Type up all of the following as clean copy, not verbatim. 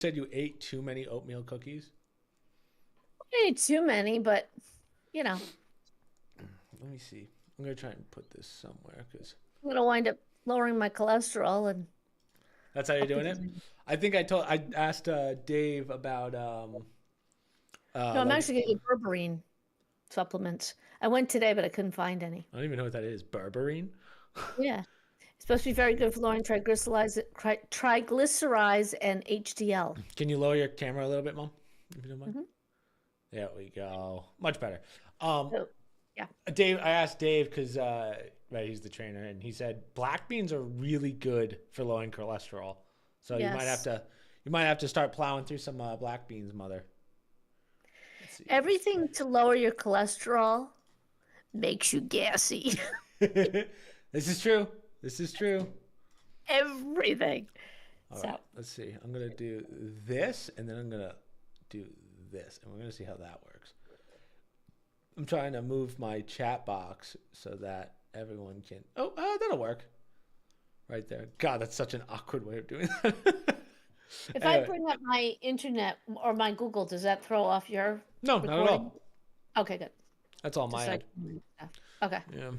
said you ate too many oatmeal cookies. I ate too many, but you know, Let me see. I'm gonna try and put this somewhere because I'm gonna wind up lowering my cholesterol and that's how you're up doing it. because I asked Dave about no, I'm like actually gonna get berberine supplements. I went today, but I couldn't find any. I don't even know what that is. Berberine. Yeah, it's supposed to be very good for lowering triglycerides and HDL. Can you lower your camera a little bit, Mom? If you don't mind. Hmm. There we go. Much better. Um, So, yeah. Dave, I asked Dave because right, he's the trainer, and he said black beans are really good for lowering cholesterol. So Yes. you might have to start plowing through some black beans, mother. Let's see. Everything to lower your cholesterol makes you gassy. This is true. This is true. Everything. All So, right, let's see. I'm gonna do this, and then I'm gonna do this, and we're gonna see how that works. I'm trying to move my chat box so that everyone can. Oh, that'll work right there. God, that's such an awkward way of doing that. if I Anyway, bring up my internet or my Google, does that throw off your no, not at recording? all. Okay, good. That's all my Just like, end. okay. Yeah,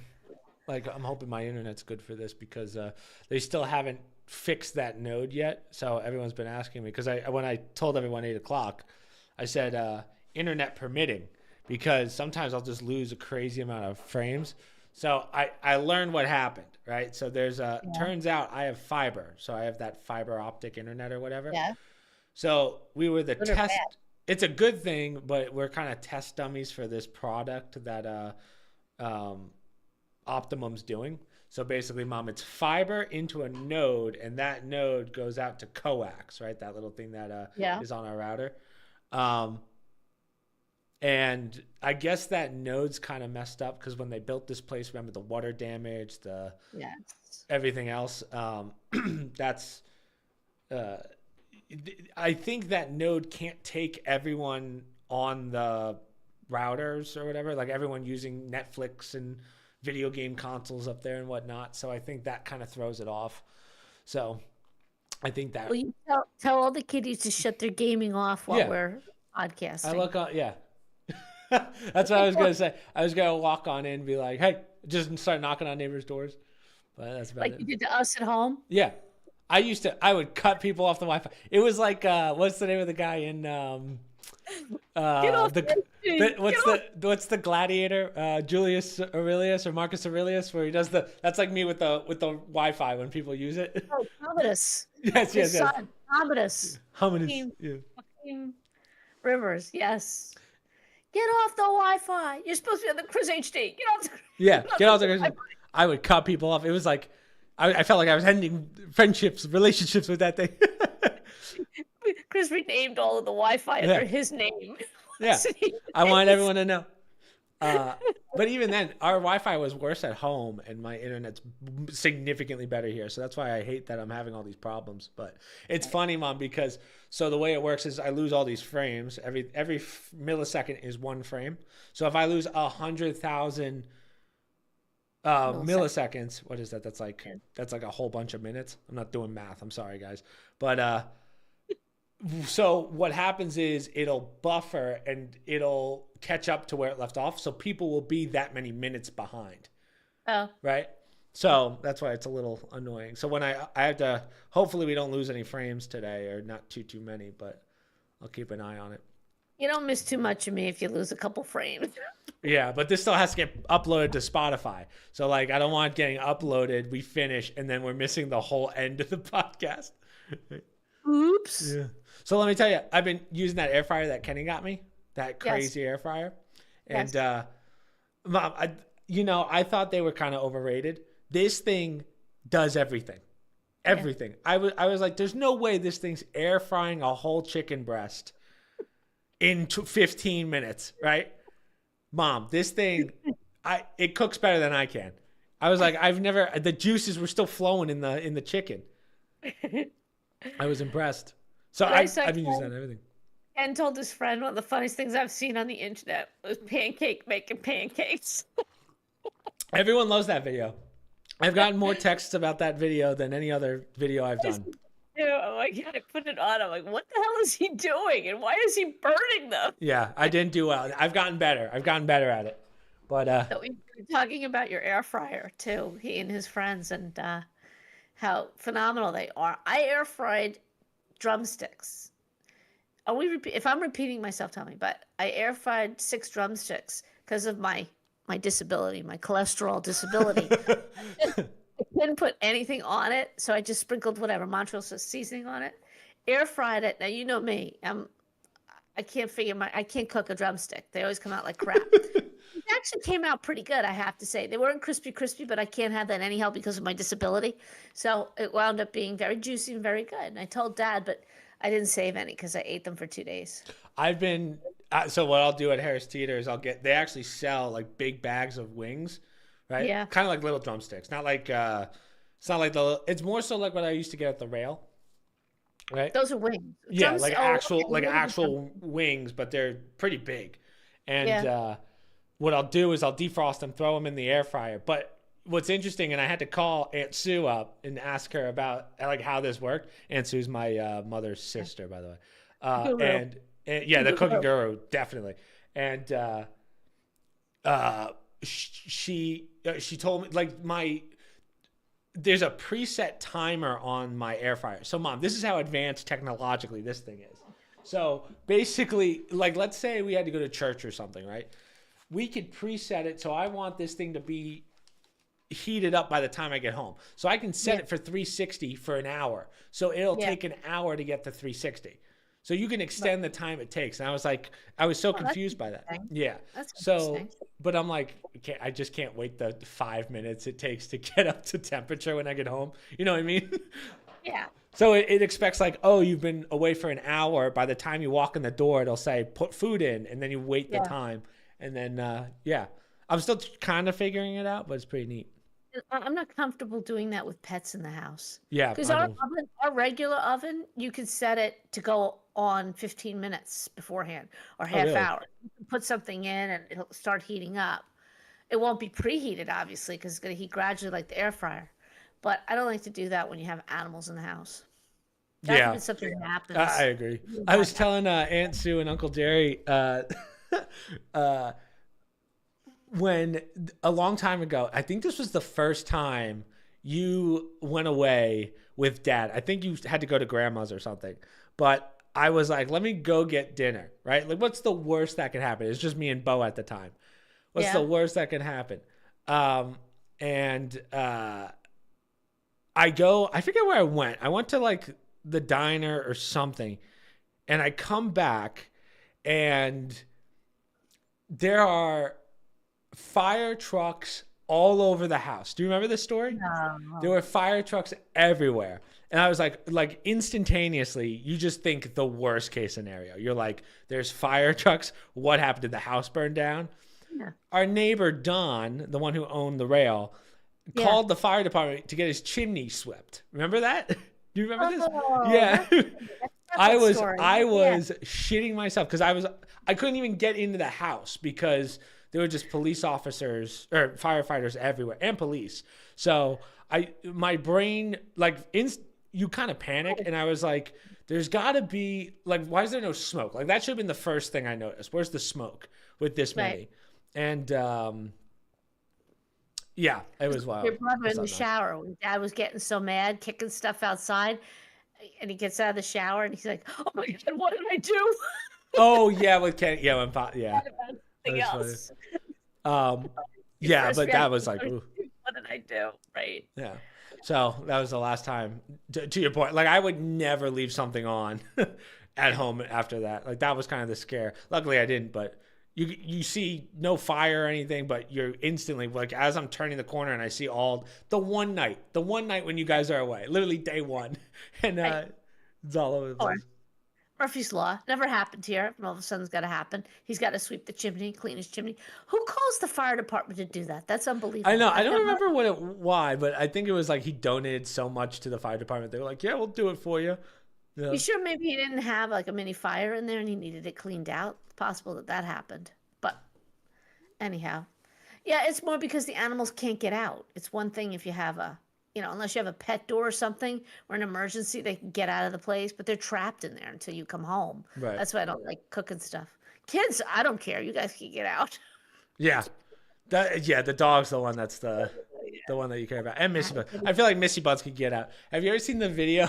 like I'm hoping my internet's good for this because they still haven't fixed that node yet. So everyone's been asking me because when I told everyone 8 o'clock, I said internet permitting because sometimes I'll just lose a crazy amount of frames. So I learned what happened, right? So Yeah. turns out I have fiber. So I have that fiber optic internet or whatever. Yeah. So we were the Good or test. bad? It's a good thing, but we're kind of test dummies for this product that um, Optimum's doing. So basically, Mom, it's fiber into a node, and that node goes out to coax, right? That little thing that Yeah. is on our router. Um, and I guess that node's kind of messed up because when they built this place, remember the water damage, the Yes. everything else. That's uh, I think that node can't take everyone on the routers or whatever, like everyone using Netflix and video game consoles up there and whatnot. So I think that kind of throws it off. So I think Well, that, you tell all the kiddies to shut their gaming off while yeah, we're I podcasting. look on, yeah. That's what I was gonna say. I was gonna walk on in and be like, "Hey," just start knocking on neighbors' doors. But that's about Like it. you did to us at home. Yeah, I would cut people off the Wi-Fi. It was like, what's the name of the guy in Get off the the the thing. Get off. what's the gladiator, Julius Aurelius or Marcus Aurelius, where he does that's like me with the Wi-Fi when people use it. Oh, Commodus. Yes, His yes, yes. son, Commodus. Hominins. Joaquin, Yeah. Joaquin Rivers. Yes. Get off the Wi-Fi. You're supposed to be on the Chris HD. Get off the, Yeah, get off get out the there. Wi-Fi. I would cut people off. It was like I felt like I was ending friendships, relationships with that thing. Chris renamed all of the Wi-Fi Yeah, under his name. yeah. I wanted everyone to know. Uh, but even then, our Wi-Fi was worse at home, and my internet's significantly better here. So that's why I hate that I'm having all these problems. But it's funny, Mom, because so the way it works is I lose all these frames. Every millisecond is one frame. So if I lose 100,000 Millisecond. milliseconds, what is that? That's like a whole bunch of minutes. I'm not doing math. I'm sorry, guys. But so what happens is it'll buffer and it'll catch up to where it left off. So people will be that many minutes behind, Oh, right? So that's why it's a little annoying. So when I have to, hopefully we don't lose any frames today or not too many, but I'll keep an eye on it. you don't miss too much of me if you lose a couple frames. Yeah, but this still has to get uploaded to Spotify. So like I don't want it getting uploaded, we finish, and then we're missing the whole end of the podcast. Oops. Yeah. So let me tell you, I've been using that air fryer that Kenny got me, that Yes. crazy air fryer. And Yes. Mom, I thought they were kind of overrated. This thing does everything. Yeah. Everything. I was like, there's no way this thing's air frying a whole chicken breast in 15 minutes, right? Mom, this thing it cooks better than I can. I was like, the juices were still flowing in the chicken. I was impressed. So But I saw I've been using that in everything. Ken told his friend one of the funniest things I've seen on the internet was pancake making pancakes. Everyone loves that video. I've gotten more texts about that video than any other video I've done. too. I'm like, yeah, I put it on. I'm like, what the hell is he doing? And why is he burning them? Yeah, I didn't do well. I've gotten better. I've gotten better at it. But So we were talking about your air fryer too, he and his friends, and how phenomenal they are. I air fried drumsticks. Are we repeat? If I'm repeating myself, tell me. But I air fried 6 drumsticks because of my disability, my cholesterol disability. I couldn't put anything on it, so I just sprinkled whatever Montreal sauce seasoning on it. Air fried it. Now you know me. I can't cook a drumstick. They always come out like crap. It actually came out pretty good, I have to say. They weren't crispy, but I can't have that anyhow because of my disability. So it wound up being very juicy and very good. And I told Dad, but I didn't save any because I ate them for 2 days. I've been so what I'll do at Harris Teeter is they actually sell like big bags of wings, right? Yeah, Kind of like little drumsticks. Not like it's not like it's more so like what I used to get at the rail, right? those are wings. Yeah, Drums. like Oh, actual okay. wings, but they're pretty big. And Yeah, what I'll do is I'll defrost them, throw them in the air fryer. But what's interesting, and I had to call Aunt Sue up and ask her about like how this worked. Aunt Sue's my mother's sister, by the way. guru. And yeah, the cooking guru, definitely. And she told me like there's a preset timer on my air fryer. So mom, this is how advanced technologically this thing is. So basically, like let's say we had to go to church or something, right? We could preset it so I want this thing to be heated up by the time I get home. So I can set Yeah, it for 360 for an hour. So it'll yeah. take an hour to get to 360. So you can Right. extend the time it takes. And I was like, I was so Oh, that's confused by that. interesting. Yeah. That's So, interesting. but I'm like, I just can't wait the 5 minutes it takes to get up to temperature when I get home. You know what I mean? Yeah. So it expects like, oh, you've been away for an hour. By the time you walk in the door, it'll say put food in, and then you wait the Yeah. time, and then yeah, I'm still kind of figuring it out, but it's pretty neat. I'm not comfortable doing that with pets in the house. Yeah, Because I know. our regular oven, you could set it to go on 15 minutes beforehand or Oh, half really? hour. You can put something in and it'll start heating up. It won't be preheated, obviously, because it's going to heat gradually like the air fryer. But I don't like to do that when you have animals in the house. God Yeah, forbid something I happens. agree. I was telling Aunt Sue and Uncle Jerry uh, when a long time ago, I think this was the first time you went away with dad. I think you had to go to grandma's or something. But I was like, let me go get dinner, right? Like, what's the worst that could happen? It's just me and Bo at the time. What's the Yeah. worst that can happen? And I forget where I went. I went to like the diner or something. And I come back and there are fire trucks all over the house. Do you remember this story? There No. were fire trucks everywhere. And I was like instantaneously, you just think the worst case scenario. You're like, there's fire trucks. What happened? Did the house burn down? Yeah. Our neighbor, Don, the one who owned the rail, Yeah. called the fire department to get his chimney swept. Remember that? Do you remember this? Oh, Yeah. that's a good story. I Yeah. was shitting myself because I couldn't even get into the house because there were just police officers or firefighters everywhere and police. So my brain you kind of panic and I was like, there's got to be like, why is there no smoke? Like that should have been the first thing I noticed. Where's the smoke with this Right. many? And yeah, it was Your wild. brother I in the thought that. shower when dad was getting so mad, kicking stuff outside, and he gets out of the shower and he's like, "Oh my God, what did I do?" Oh yeah, with Ken. Yeah, yeah, Mad about that something was funny. else. Um, Your yeah, first but that reaction was is, like, ooh. "What did I do?" Right. Yeah. So that was the last time. To your point, like I would never leave something on at home after that. Like that was kind of the scare. Luckily, I didn't. But you see no fire or anything, but you're instantly like as I'm turning the corner and I see all the one night when you guys are away, literally day one, and Right. it's all over the Or place. Murphy's Law never happened here, and all of a sudden it's got to happen. He's got to sweep the chimney, clean his chimney. Who calls the fire department to do that? That's I know. unbelievable. I I've don't never. remember why, but I think it was like he donated so much to the fire department. They were like, "Yeah, we'll do it for you." Yeah. You sure maybe he didn't have like a mini fire in there and he needed it cleaned out? It's possible that that happened. But anyhow, yeah, it's more because the animals can't get out. It's one thing if you have a unless you have a pet door or something or an emergency, they can get out of the place, but they're trapped in there until you come home. Right. That's why I don't like cooking stuff. Kids, I don't care. You guys can get out. Yeah. The dog's the one that's the one that you care about. And Missy Bugs. I feel like Missy Bugs could get out. Have you ever seen the video?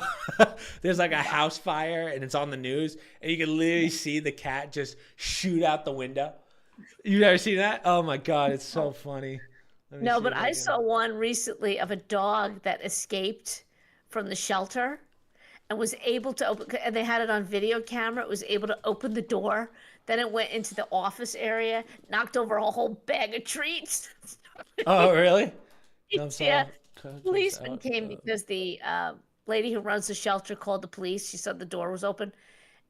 There's like a house fire and it's on the news and you can literally see the cat just shoot out the window. You've never seen that? Oh my God, it's so funny. No, but I saw one recently of a dog that escaped from the shelter and was able to open, and they had it on video camera. It was able to open the door. Then it went into the office area, knocked over a whole bag of treats. Oh, really? Yeah. Policeman came because the lady who runs the shelter called the police. She said the door was open.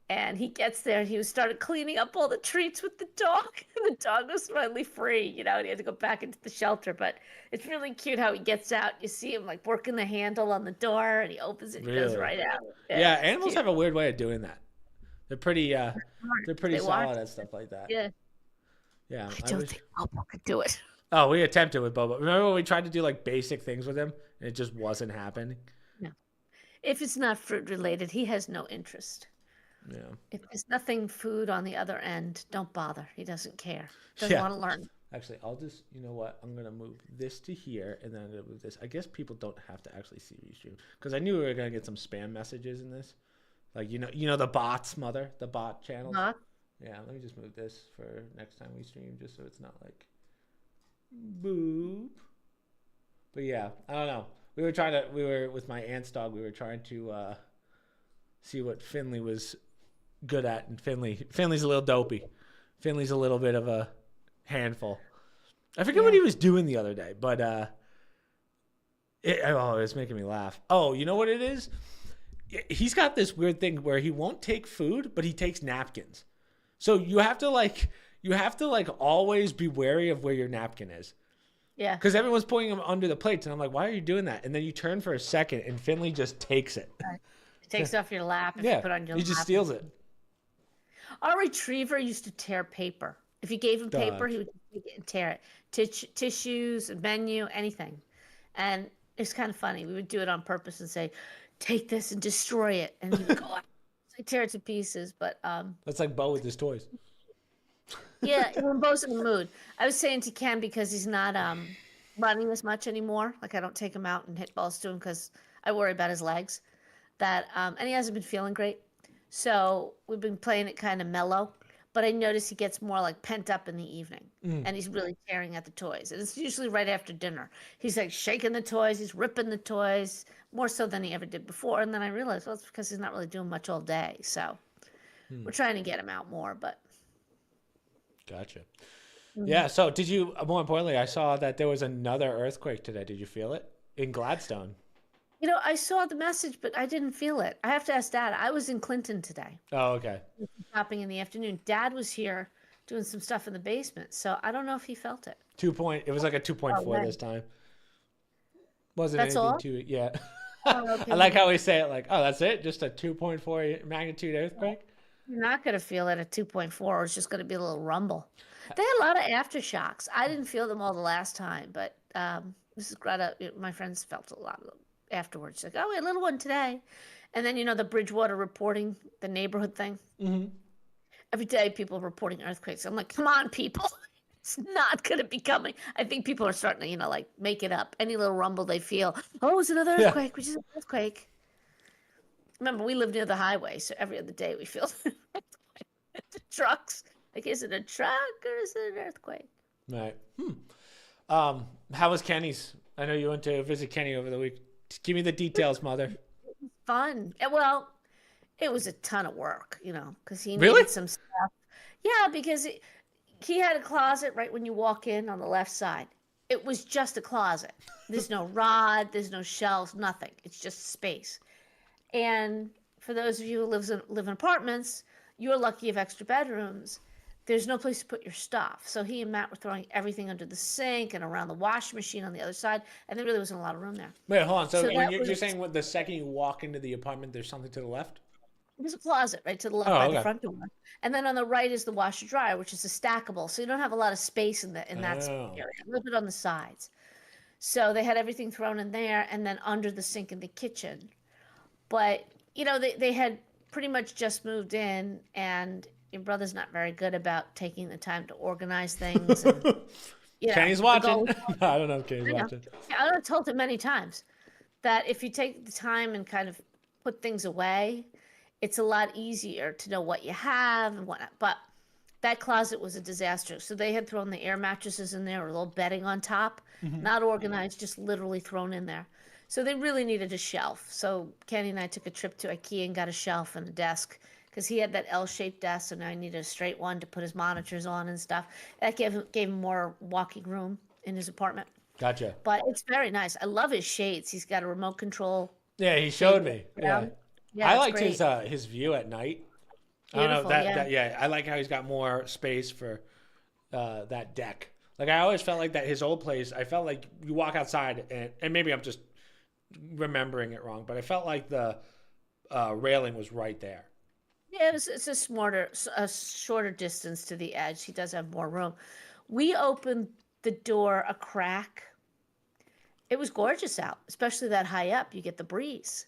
And he gets there and he started cleaning up all the treats with the dog. And the dog was finally free, and he had to go back into the shelter. But it's really cute how he gets out. You see him like working the handle on the door and he opens it and he goes right out. Yeah, animals have a weird way of doing that. They're pretty solid at stuff like that. Yeah. Yeah. I don't think Bobo could do it. Oh, we attempted with Bobo. Remember when we tried to do like basic things with him and it just wasn't happening? No. If it's not fruit related, he has no interest. Yeah. If there's nothing food on the other end, don't bother. He doesn't care. Doesn't want to learn. Actually, I'll just, you know what? I'm going to move this to here and then I'm going to move this. I guess people don't have to actually see Restream because I knew we were going to get some spam messages in this. Like, the bots, mother, the bot channels. Yeah, let me just move this for next time we stream just so it's not like boop. But yeah, I don't know. We were with my aunt's dog, we were trying to see what Finley was good at, and Finley's a little dopey. Finley's a little bit of a handful. I forget what he was doing the other day, but it's making me laugh. Oh, you know what it is? He's got this weird thing where he won't take food, but he takes napkins. So you have to always be wary of where your napkin is. Yeah. Because everyone's putting him under the plates, and I'm like, why are you doing that? And then you turn for a second, and Finley just takes it. It takes it off your lap and you put it on your lap. He just steals it. Our retriever used to tear paper. If you gave him paper, he would take it and tear it. Tissues, menu, anything. And it's kind of funny. We would do it on purpose and say, take this and destroy it. And he would go, tear it to pieces. But that's like Bo with his toys. Yeah, when Bo's in the mood. I was saying to Ken, because he's not running as much anymore. Like I don't take him out and hit balls to him because I worry about his legs. That and he hasn't been feeling great. So we've been playing it kind of mellow. But I notice he gets more like pent up in the evening. And he's really tearing at the toys. And it's usually right after dinner. He's like shaking the toys. He's ripping the toys more so than he ever did before. And then I realized, well, it's because he's not really doing much all day. So we're trying to get him out more. But Gotcha. Yeah. So did you, more importantly, I saw that there was another earthquake today. Did you feel it? In Gladstone. I saw the message, but I didn't feel it. I have to ask Dad. I was in Clinton today. Oh, okay. Shopping in the afternoon. Dad was here doing some stuff in the basement, so I don't know if he felt it. It was like a 2.4 this time. Wasn't that's anything all? too, yeah. Okay. I like how we say it like, oh, that's it? Just a 2.4 magnitude earthquake? You're not going to feel it at 2.4. It's just going to be a little rumble. They had a lot of aftershocks. I didn't feel them all the last time, but Mrs. Greta, my friends felt a lot of them afterwards. Like, oh, we had a little one today. And then, the Bridgewater reporting, the neighborhood thing. Mm-hmm. Every day people reporting earthquakes. I'm like, come on, people. It's not going to be coming. I think people are starting to, like make it up. Any little rumble they feel, oh, it's another earthquake, which is an earthquake. Remember, we live near the highway, so every other day we feel the trucks. Like, is it a truck or is it an earthquake? Right. How was Kenny's? I know you went to visit Kenny over the week. Give me the details, Mother. Fun. Well, it was a ton of work, because he needed some stuff. Yeah, because he had a closet right when you walk in on the left side. It was just a closet. There's no rod, there's no shelves, nothing. It's just space. And for those of you who live in apartments, you're lucky you have extra bedrooms. There's no place to put your stuff. So he and Matt were throwing everything under the sink and around the washing machine on the other side, and there really wasn't a lot of room there. Wait, hold on. So you're saying the second you walk into the apartment, there's something to the left? There's a closet right to the left by the front door. And then on the right is the washer dryer, which is a stackable. So you don't have a lot of space in that area, a little bit on the sides. So they had everything thrown in there and then under the sink in the kitchen. But, they had pretty much just moved in, and your brother's not very good about taking the time to organize things. And, Kenny's the watching. goal, I don't know if Kenny's I know. watching. Yeah, I've told him many times that if you take the time and kind of put things away, it's a lot easier to know what you have and whatnot. But that closet was a disaster. So they had thrown the air mattresses in there, a little bedding on top, not organized, just literally thrown in there. So they really needed a shelf. So Kenny and I took a trip to IKEA and got a shelf and a desk because he had that L-shaped desk, and I needed a straight one to put his monitors on and stuff. That gave him more walking room in his apartment. Gotcha. But it's very nice. I love his shades. He's got a remote control Yeah, he shade showed me. Yeah, down. Yeah, I it's liked great. his view at night. I don't know Beautiful, yeah. yeah. I like how he's got more space for that deck. Like I always felt like that his old place. I felt like you walk outside and maybe I'm just remembering it wrong, but I felt like the railing was right there. Yeah, it's a shorter distance to the edge. He does have more room. We opened the door a crack. It was gorgeous out, especially that high up. You get the breeze.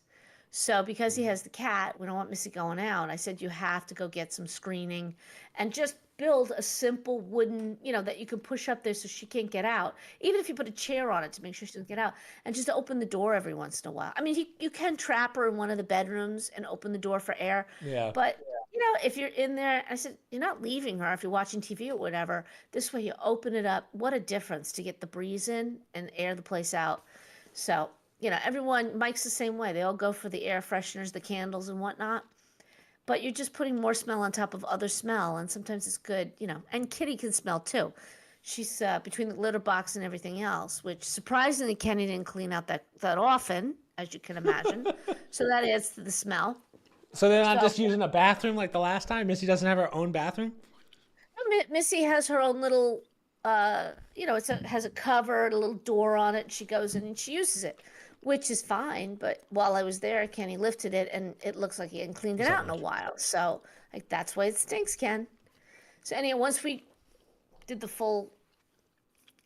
So because he has the cat, we don't want Missy going out. I said you have to go get some screening and just build a simple wooden, that you can push up there so she can't get out. Even if you put a chair on it to make sure she doesn't get out, and just open the door every once in a while. I mean, you can trap her in one of the bedrooms and open the door for air, Yeah. but if you're in there, I said you're not leaving her if you're watching TV or whatever. This way you open it up. What a difference to get the breeze in and air the place out. So everyone, Mike's the same way. They all go for the air fresheners, the candles, and whatnot. But you're just putting more smell on top of other smell, and sometimes it's good, And Kitty can smell too. She's between the litter box and everything else, which surprisingly Kenny didn't clean out that often, as you can imagine. So that adds to the smell. So they're not So just using a bathroom like the last time. Missy doesn't have her own bathroom. Missy has her own little, has a cover, a little door on it. She goes in and she uses it, which is fine. But while I was there, Kenny lifted it, and it looks like he hadn't cleaned it out in a while. So that's why it stinks, Ken. So anyway, once we did the full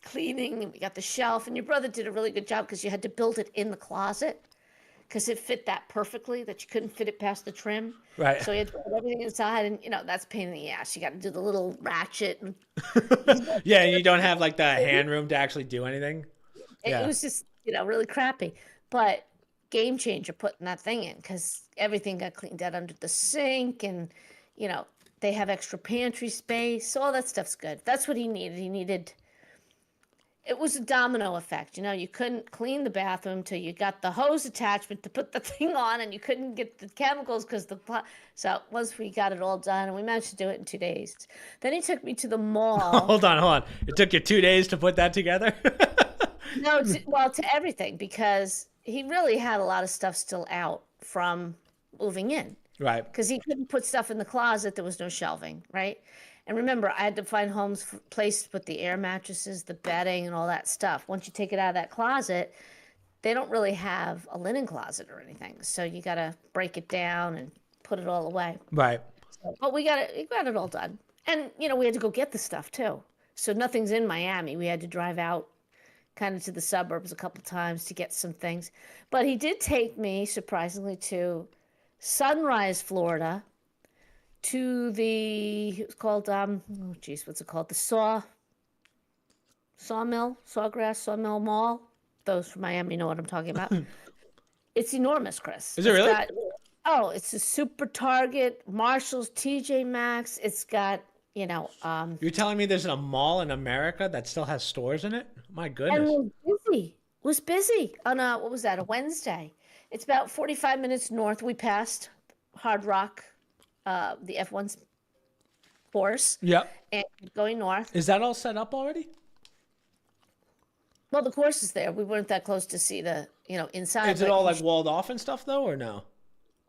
cleaning and we got the shelf, and your brother did a really good job because you had to build it in the closet because it fit that perfectly that you couldn't fit it past the trim. Right. So you had to put everything inside, and that's a pain in the ass. You got to do the little ratchet, and Yeah, you don't have like the hand room to actually do anything. it Yeah. was just really crappy. But game changer putting that thing in because everything got cleaned out under the sink, and they have extra pantry space. So all that stuff's good. That's what he needed. It was a domino effect. You couldn't clean the bathroom till you got the hose attachment to put the thing on, and you couldn't get the chemicals because so once we got it all done, and we managed to do it in 2 days. Then he took me to the mall. Hold on. It took you 2 days to put that together. No, to everything, because he really had a lot of stuff still out from moving in. Right. Because he couldn't put stuff in the closet. There was no shelving, right? And remember, I had to find place to put the air mattresses, the bedding, and all that stuff. Once you take it out of that closet, they don't really have a linen closet or anything. So you got to break it down and put it all away. Right. But we got it all done. And, we had to go get the stuff too. So nothing's in Miami. We had to drive out kind of to the suburbs a couple times to get some things. But he did take me, surprisingly, to Sunrise, Florida, to it's called, what's it called? The Sawmill Mall. Those from Miami know what I'm talking about. It's enormous, Chris. Is it really? It's a super Target, Marshalls, TJ Maxx. It's got, You're telling me there's a mall in America that still has stores in it? My goodness. And it was busy on what was that, a Wednesday. It's about 45 minutes north. We passed Hard Rock, the F1 course. Yep. And going north. Is that all set up already? Well, the course is there. We weren't that close to see the, inside. Is it all like walled off and stuff though, or no?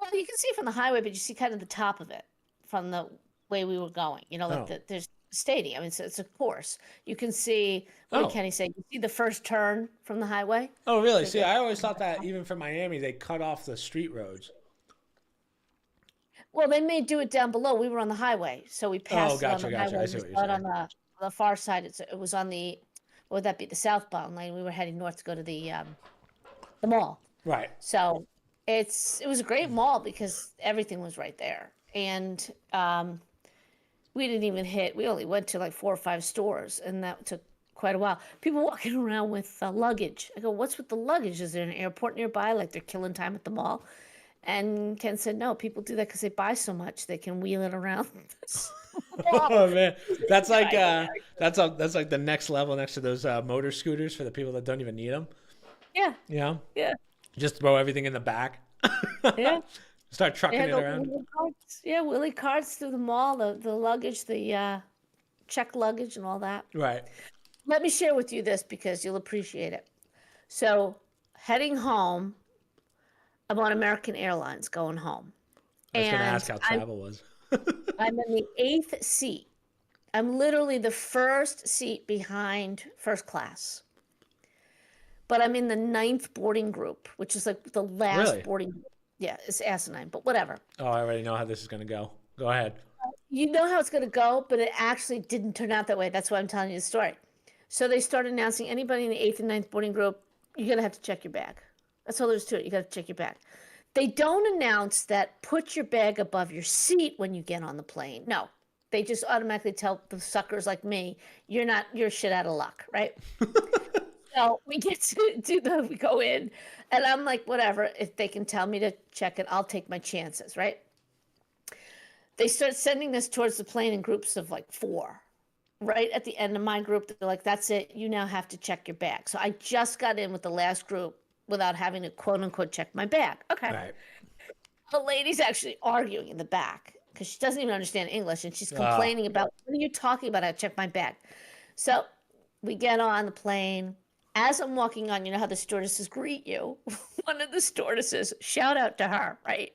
Well, you can see from the highway, but you see kind of the top of it from the way we were going. There's a stadium. It's a course. You can see, what did Kenny say? You see the first turn from the highway? Oh, really? See, I always thought that even for Miami, they cut off the street roads. Well, they may do it down below. We were on the highway, so we passed gotcha, it on the highway. I see what you're But saying. on the far side, it was on the would that be the southbound lane? We were heading north to go to the mall. Right. So it was a great mall because everything was right there. And we didn't even hit, we only went to like 4 or 5 stores, and that took quite a while. People walking around with luggage. I go, what's with the luggage? Is there an airport nearby? Like they're killing time at the mall? And Ken said, no, people do that because they buy so much they can wheel it around. Oh man, that's like that's like the next level next to those motor scooters for the people that don't even need them. Yeah, You know, yeah, just throw everything in the back. yeah. Start They trucking had it the around. Willy carts. Yeah, Willy carts through the mall, the luggage, the check luggage and all that. Right. Let me share with you this because you'll appreciate it. So, heading home, I'm on American Airlines going home. I was gonna ask And how I'm travel was. I'm in the eighth seat. I'm literally the first seat behind first class. But I'm in the ninth boarding group, which is like the last Really? boarding group. Yeah, it's asinine, but whatever. Oh, I already know how this is gonna go. Go ahead. You know how it's going to go, but it actually didn't turn out that way. That's why I'm telling you the story. So they started announcing anybody in the eighth and ninth boarding group, you're going to have to check your bag. That's all there's to it. You got to check your bag. They don't announce that put your bag above your seat when you get on the plane. No, they just automatically tell the suckers like me, you're shit out of luck, right? So we get to we go in, and I'm like, whatever. If they can tell me to check it, I'll take my chances, right? They start sending us towards the plane in groups of like 4. Right at the end of my group, they're like, that's it. You now have to check your bag. So I just got in with the last group without having to quote unquote check my bag. Okay. Right. The lady's actually arguing in the back because she doesn't even understand English, and she's Ah, complaining about, what are you talking about? I checked my bag. So we get on the plane. As I'm walking on, you know how the stewardesses greet you? One of the stewardesses, shout out to her, right?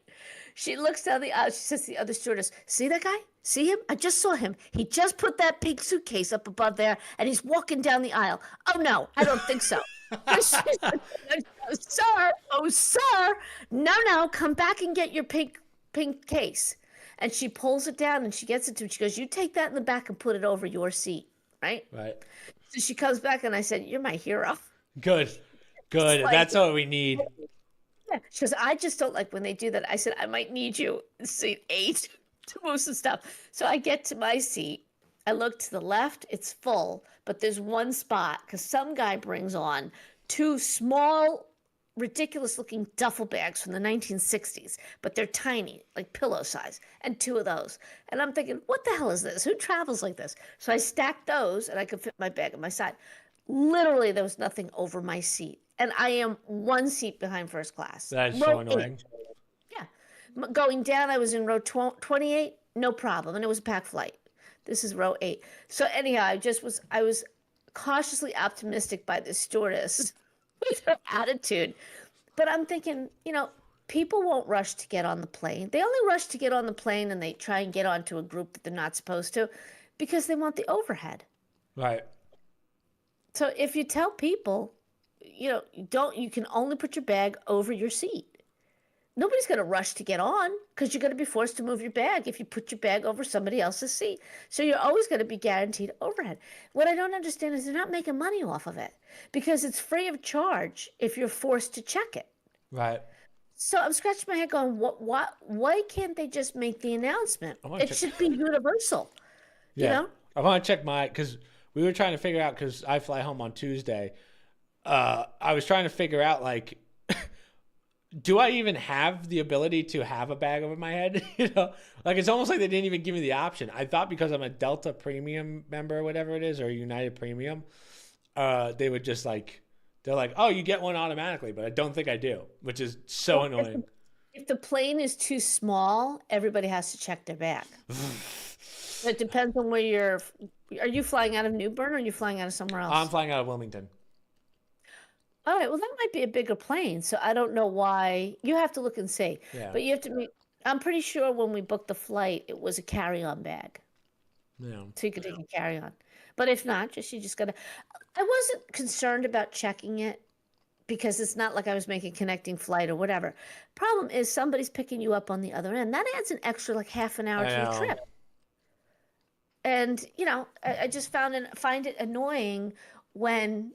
She looks down the aisle. She says to the other stewardess, see that guy? See him? I just saw him. He just put that pink suitcase up above there, and he's walking down the aisle. Oh, no, I don't think so. Sir, oh, sir, no, come back and get your pink case. And she pulls it down, and she gets it to him. She goes, you take that in the back and put it over your seat, right? right. So she comes back, and I said, you're my hero. Good. It's Good. like, That's what we need. yeah. She goes, I just don't like when they do that. I said, I might need you in seat 8 to move some stuff. So I get to my seat. I look to the left, it's full, but there's one spot because some guy brings on 2 small, ridiculous looking duffel bags from the 1960s, but they're tiny, like pillow size, and 2 of those. And I'm thinking, what the hell is this? Who travels like this? So I stacked those and I could fit my bag on my side. Literally, there was nothing over my seat. And I am 1 seat behind first class. That is so Row annoying. 8. Yeah. Going down, I was in row 28, no problem. And it was a packed flight. This is row 8. So anyhow, I was cautiously optimistic by this stewardess with her attitude. But I'm thinking, people won't rush to get on the plane. They only rush to get on the plane and they try and get onto a group that they're not supposed to because they want the overhead. Right. So if you tell people, you can only put your bag over your seat. Nobody's going to rush to get on because you're going to be forced to move your bag if you put your bag over somebody else's seat. So you're always going to be guaranteed overhead. What I don't understand is they're not making money off of it because it's free of charge if you're forced to check it. Right. So I'm scratching my head going, why can't they just make the announcement? It should be universal, Yeah. you know? I want to check because we were trying to figure out, because I fly home on Tuesday. I was trying to figure out, like, do I even have the ability to have a bag over my head? Like, it's almost like they didn't even give me the option. I thought because I'm a Delta Premium member or whatever it is, or United Premium, they would just they're like, oh, you get one automatically, but I don't think I do, which is so annoying. If the plane is too small, everybody has to check their bag. It depends on where are you flying out of New Bern or are you flying out of somewhere else? I'm flying out of Wilmington. All right, well, that might be a bigger plane, so I don't know why. You have to look and see. Yeah. But you have to make, I'm pretty sure when we booked the flight, it was a carry-on bag. Yeah. So you could take a carry-on. But if not, you just gotta. I wasn't concerned about checking it because it's not like I was making a connecting flight or whatever. Problem is somebody's picking you up on the other end. That adds an extra like half an hour to the trip. And, I just find it annoying when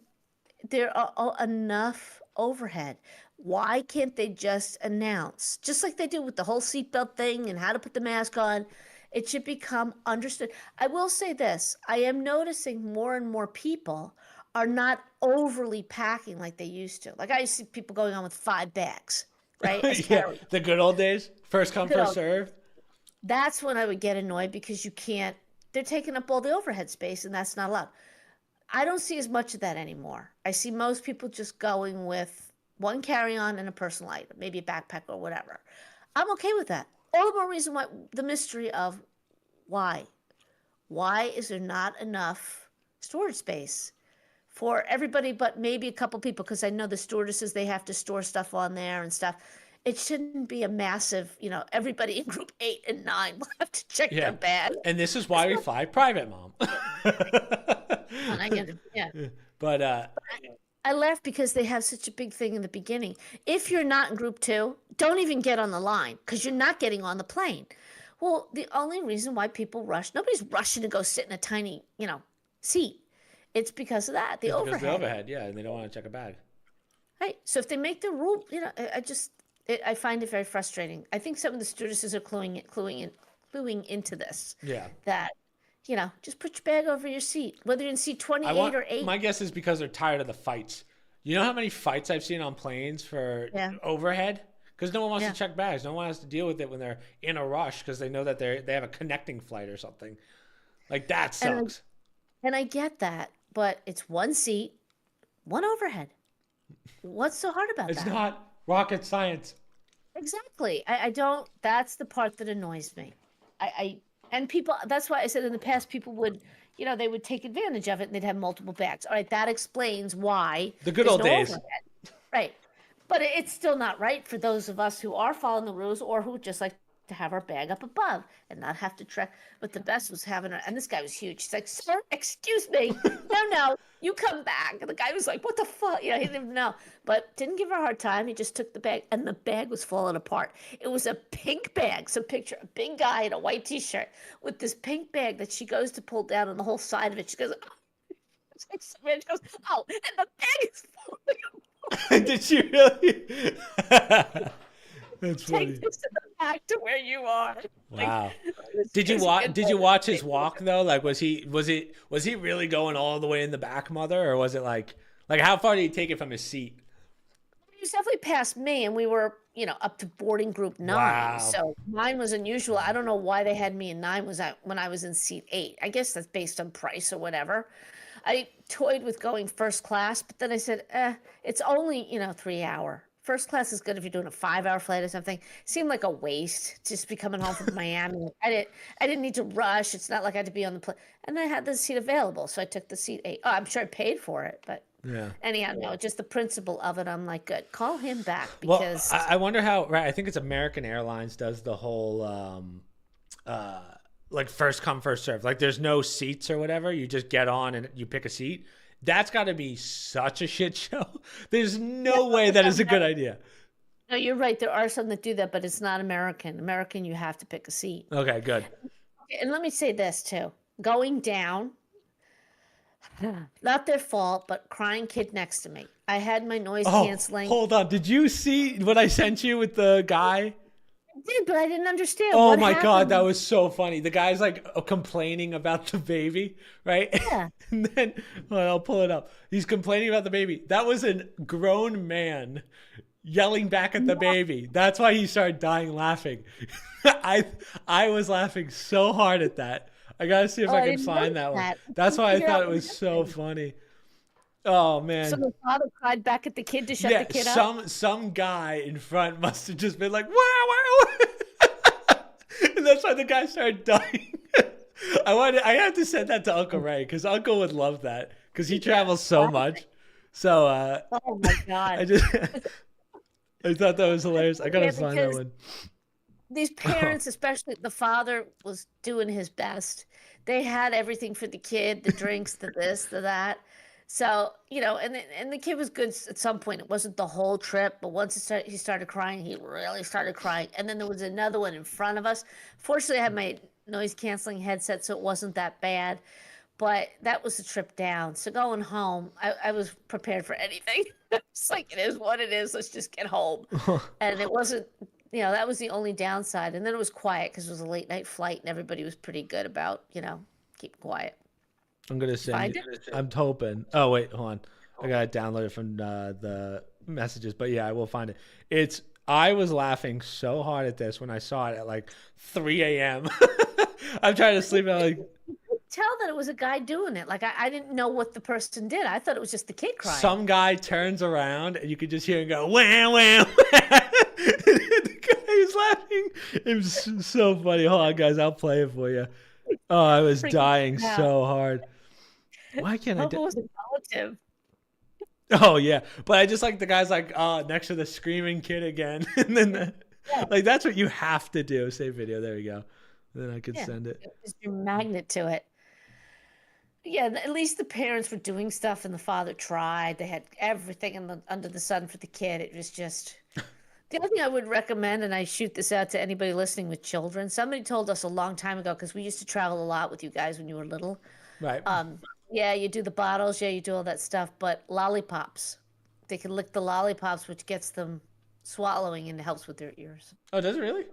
there are enough overhead. Why can't they just announce, just like they do with the whole seatbelt thing and how to put the mask on? It should become understood. I will say this, I am noticing more and more people are not overly packing like they used to. Like I see people going on with 5 bags, right? As Yeah, carry. the good old days. First come, Good first old. served. That's when I would get annoyed because you can't, they're taking up all the overhead space and that's not allowed. I don't see as much of that anymore. I see most people just going with one carry-on and a personal item, maybe a backpack or whatever. I'm okay with that. All the more reason why the mystery of why. Why is there not enough storage space for everybody but maybe a couple people? Because I know the stewardesses, they have to store stuff on there and stuff. It shouldn't be a massive, everybody in group 8 and 9 will have to check their Yeah, bag. and this is It's why we not fly private, mom. fun. I get it. Yeah. But I laugh because they have such a big thing in the beginning. If you're not in group 2, don't even get on the line because you're not getting on the plane. Well, the only reason why people rush, nobody's rushing to go sit in a tiny, seat. It's because of that, the it's because of the overhead. overhead, yeah, and they don't want to check a bag. Right. So if they make the rule, I find it very frustrating. I think some of the stewardesses are cluing into this. Yeah. That, just put your bag over your seat, whether you're in seat I 28 want or 8. my guess is because they're tired of the fights. You know how many fights I've seen on planes for Yeah. overhead? Because no one wants Yeah. to check bags. No one has to deal with it when they're in a rush because they know that they have a connecting flight or something. Like that And I, sucks. and I get that, but it's one seat, one overhead. What's so hard about It's that? not rocket science. Exactly. I don't, that's the part that annoys me. And people, that's why I said in the past, people would, they would take advantage of it and they'd have multiple bags. All right, that explains why The good there's old no days. overhead. Right. But it's still not right for those of us who are following the rules or who just like to have our bag up above and not have to trek. But the best was having her, and this guy was huge. He's like, "Sir, excuse me. No, no, you come back." And the guy was like, "What the fuck?" He didn't even know. But didn't give her a hard time. He just took the bag, and the bag was falling apart. It was a pink bag. So picture a big guy in a white t-shirt with this pink bag that she goes to pull down, and the whole side of it, she goes, she goes, "Oh," and the bag is falling Did she really? That's take funny. this back to where you are. Like, Wow. it was a good Did you moment. watch his walk though? Like was he really going all the way in the back, mother, or was it like how far did he take it from his seat? He was definitely past me, and we were, up to boarding group 9. Wow. So 9 was unusual. I don't know why they had me in 9 when I was in seat 8. I guess that's based on price or whatever. I toyed with going first class, but then I said, it's only, 3 hour. First class is good if you're doing a 5 hour flight or something. Seemed like a waste just be coming home from Miami. I didn't need to rush. It's not like I had to be on the plane. And I had the seat available, so I took the seat 8. Oh, I'm sure I paid for it, but Yeah. anyhow, no, just the principle of it. I'm like, good, call him back Well, because I wonder how. Right, I think it's American Airlines does the whole uh, like first come first serve. Like there's no seats or whatever. You just get on and you pick a seat. That's got to be such a shit show. There's no way that is a good idea. no, you're right. There are some that do that, but it's not American. American, you have to pick a seat. Okay, good. And let me say this too: going down, not their fault, but crying kid next to me. I had my noise Oh, canceling. hold on. Did you see what I sent you with the guy? I did, but I didn't understand Oh what my God, that happened. was so funny. The guy's like complaining about the baby, right? Yeah. And then, well, I'll pull it up. He's complaining about the baby. That was a grown man yelling back at the baby. That's why he started dying laughing. I I was laughing so hard at that. I gotta see if Oh, I I can didn't find notice that one. that. I That's couldn't why I figure thought out it what was so happened. funny. Oh So man. the father cried back at the kid to shut the Yeah, kid up. some guy in front must have just been like, wow, wow. And that's why the guy started dying. I had to send that to Uncle Ray because Uncle would love that because he Yeah. travels so much. So Oh my I God. just I thought that was hilarious. I gotta Yeah, find that because one. these parents, especially the father, was doing his best. They had everything for the kid, the drinks, the this, the that. So, and the kid was good at some point. It wasn't the whole trip, but once he started crying, he really started crying. And then there was another one in front of us. Fortunately, I had my noise canceling headset, so it wasn't that bad. but that was a trip down. So going home, I was prepared for anything. It's like, it is what it is. Let's just get home. And it wasn't, that was the only downside. And then it was quiet because it was a late night flight and everybody was pretty good about, keep quiet. I'm gonna send you. I'm hoping. Oh wait, hold on. I gotta download it from the messages. But yeah, I will find it. I was laughing so hard at this when I saw it at like 3 a.m. I'm trying to sleep. I'm like, tell that it was a guy doing it. Like I didn't know what the person did. I thought it was just the kid crying. Some guy turns around and you could just hear him go wham wham. The guy is laughing. It was so funny. Hold on, guys. I'll play it for you. Oh, I was dying so hard. Why can't I? It was a relative. Oh yeah, but I just like the guy's like, oh, next to the screaming kid again, and then like that's what you have to do. Save video. There we go. Then I could send it. It's your magnet to it. Yeah, at least the parents were doing stuff, and the father tried. They had everything under the sun for the kid. It was just the other thing I would recommend, and I shoot this out to anybody listening with children. Somebody told us a long time ago, because we used to travel a lot with you guys when you were little. Right. Yeah, you do the bottles. Yeah, you do all that stuff. But lollipops, they can lick the lollipops, which gets them swallowing and helps with their ears. Oh, does it really?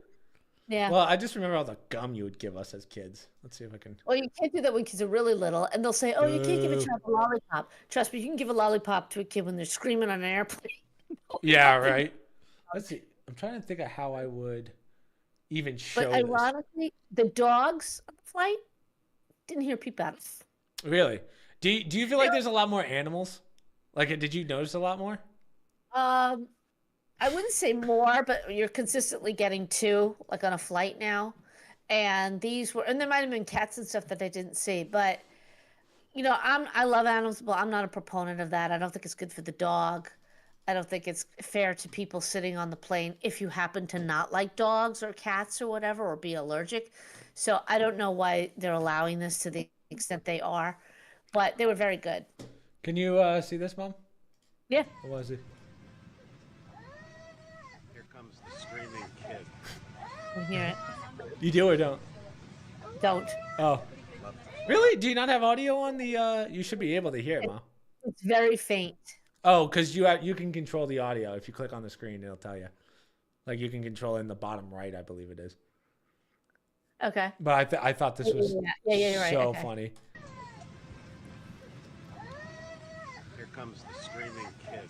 Yeah. Well, I just remember all the gum you would give us as kids. Let's see if I can. Well, you can't do that when kids are really little, and they'll say, "Oh, you can't give a child a lollipop." Trust me, you can give a lollipop to a kid when they're screaming on an airplane. Yeah, right. Let's see. I'm trying to think of how I would even show. But ironically, the dogs on the flight didn't hear peep out. Really? Do you feel like there's a lot more animals? Like, did you notice a lot more? I wouldn't say more, but you're consistently getting 2, like on a flight now. And there might have been cats and stuff that I didn't see, but I love animals, but I'm not a proponent of that. I don't think it's good for the dog. I don't think it's fair to people sitting on the plane if you happen to not like dogs or cats or whatever, or be allergic. So I don't know why they're allowing this to the extent they are, but they were very good. Can you see this, Mom? Yeah. What was it? Here comes the screaming kid. I hear it. You do or don't? Don't. Oh. Really? Do you not have audio on the you should be able to hear it, Mom. It's very faint. Oh, because you can control the audio. If you click on the screen, it'll tell you. Like you can control it in the bottom right, I believe it is. Okay. But I thought this was you're right. so okay. funny. Here comes the screaming kid.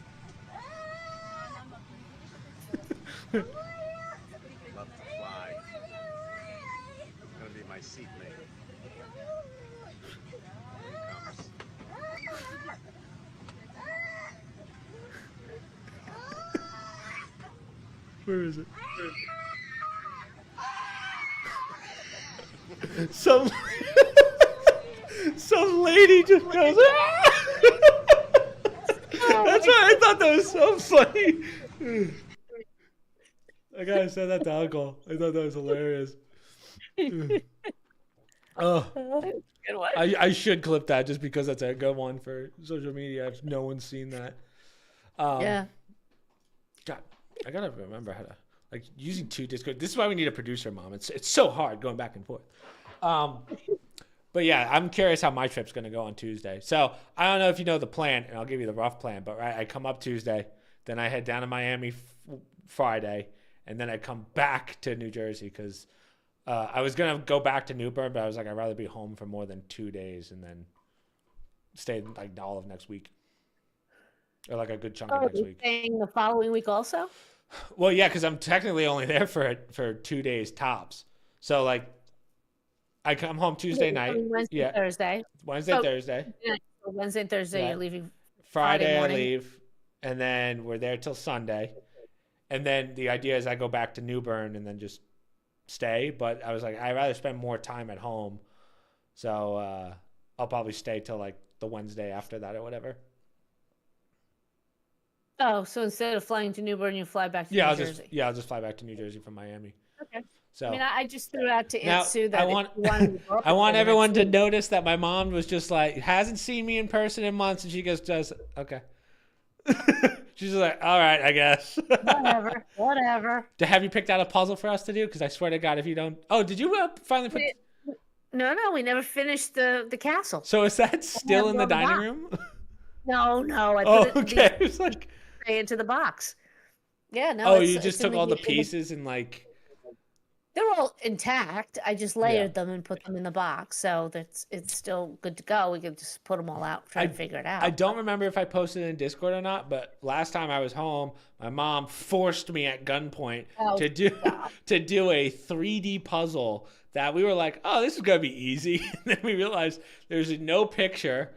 Love to fly. Gonna be my seatmate. Here he comes. Where is it? Some lady just goes. Ah! That's why I thought that was so funny. I gotta send that to Uncle. I thought that was hilarious. Oh, Good one. I should clip that just because that's a good one for social media. If no one's seen that. Yeah. God, I gotta remember how to using 2 Discord. This is why we need a producer, Mom. It's so hard going back and forth. But yeah, I'm curious how my trip's gonna go on Tuesday. So I don't know if you know the plan, and I'll give you the rough plan. But I come up Tuesday, then I head down to Miami Friday, and then I come back to New Jersey because I was gonna go back to New Bern, but I was like, I'd rather be home for more than 2 days and then stay like all of next week, or like a good chunk of next week. Staying the following week also? Well, yeah, because I'm technically only there for 2 days tops. So like, I come home Tuesday night. Wednesday, Thursday. Thursday. Yeah, so Wednesday and Thursday, you're leaving. Friday I morning. leave, and then we're there till Sunday. And then the idea is I go back to New Bern and then just stay. But I was like, I'd rather spend more time at home. So I'll probably stay till like the Wednesday after that or whatever. Oh, so instead of flying to New Bern, you fly back to New Jersey. I'll just fly back to New Jersey from Miami. Okay. So I mean, I just threw out to now, Aunt Sue that I want everyone to notice that my mom was just like, hasn't seen me in person in months, and she goes, just okay. She's like, all right, I guess. Whatever. Have you picked out a puzzle for us to do? Because I swear to God, if you don't, did you finally put? No, we never finished the castle. So is that We still have in it the on the dining box. room? No, I Oh, put it okay. It's like, into the box. Yeah, no, oh, you it's just in took all the in the pieces and like, they're all intact. I just yeah. layered them and put them in the box, so that's it's still good to go. We could just put them all out, try I and figure it I out. don't remember if I posted it in Discord or not, but last time I was home, my mom forced me at gunpoint Oh, to do God. to do a 3D puzzle that we were like, "Oh, this is going to be easy." And then we realized there's no picture.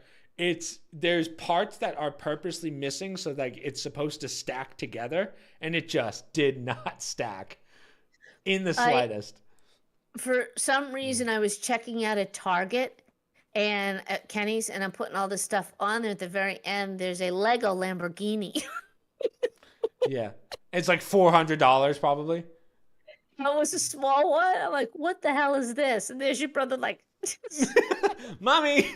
There's parts that are purposely missing so like it's supposed to stack together, and it just did not stack in the I slightest. For some reason I was checking out at Target and at Kenny's, and I'm putting all this stuff on there. At the very end, there's a Lego Lamborghini. Yeah. It's like $400 probably. It was a small one. I'm like, what the hell is this? And there's your brother, like, Mommy,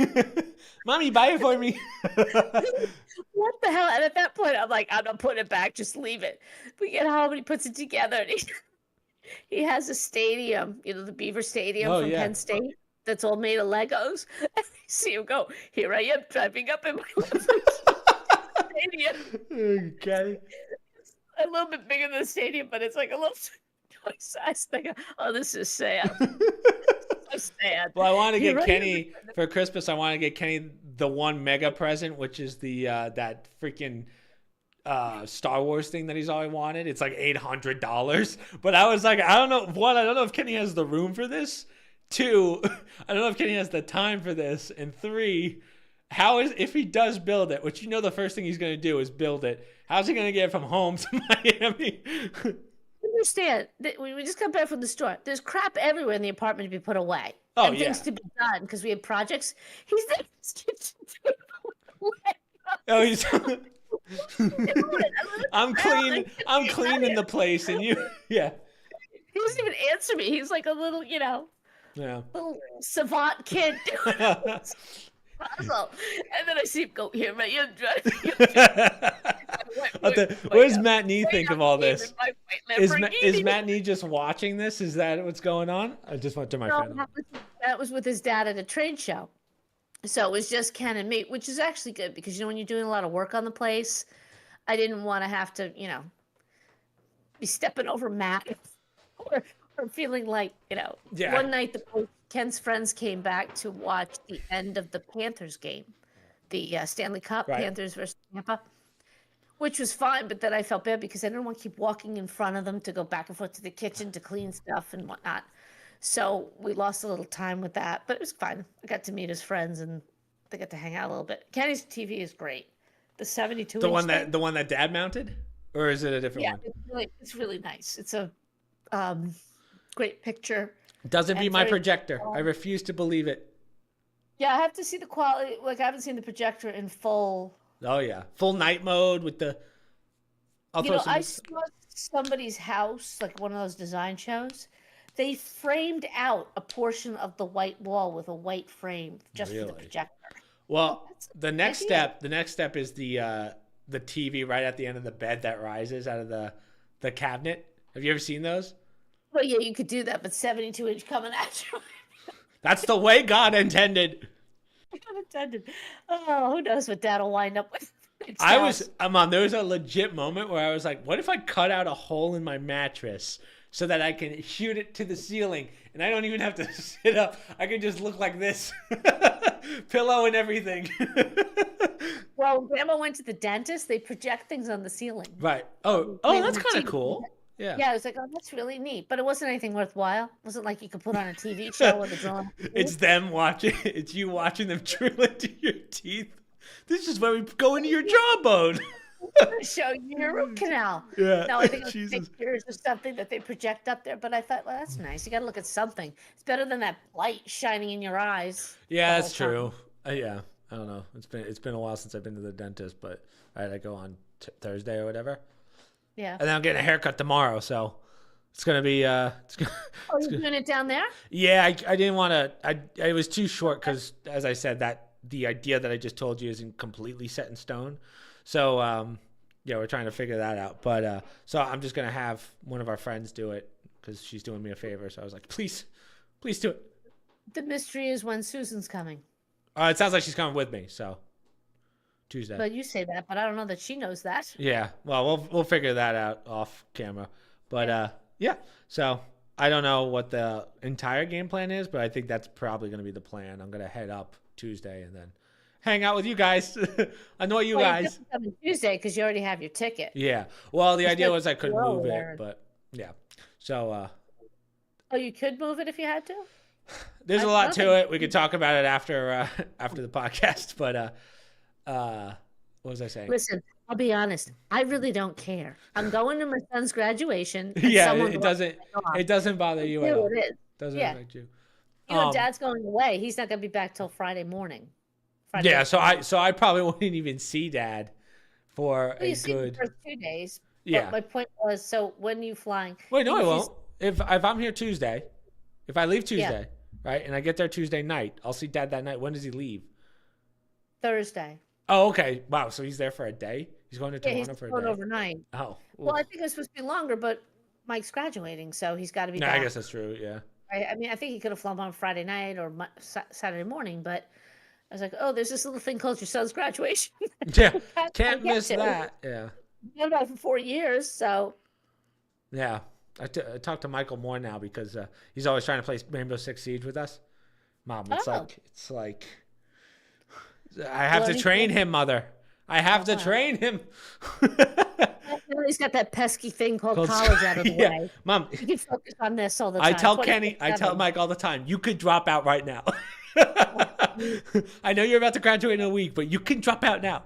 mommy, buy it for me. what the hell? And at that point, I'm like, I'm not putting it back. Just leave it. We get home and he puts it together, and he has a stadium, the Beaver Stadium Oh from yeah. Penn State. That's all made of Legos. And I see him go, here I am driving up in my stadium. Okay. A little bit bigger than the stadium, but it's like a little toy size thing. Oh, this is sad. So sad. Well, I want to You're get right. Kenny for Christmas. I want to get Kenny the one mega present, which is the that freaking Star Wars thing that he's always wanted. It's like $800. But I was like, I don't know. One, I don't know if Kenny has the room for this. Two, I don't know if Kenny has the time for this. And three, if he does build it, which the first thing he's going to do is build it. How's he going to get from home to Miami? Understand that we just got back from the store. There's crap everywhere in the apartment to be put away. Oh, and things yeah. to be done because we have projects. He's there in his kitchen table. Oh, he's. I'm cleaning the place, and you, yeah. He doesn't even answer me. He's like a little, Yeah. little savant kid doing puzzle. And then I see him go, here, man, you're driving. What does Matt Nee think of all this? Is Matt Nee just watching this? Is that what's going on? I just went to my friend. That was with his dad at a trade show. So it was just Ken and me, which is actually good because, when you're doing a lot of work on the place, I didn't want to have to, be stepping over Matt or feeling like, Yeah. One night Ken's friends came back to watch the end of the Panthers game, the Stanley Cup, Right. Panthers versus Tampa, which was fine. But then I felt bad because I didn't want to keep walking in front of them to go back and forth to the kitchen to clean stuff and whatnot. So we lost a little time with that, but it was fine. I got to meet his friends and they got to hang out a little bit. Kenny's TV is great. The 72 The inch one thing. that Dad mounted, or is it a different one? It's really nice. It's a great picture. Doesn't be and my very- projector. I refuse to believe it. Yeah, I have to see the quality. Like, I haven't seen the projector in full. Oh yeah, full night mode with the. I saw somebody's house, like one of those design shows. They framed out a portion of the white wall with a white frame just for the Really? projector. Well, That's the next idea. step is the TV right at the end of the bed that rises out of the cabinet. Have you ever seen those? Well, yeah, you could do that, but 72-inch coming at you. That's the way God intended. Unintended. Oh, who knows what Dad will wind up with? There was a legit moment where I was like, what if I cut out a hole in my mattress so that I can shoot it to the ceiling and I don't even have to sit up. I can just look like this. Pillow and everything. Well, Grandma went to the dentist. They project things on the ceiling. Right. Oh, that's kind of cool. Yeah. Yeah, I was like, oh, that's really neat. But it wasn't anything worthwhile. It wasn't like you could put on a TV show with a drawing. It's them watching. It's you watching them drill into your teeth. This is where we go into your jawbone. Show you your root canal. Yeah. No, I think it was Jesus. pictures or something that they project up there. But I thought, well, that's nice. You got to look at something. It's better than that light shining in your eyes. Yeah, the that's whole true. Yeah, I don't know. It's been a while since I've been to the dentist, but I had to go on Thursday or whatever, Yeah. and then I'm getting a haircut tomorrow, so it's gonna be Oh, you're doing it down there? Yeah, I didn't want to. It was too short because, as I said, that the idea that I just told you isn't completely set in stone. So yeah, we're trying to figure that out. But so I'm just gonna have one of our friends do it because she's doing me a favor. So I was like, please do it. The mystery is when Susan's coming. It sounds like she's coming with me, so Tuesday. But you say that, but I don't know that she knows that. Yeah, well, we'll figure that out off camera. But Yeah. yeah. So I don't know what the entire game plan is, but I think that's probably going to be the plan. I'm going to head up Tuesday and then hang out with you guys, annoy you Well, you guys. couldn't come on Tuesday because you already have your ticket. Yeah. Well, the You idea said was I could you were move there. it, but yeah. So Oh, you could move it if you had to? there's a I lot don't to think- it. We could talk about it after after the podcast. But what was I saying? Listen, I'll be honest. I really don't care. I'm going to my son's graduation. And Yeah, someone it dropped doesn't. me off. It doesn't bother you at Here all. it is. Doesn't Yeah. affect you. You know, Dad's going away. He's not going to be back till Friday morning. Friday Yeah, afternoon. so I probably won't even see Dad for Well, a you see the good. first 2 days. Yeah. But my point was, so when are you flying? Wait, no, I If you- won't. If I'm here Tuesday, if I leave Tuesday, right, and I get there Tuesday night, I'll see Dad that night. When does he leave? Thursday. Oh, okay. Wow, so he's there for a day. He's going to Yeah, Toronto he's for a going day. overnight. Oh, Well, oof. I think it was supposed to be longer, but Mike's graduating, so he's got to be No, back. I guess that's true. Yeah. Right? I mean, I think he could have flown on Friday night or Saturday morning, but I was like, oh, there's this little thing called your son's graduation. Yeah. I Can't get miss to. that. Yeah. I've known about it for 4 years, so Yeah. I talk to Michael more now because he's always trying to play Rainbow Six Siege with us. Mom, it's Oh. like I have Well, to train him, Mother. I have to Uh-huh. train him. he's got that pesky thing called Called- college out of the Yeah. way. Mom, You can focus on this all the time. I tell Kenny, I 24/7. tell Mike all the time, you could drop out right now. I know you're about to graduate in a week, but you can drop out now.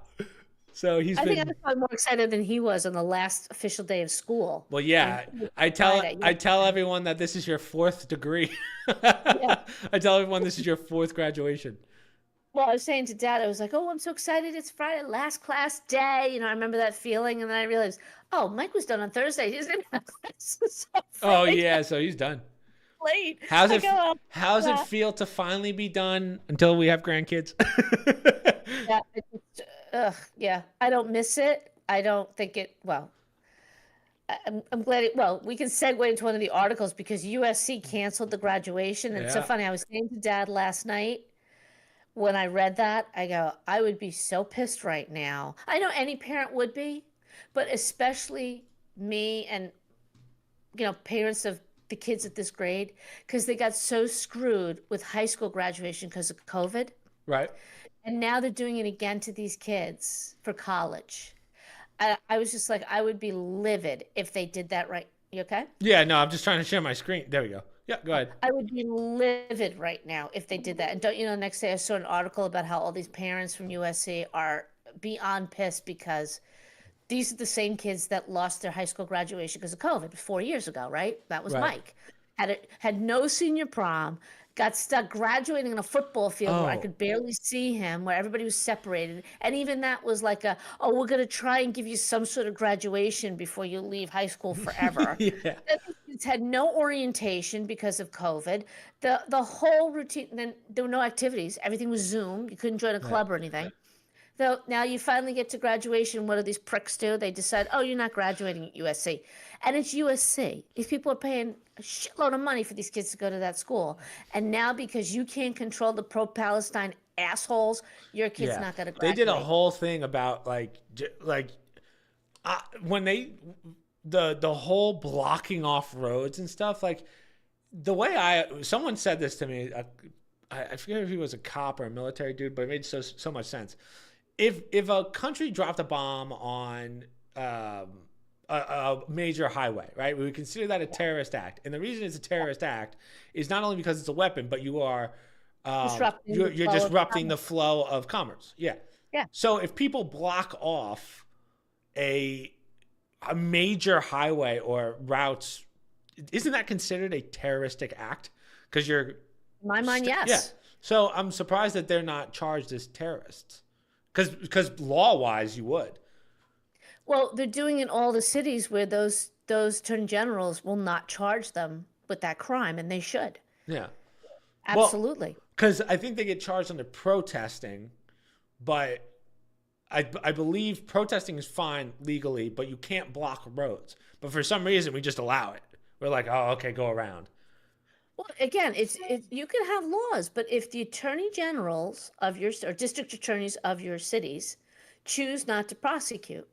So he's I think I been was probably more excited than he was on the last official day of school. well, yeah. And I tell Friday, I yeah. tell everyone that this is your 4th degree. I tell everyone this is your 4th graduation. Well, I was saying to Dad, I was like, "Oh, I'm so excited! It's Friday, last class day." You know, I remember that feeling, and then I realized, oh, Mike was done on Thursday. He doesn't have classes. on Oh Friday. yeah, so he's done. Late. How's I it go, "Oh, how's it yeah." feel to finally be done until we have grandkids? Yeah, yeah. I don't miss it. I don't think it. Well, I'm glad it. Well, we can segue into one of the articles because USC canceled the graduation. And it's so Yeah. funny. I was saying to Dad last night when I read that, I go, I would be so pissed right now. I know any parent would be, but especially me and parents of the kids at this grade because they got so screwed with high school graduation because of COVID. Right. And now they're doing it again to these kids for college. I was just like, I would be livid if they did that right. You okay? Yeah, no, I'm just trying to share my screen. There we go. Yeah, go ahead. I would be livid right now if they did that. And don't you know, the next day I saw an article about how all these parents from USC are beyond pissed because these are the same kids that lost their high school graduation because of COVID 4 years ago, right? That was Right. Mike. Had no senior prom, got stuck graduating in a football field where I Oh. could barely see him, where everybody was separated. And even that was like we're going to try and give you some sort of graduation before you leave high school forever. Yeah. It's had no orientation because of COVID. The whole routine, then there were no activities. Everything was Zoom. You couldn't join a club or anything. So now you finally get to graduation. What do these pricks do? They decide, oh, you're not graduating at USC. And it's USC. These people are paying a shitload of money for these kids to go to that school. And now because you can't control the pro-Palestine assholes, your kid's not going to They graduate. did a whole thing about when the whole blocking off roads and stuff. Like the way someone said this to me. I forget if he was a cop or a military dude, but it made so much sense. If a country dropped a bomb on a major highway, right, we would consider that a terrorist act. And the reason it's a terrorist act is not only because it's a weapon, but you are Disrupting the you're flow of disrupting the commerce. flow of commerce. Yeah. Yeah. So if people block off a major highway or routes, isn't that considered a terroristic act? Because you're In my mind, yes. yeah. So I'm surprised that they're not charged as terrorists. Because law-wise, you would. Well, they're doing in all the cities where those attorney generals will not charge them with that crime, and they should. Yeah. Absolutely. Because I think they get charged under protesting, but I believe protesting is fine legally, but you can't block roads. But for some reason, we just allow it. We're like, oh, okay, go around. Well, again, you can have laws, but if the attorney generals of your or district attorneys of your cities choose not to prosecute,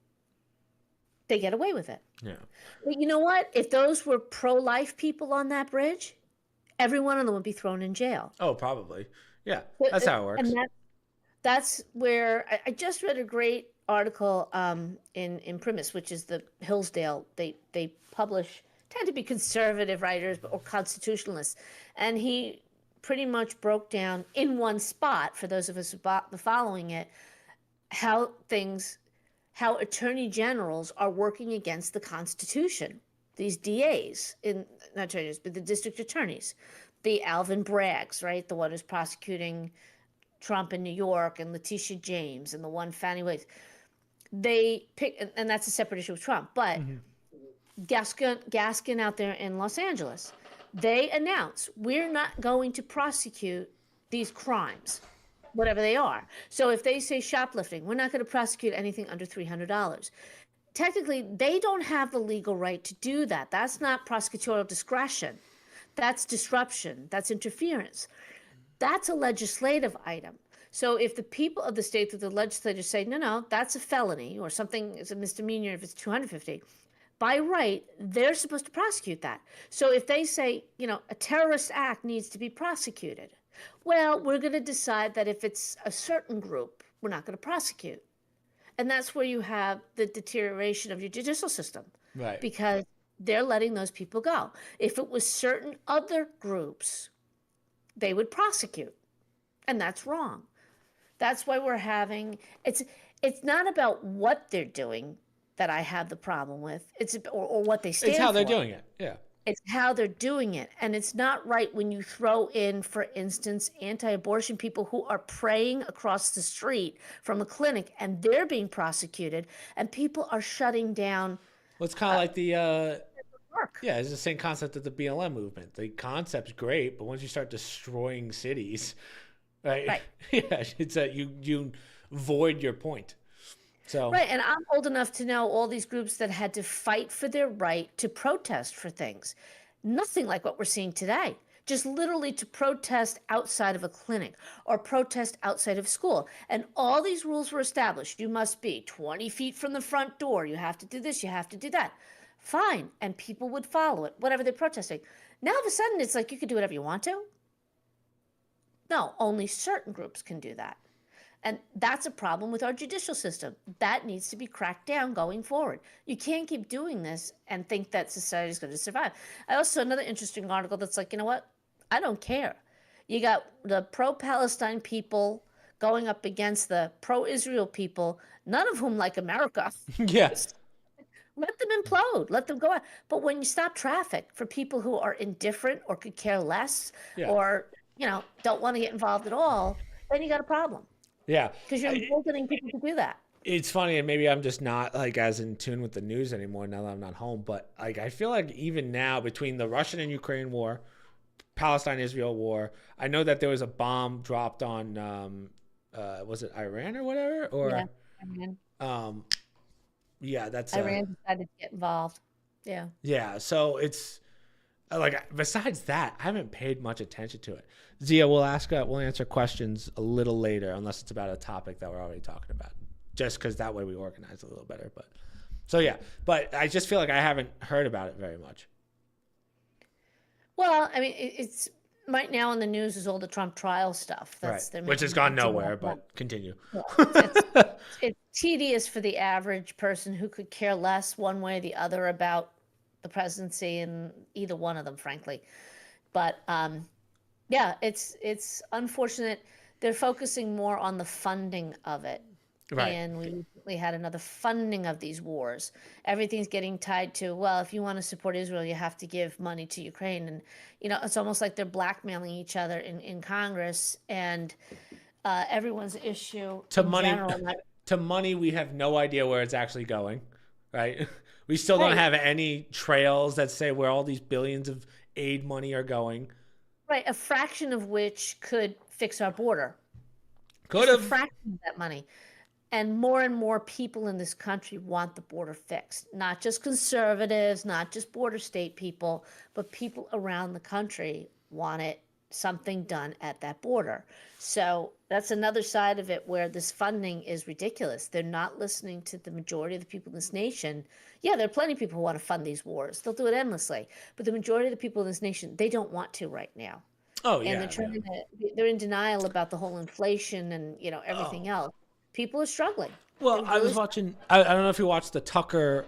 they get away with it. Yeah. But you know what? If those were pro-life people on that bridge, every one of them would be thrown in jail. Oh, probably. Yeah, But, that's how it and works. that's where I just read a great article in Primus, which is the Hillsdale. They publish, tend to be conservative writers or constitutionalists, and he pretty much broke down in one spot for those of us following it how how attorney generals are working against the Constitution. These DAs, not attorneys, but the district attorneys, the Alvin Braggs, right, the one who's prosecuting Trump in New York, and Letitia James, and the one Fannie Waits. They pick, and that's a separate issue with Trump, but Gaskin out there in Los Angeles, they announce we're not going to prosecute these crimes, whatever they are. So if they say shoplifting, we're not going to prosecute anything under $300. Technically, they don't have the legal right to do that. That's not prosecutorial discretion. That's disruption. That's interference. That's a legislative item. So if the people of the state that the legislators say, no, that's a felony or something is a misdemeanor if it's 250, by right, they're supposed to prosecute that. So if they say, a terrorist act needs to be prosecuted, well, we're going to decide that if it's a certain group, we're not going to prosecute. And that's where you have the deterioration of your judicial system. Right. Because they're letting those people go. If it was certain other groups, they would prosecute. And that's wrong. That's why we're having, it's not about what they're doing that I have the problem with. Or what they stand for. It's how they're doing it. Yeah. It's how they're doing it. And it's not right when you throw in, for instance, anti-abortion people who are praying across the street from a clinic and they're being prosecuted and people are shutting down. Well, it's kind of like the, work. yeah, it's the same concept of the BLM movement. The concept's great, but once you start destroying cities, right? Yeah, it's that you void your point. So right, and I'm old enough to know all these groups that had to fight for their right to protest for things. Nothing like what we're seeing today. Just literally to protest outside of a clinic or protest outside of school. And all these rules were established. You must be 20 feet from the front door. You have to do this. You have to do that. Fine. And people would follow it, whatever they're protesting. Now, all of a sudden, it's like you can do whatever you want to. No, only certain groups can do that. And that's a problem with our judicial system. That needs to be cracked down going forward. You can't keep doing this and think that society is going to survive. I also saw another interesting article that's like, you know what? I don't care. You got the pro-Palestine people going up against the pro-Israel people, none of whom like America. yes. Let them implode. Let them go out. But when you stop traffic for people who are indifferent or could care less or, don't want to get involved at all, then you got a problem. Yeah. Because you're emboldening people to do that. It's funny, and maybe I'm just not like as in tune with the news anymore now that I'm not home. But like, I feel like even now between the Russian and Ukraine war, Palestine-Israel war, I know that there was a bomb dropped on, was it Iran or whatever? Or Iran. Yeah, that's Iran decided to get involved. Yeah. Yeah. So it's like besides that, I haven't paid much attention to it. Zia, we'll answer questions a little later, unless it's about a topic that we're already talking about. Just because that way we organize a little better. But so yeah, but I just feel like I haven't heard about it very much. Well, I mean, it's right now in the news is all the Trump trial stuff. That's right. Which has gone nowhere. But continue. It's tedious for the average person who could care less one way or the other about the presidency and either one of them, frankly. But yeah, it's unfortunate. They're focusing more on the funding of it. Right. And we recently had another funding of these wars. Everything's getting tied to, well, if you want to support Israel, you have to give money to Ukraine. And, it's almost like they're blackmailing each other in Congress. And everyone's issue to money, we have no idea where it's actually going, right? We still don't have any trails that say where all these billions of aid money are going. Right, a fraction of which could fix our border. Could have. A fraction of that money. And more people in this country want the border fixed. Not just conservatives, not just border state people, but people around the country wanted something done at that border. So that's another side of it where this funding is ridiculous. They're not listening to the majority of the people in this nation. Yeah, there are plenty of people who want to fund these wars. They'll do it endlessly. But the majority of the people in this nation, they don't want to right now. Oh And yeah, yeah. they're in denial about the whole inflation and, everything Oh. else. People are struggling. Well, They're I was really watching. I don't know if you watched the Tucker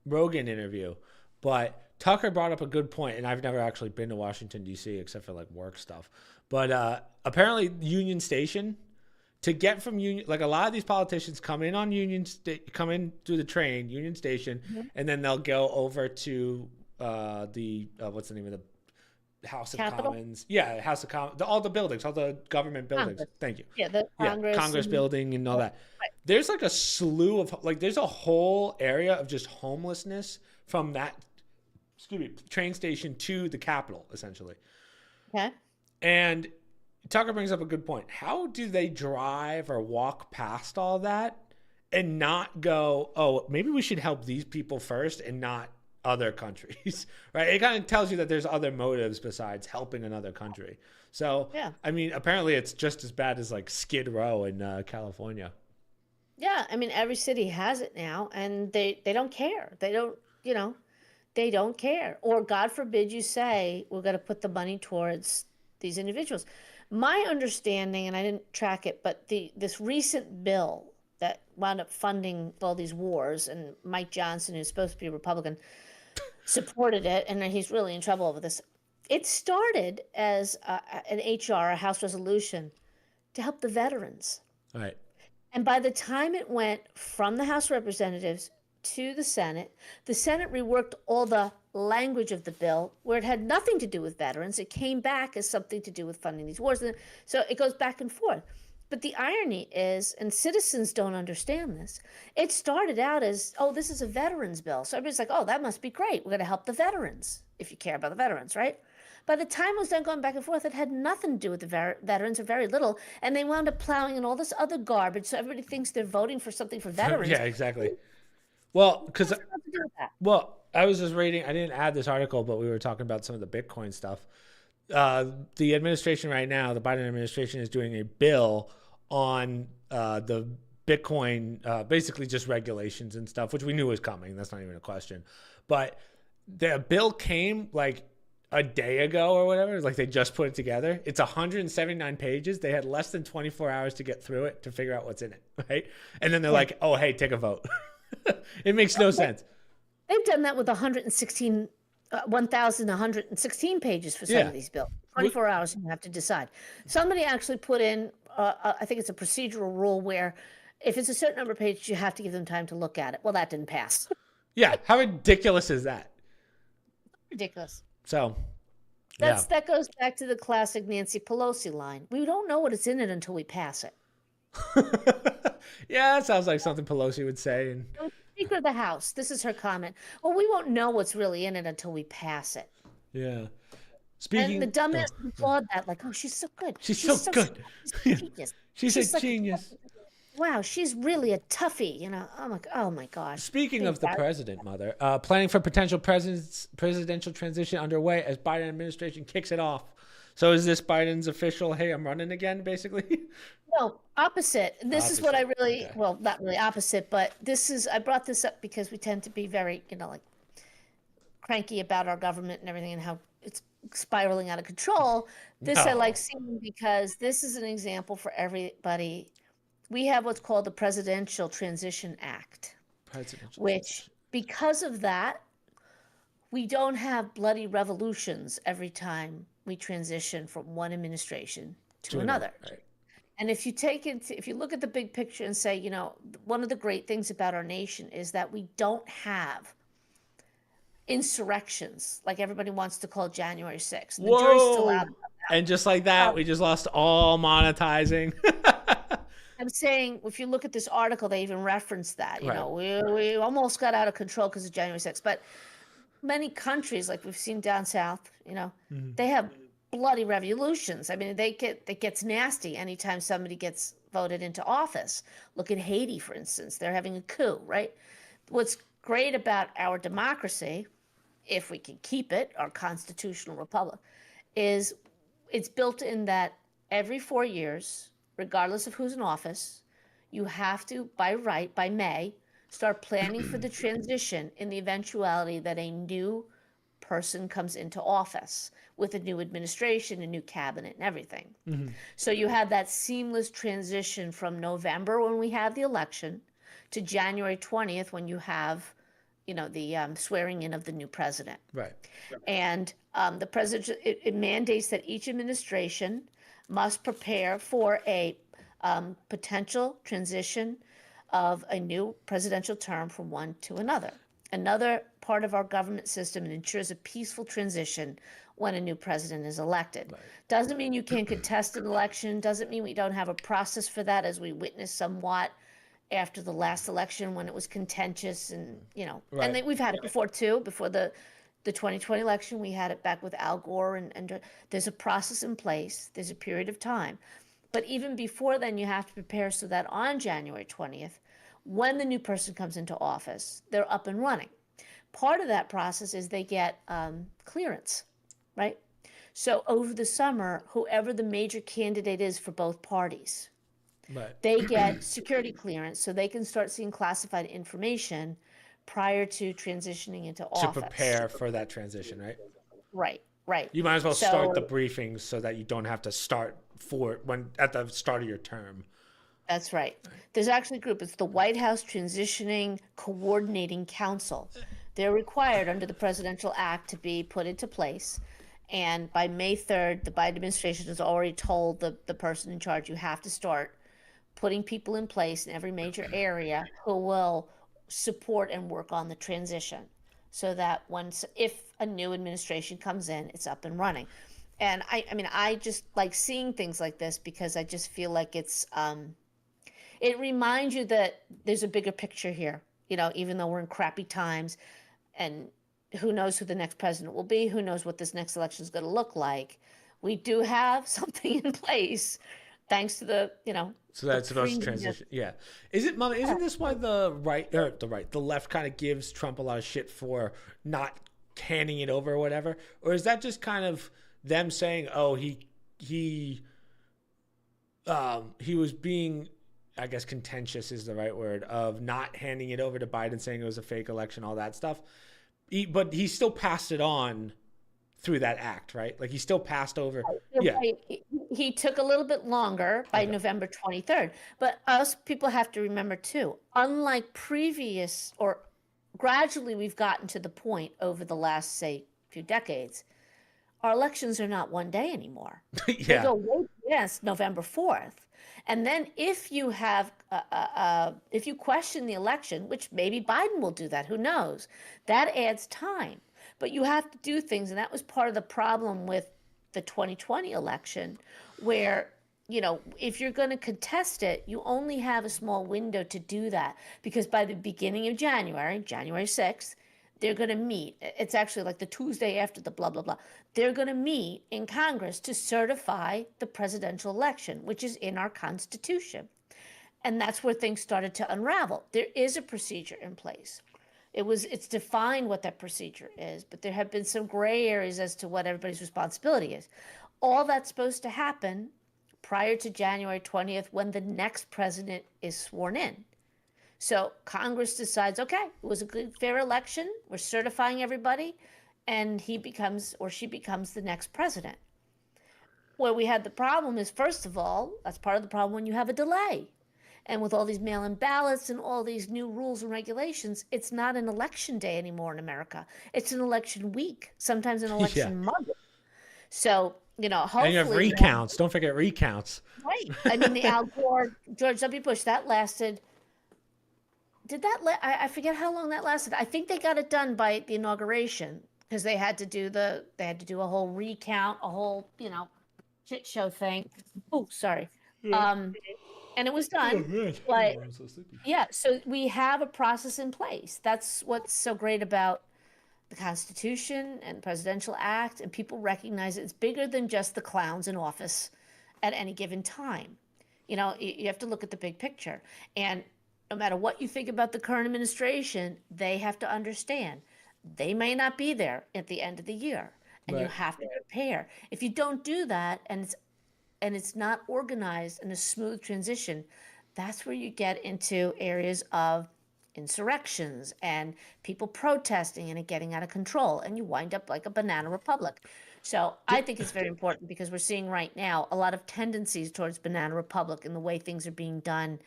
Rogan interview, but Tucker brought up a good point, and I've never actually been to Washington D.C. except for like work stuff. But apparently, Union Station, to get from Union, like a lot of these politicians come in on come in through the train, Union Station, and then they'll go over to the what's the name of the House of Capitol? Commons. Yeah, House of Commons. All the buildings, all the government buildings. Congress. Thank you. Yeah, the Yeah, Congress. Congress and- building and all that. Right. There's like a slew of like there's a whole area of just homelessness from that train station to the Capitol, essentially. Okay. And Tucker brings up a good point. How do they drive or walk past all that and not go, oh, maybe we should help these people first and not other countries, right? It kind of tells you that there's other motives besides helping another country. So, Yeah. I mean, apparently it's just as bad as like Skid Row in California. Yeah, I mean every city has it now, and they don't care. They don't, they don't care. Or God forbid you say we're going to put the money towards these individuals. My understanding, and I didn't track it, but this recent bill that wound up funding all these wars, and Mike Johnson, who's supposed to be a Republican, supported it, and he's really in trouble over this. It started as an HR, a House resolution, to help the veterans. All right. And by the time it went from the House of Representatives to the Senate reworked all the language of the bill where it had nothing to do with veterans. It came back as something to do with funding these wars. So it goes back and forth. But the irony is, and citizens don't understand this, it started out as, oh, this is a veterans bill. So everybody's like, oh, that must be great. We're going to help the veterans, if you care about the veterans, right? By the time it was done going back and forth, it had nothing to do with the veterans, or very little, and they wound up plowing in all this other garbage. So everybody thinks they're voting for something for veterans. Yeah, exactly. Well, because What's to do with that? I was just reading. I didn't add this article, but we were talking about some of the Bitcoin stuff. The administration right now, the Biden administration, is doing a bill on the Bitcoin, basically just regulations and stuff, which we knew was coming. That's not even a question. But the bill came like a day ago or whatever. Like they just put it together. It's 179 pages. They had less than 24 hours to get through it to figure out what's in it, right? And then they're like, oh, hey, take a vote. It makes no sense. They've done that with 1,116 pages for some of these bills. 24 hours and you have to decide. Somebody actually put in, I think it's a procedural rule where if it's a certain number of pages, you have to give them time to look at it. Well, that didn't pass. Yeah, how ridiculous is that? Ridiculous. So, That goes back to the classic Nancy Pelosi line. We don't know what is in it until we pass it. Yeah, that sounds like something Pelosi would say. And Speaker of the House, this is her comment. Well, we won't know what's really in it until we pass it. yeah, And the dumbass applaud that, like, oh, she's so good. She's so good. She's a genius. She's a genius. Wow, she's really a toughie, Oh my gosh. Speaking of the president, Mother, planning for potential presidential transition underway as Biden administration kicks it off. So is this Biden's official, hey, I'm running again, basically? No, opposite. This is what I really, okay. well, not really opposite, but I brought this up because we tend to be very, like cranky about our government and everything and how it's spiraling out of control. This I like seeing because this is an example for everybody. We have what's called the Presidential Transition Act, which because of that, we don't have bloody revolutions every time we transition from one administration to another. Right. And if you look at the big picture and say, one of the great things about our nation is that we don't have insurrections like everybody wants to call January 6th. The jury's still out. And just like that, we just lost all monetizing. I'm saying, if you look at this article, they even reference that. We almost got out of control because of January 6th. But many countries, like we've seen down south, they have bloody revolutions. I mean, it gets nasty anytime somebody gets voted into office. Look at Haiti, for instance. They're having a coup, right? What's great about our democracy, if we can keep it, our constitutional republic, is it's built in that every 4 years, regardless of who's in office, you have to, by right, by May, start planning for the transition in the eventuality that a new person comes into office with a new administration, a new cabinet, and everything. So you have that seamless transition from November when we have the election to January 20th when you have, the swearing in of the new president. Right. And the president, it mandates that each administration must prepare for a potential transition of a new presidential term from one to another. Another part of our government system, it ensures a peaceful transition when a new president is elected. Right. Doesn't mean you can't contest an election, doesn't mean we don't have a process for that, as we witnessed somewhat after the last election when it was contentious and, Right. and we've had it before too, before the 2020 election, we had it back with Al Gore, and there's a process in place, there's a period of time. But even before then, you have to prepare so that on January 20th, when the new person comes into office, they're up and running. Part of that process is they get clearance, right? So over the summer, whoever the major candidate is for both parties, right, they get security clearance so they can start seeing classified information prior to transitioning into office. To prepare for that transition, right? Right, right. You might as well start the briefings so that you don't have to start at the start of your term. That's right. There's actually a group. It's the White House Transitioning Coordinating Council. They're required under the Presidential Act to be put into place. And by May 3rd, the Biden administration has already told the person in charge, you have to start putting people in place in every major area who will support and work on the transition so that if a new administration comes in, it's up and running. And I just like seeing things like this because I just feel like it reminds you that there's a bigger picture here, even though we're in crappy times and who knows who the next president will be, who knows what this next election is going to look like. We do have something in place thanks to the. So that's supposed to transition. Yeah. Isn't this why the left kind of gives Trump a lot of shit for not handing it over or whatever? Or is that just kind of them saying, oh, he was being, I guess contentious is the right word, of not handing it over to Biden, saying it was a fake election, all that stuff. But he still passed it on through that act, right? Like he still passed over. Yeah. Right. He took a little bit longer by November 23rd. But us people have to remember too, unlike previous or gradually we've gotten to the point over the last, say, few decades, our elections are not one day anymore. Yeah. They go way past November 4th. And then if you have, if you question the election, which maybe Biden will do that, who knows, that adds time. But you have to do things, and that was part of the problem with the 2020 election, where, if you're going to contest it, you only have a small window to do that, because by the beginning of January 6th, they're going to meet. It's actually like the Tuesday after the blah, blah, blah. They're going to meet in Congress to certify the presidential election, which is in our Constitution. And that's where things started to unravel. There is a procedure in place. It's defined what that procedure is, but there have been some gray areas as to what everybody's responsibility is. All that's supposed to happen prior to January 20th when the next president is sworn in. So Congress decides, okay, it was a good, fair election. We're certifying everybody, and he becomes or she becomes the next president. Where we had the problem is, first of all, that's part of the problem when you have a delay. And with all these mail-in ballots and all these new rules and regulations, it's not an election day anymore in America. It's an election week, sometimes an election month. So, hopefully... And you have recounts. Don't forget recounts. Right. The Al Gore, George W. Bush, that lasted... I forget how long that lasted. I think they got it done by the inauguration because they had to do a whole recount, a whole, shit show thing. Oh, sorry. Yeah. And it was done. But yeah, so we have a process in place. That's what's so great about the Constitution and the Presidential Act, and people recognize it's bigger than just the clowns in office at any given time. You have to look at the big picture. And no matter what you think about the current administration, they have to understand they may not be there at the end of the year. and you Right. have to prepare. If you don't do that, and it's not organized in a smooth transition, that's where you get into areas of insurrections and people protesting and it getting out of control, and you wind up like a banana republic. So I think it's very important because we're seeing right now a lot of tendencies towards banana republic in the way things are being done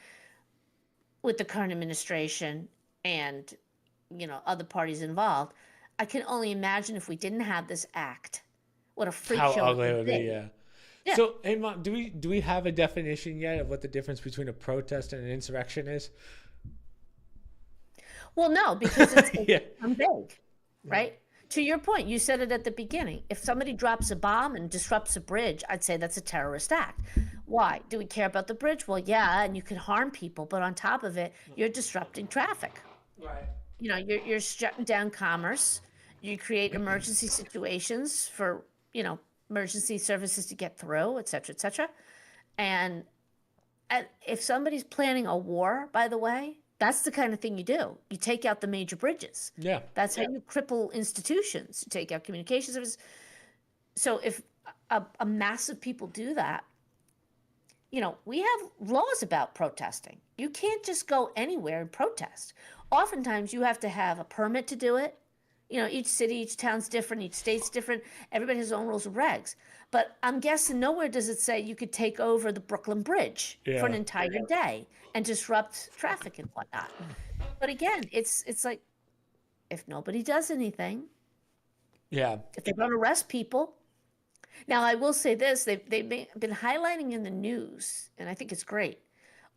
with the current administration and other parties involved. I can only imagine if we didn't have this act, what a freak How show it ugly it would would be, be. yeah. Yeah. So, hey, Mom, do we have a definition yet of what the difference between a protest and an insurrection is? Well, no, because it's Yeah. vague, right? To your point, you said it at the beginning. If somebody drops a bomb and disrupts a bridge, I'd say that's a terrorist act. Why? Do we care about the bridge? Well, yeah, and you could harm people, but on top of it, you're disrupting traffic. Right. You're shutting down commerce. You create emergency situations for, emergency services to get through, et cetera, et cetera. And if somebody's planning a war, by the way, that's the kind of thing you do. You take out the major bridges. Yeah. That's how you cripple institutions. You take out communication services. So if a mass of people do that, we have laws about protesting. You can't just go anywhere and protest. Oftentimes, you have to have a permit to do it. Each city, each town's different, each state's different. Everybody has their own rules and regs. But I'm guessing nowhere does it say you could take over the Brooklyn Bridge for an entire day and disrupt traffic and whatnot. But again, it's like if nobody does anything, Yeah. if they're going to arrest people. Now, I will say this: they've been highlighting in the news, and I think it's great.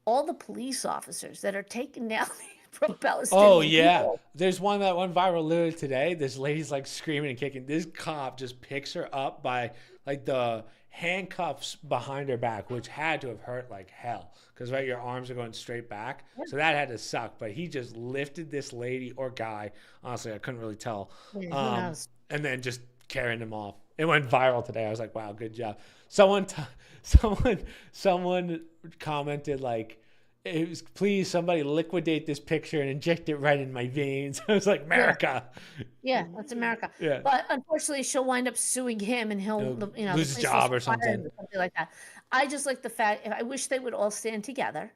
All the police officers that are taking down pro-Palestinian Oh yeah. people. There's one that went viral literally today. This lady's like screaming and kicking. This cop just picks her up by like the handcuffs behind her back, which had to have hurt like hell. Because right, your arms are going straight back. So that had to suck. But he just lifted this lady or guy. Honestly, I couldn't really tell. Yeah, who knows? And then just carrying him off. It went viral today. I was like, wow, good job. Someone commented like, it was, please somebody liquidate this picture and inject it right in my veins. I was like, America. Yeah, that's America. Yeah. But unfortunately, she'll wind up suing him, and he'll Lose the his police job will or fire him something. or something like that. I just like the fact. I wish they would all stand together,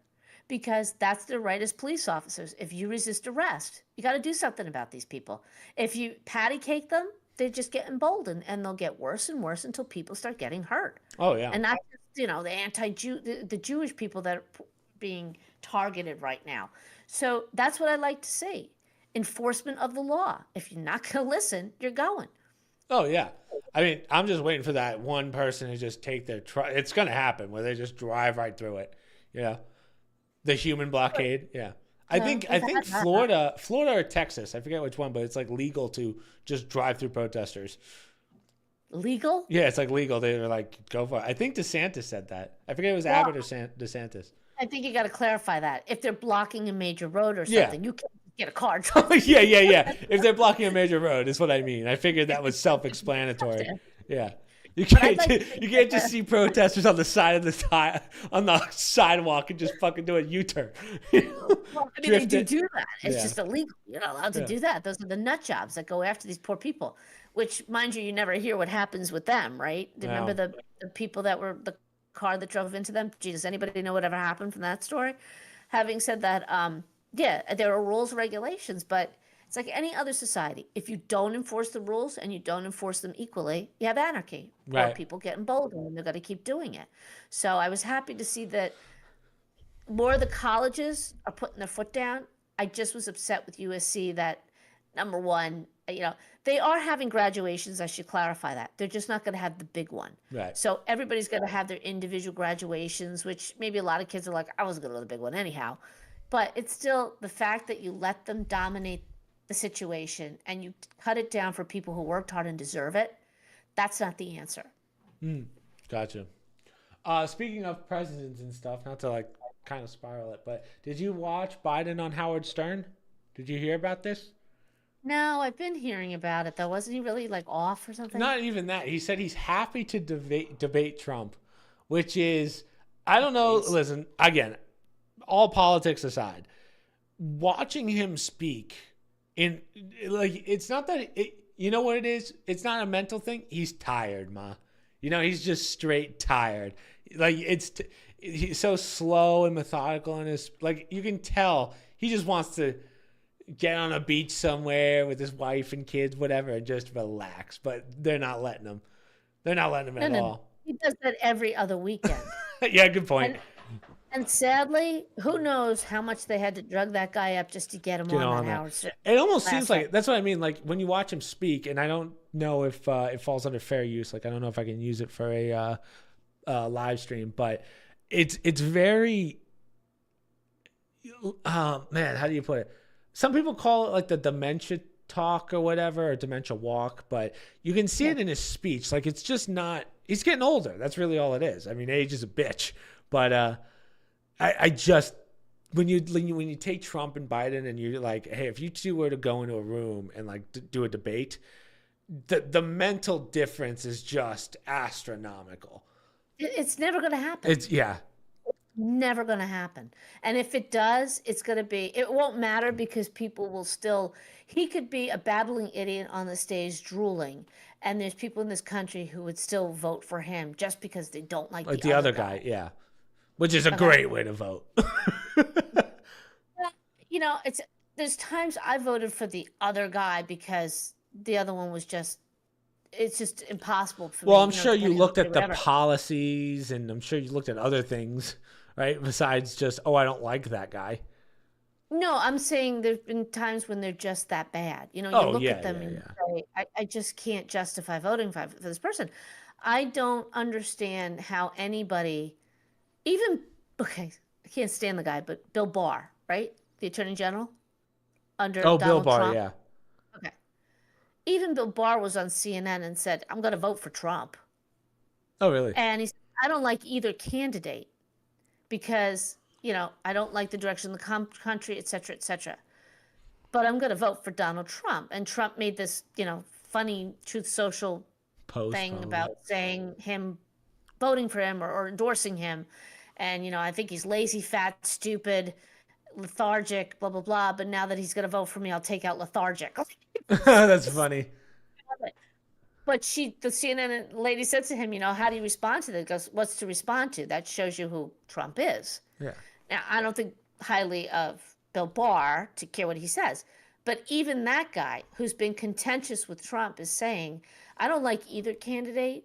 because that's their right as police officers. If you resist arrest, you got to do something about these people. If you patty cake them, they just get emboldened, and they'll get worse and worse until people start getting hurt. Oh yeah. And not just the anti-Jew, the Jewish people that are being targeted right now. So that's what I like to see. Enforcement of the law. If you're not going to listen, you're going. Oh yeah. I mean, I'm just waiting for that one person to just take their truck. It's gonna happen where they just drive right through it. Yeah. The human blockade. Yeah. I think Florida or Texas, I forget which one, but it's like legal to just drive through protesters. Legal? Yeah, it's like legal. They were like, go for it. I think DeSantis said that. I forget it was Abbott or DeSantis. I think you got to clarify that. If they're blocking a major road or Yeah. something, you can't get a car. Yeah. If they're blocking a major road, is what I mean. I figured that was self-explanatory. Yeah. You can't just see protesters on the side of the sidewalk and just fucking do a U-turn. Well, I mean, they do that. It's Yeah. just illegal. You're not allowed to do that. Those are the nut jobs that go after these poor people, which, mind you, you never hear what happens with them, right? No. Remember the people that were the car that drove into them? Gee, does anybody know whatever happened from that story? Having said that, yeah, there are rules, regulations, but it's like any other society. If you don't enforce the rules and you don't enforce them equally, you have anarchy. Right. Or people get emboldened and they're going to keep doing it. So I was happy to see that more of the colleges are putting their foot down. I just was upset with USC that, number one, they are having graduations. I should clarify that. They're just not going to have the big one. Right. So everybody's going to have their individual graduations, which maybe a lot of kids are like, I wasn't going to go to the big one anyhow. But it's still the fact that you let them dominate the situation and you cut it down for people who worked hard and deserve it. That's not the answer. Gotcha. Speaking of presidents and stuff, not to like kind of spiral it, but did you watch Biden on Howard Stern? Did you hear about this? No, I've been hearing about it though. Wasn't he really like off or something? Not even that. He said he's happy to debate Trump, which is, I don't know. Listen, again, all politics aside, watching him speak in like, it's not that You know what it is? It's not a mental thing. He's tired, ma. You know, he's just straight tired. Like he's so slow and methodical in his, like, you can tell he just wants to get on a beach somewhere with his wife and kids, whatever, and just relax. But they're not letting him. They're not letting him No, at no, no. all. He does that every other weekend. Yeah, good point. And sadly, who knows how much they had to drug that guy up just to get him Get on on that that. Howard Stern It almost last seems night. like, that's what I mean. Like when you watch him speak, and I don't know if it falls under fair use. Like I don't know if I can use it for a live stream, but it's very man, how do you put it? Some people call it like the dementia talk or whatever, or dementia walk, but you can see it in his speech. Like it's just not. He's getting older. That's really all it is. I mean, age is a bitch, but I just when you take Trump and Biden and you're like, hey, if you two were to go into a room and like do a debate, the mental difference is just astronomical. It's never going to happen. It's Never going to happen. And if it does, it's going to be, it won't matter because people will still, he could be a babbling idiot on the stage drooling. And there's people in this country who would still vote for him just because they don't like the other guy. Yeah. Which is a great way to vote. You know, there's times I voted for the other guy because the other one was just, it's just impossible for me. Well, I'm sure you looked at the whatever. policies, and I'm sure you looked at other things, right? Besides just, oh, I don't like that guy. No, I'm saying there's been times when they're just that bad. You know, you look at them and you say, I just can't justify voting for this person. I don't understand how anybody, even, okay, I can't stand the guy, but Bill Barr, right? The Attorney General under Oh, Donald Bill Barr, Trump. yeah. Okay. Even Bill Barr was on CNN and said, I'm going to vote for Trump. Oh, really? And he said, I don't like either candidate because, you know, I don't like the direction of the country, et cetera, et cetera. But I'm going to vote for Donald Trump. And Trump made this, you know, funny Truth Social Post thing about saying him voting for him or endorsing him. And, you know, I think he's lazy, fat, stupid, lethargic, blah, blah, blah. But now that he's going to vote for me, I'll take out lethargic. That's funny. But the CNN lady said to him, you know, how do you respond to that? He goes, what's to respond to? That shows you who Trump is. Yeah. Now, I don't think highly of Bill Barr to care what he says. But even that guy who's been contentious with Trump is saying, I don't like either candidate,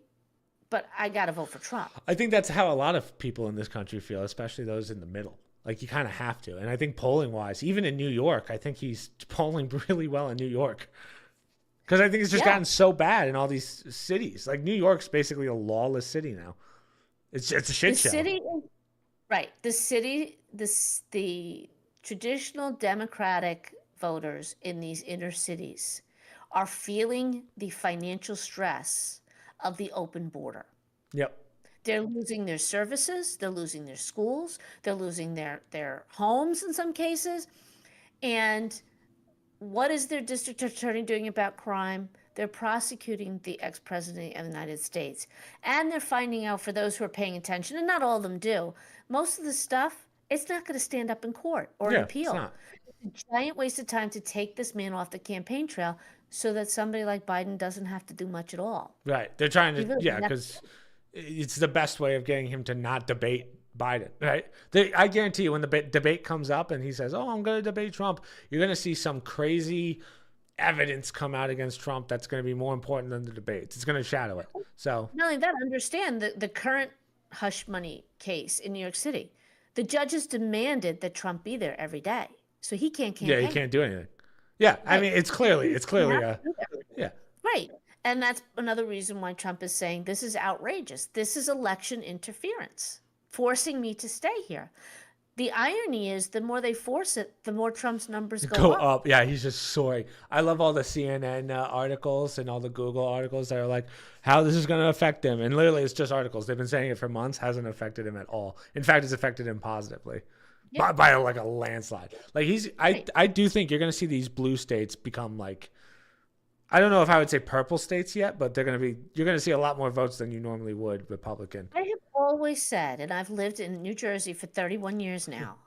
but I got to vote for Trump. I think that's how a lot of people in this country feel, especially those in the middle. Like you kind of have to. And I think polling wise, even in New York, I think he's polling really well in New York. Because I think it's just gotten so bad in all these cities. Like New York's basically a lawless city now. It's a shit show. Right. The traditional Democratic voters in these inner cities are feeling the financial stress of the open border. Yep. They're losing their services. They're losing their schools. They're losing their homes in some cases. And what is their district attorney doing about crime? They're prosecuting the ex-president of the United States. And they're finding out, for those who are paying attention, and not all of them do, most of the stuff, it's not going to stand up in court or an appeal. It's not. It's a giant waste of time to take this man off the campaign trail so that somebody like Biden doesn't have to do much at all. Right. They're trying to, really because it's the best way of getting him to not debate Biden, right? I guarantee you when the debate comes up and he says, oh, I'm going to debate Trump, you're going to see some crazy evidence come out against Trump that's going to be more important than the debates. It's going to shadow it. So not only that, understand the current hush money case in New York City. The judges demanded that Trump be there every day. So he can't campaign. Yeah, he can't do anything. Yeah, right. I mean, it's clearly yeah. Right. And that's another reason why Trump is saying this is outrageous. This is election interference, forcing me to stay here. The irony is the more they force it, the more Trump's numbers go up. Yeah, he's just soaring. I love all the CNN articles and all the Google articles that are like how this is going to affect him. And literally it's just articles. They've been saying it for months. Hasn't affected him at all. In fact, it's affected him positively. Yeah. By like a landslide. Like I do think you're going to see these blue states become like, I don't know if I would say purple states yet, but you're going to see a lot more votes than you normally would Republican. I have always said, and I've lived in New Jersey for 31 years now,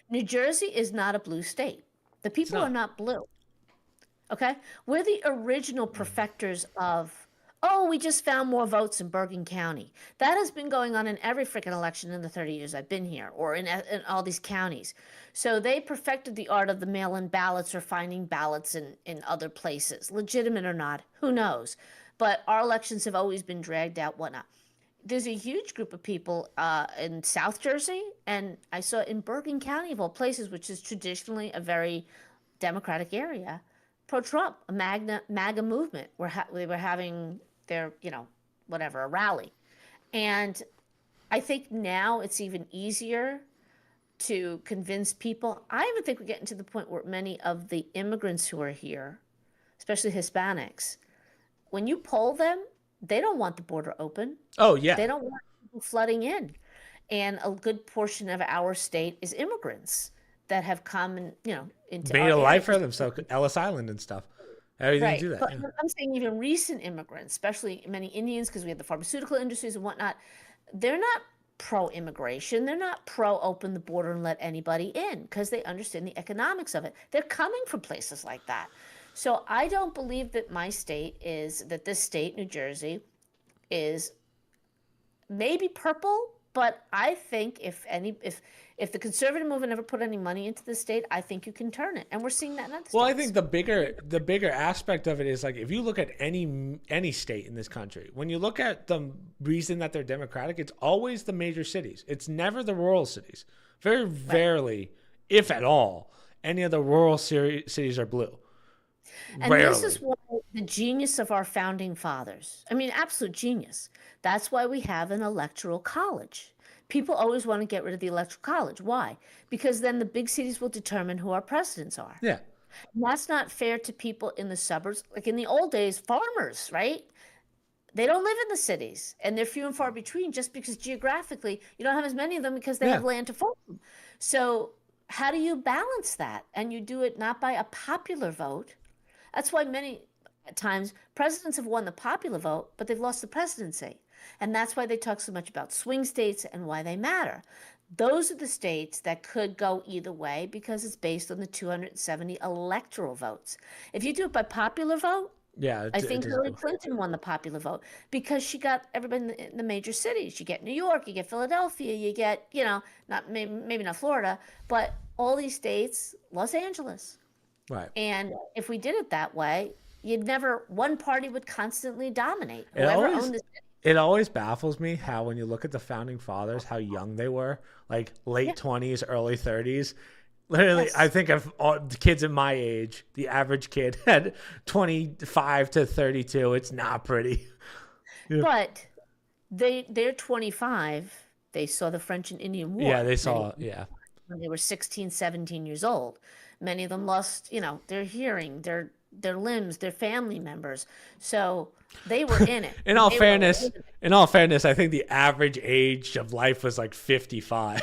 New Jersey is not a blue state. The people are not blue. Okay? We're the original perfecters of, oh, we just found more votes in Bergen County. That has been going on in every freaking election in the 30 years I've been here, or in all these counties. So they perfected the art of the mail in ballots or finding ballots in other places, legitimate or not, who knows? But our elections have always been dragged out, whatnot. There's a huge group of people in South Jersey, and I saw in Bergen County, of all places, which is traditionally a very Democratic area, pro-Trump, a MAGA movement. They were having their, whatever, a rally. And I think now it's even easier to convince people. I even think we're getting to the point where many of the immigrants who are here, especially Hispanics, when you poll them, they don't want the border open. Oh yeah, They don't want people flooding in. And a good portion of our state is immigrants that have come and, into made our a area. life for themselves. Ellis Island and stuff. Everything Right. do that. But Yeah. I'm saying even recent immigrants, especially many Indians, because we have the pharmaceutical industries and whatnot, they're not pro-immigration. They're not pro-open the border and let anybody in because they understand the economics of it. They're coming from places like that. So I don't believe that this state, New Jersey, is maybe purple, but I think if the conservative movement ever put any money into the state, I think you can turn it, and we're seeing that in other Well, I states. think the bigger aspect of it is like if you look at any state in this country, when you look at the reason that they're democratic, it's always the major cities. It's never the rural cities. Very rarely, if at all, any of the rural cities are blue. And Rarely. this is why the genius of our founding fathers, I mean, absolute genius. That's why we have an electoral college. People always want to get rid of the electoral college. Why? Because then the big cities will determine who our presidents are. Yeah. And that's not fair to people in the suburbs. Like in the old days, farmers, right? They don't live in the cities and they're few and far between just because geographically you don't have as many of them because they Yeah. have land to farm. So, how do you balance that? And you do it not by a popular vote. That's why many times presidents have won the popular vote, but they've lost the presidency. And that's why they talk so much about swing states and why they matter. Those are the states that could go either way because it's based on the 270 electoral votes. If you do it by popular vote, Yeah. I think Hillary Clinton won the popular vote because she got everybody in the major cities. You get New York, you get Philadelphia, you get, not maybe not Florida, but all these states, Los Angeles. Right. And if we did it that way, one party would constantly dominate. It Whoever always, owned the city. it always baffles me how when you look at the founding fathers, how young they were, like late 20s, early 30s. Literally, Yes. I think of all the kids in my age, the average kid had 25 to 32. It's not pretty. But they're 25. They saw the French and Indian War. Yeah, they saw, When they were 16, 17 years old. Many of them lost, their hearing, their limbs, their family members. So they were in it. In all They were fairness, living I think the average age of life was like 55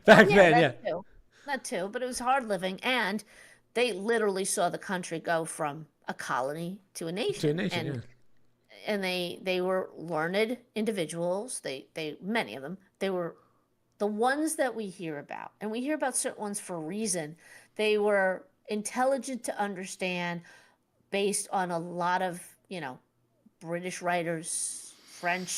back it. then. That too. That too. But it was hard living, and they literally saw the country go from a colony to a nation. To a nation, and and they were learned individuals. Many of them, they were the ones that we hear about, and we hear about certain ones for a reason. They were intelligent to understand based on a lot of, British writers, French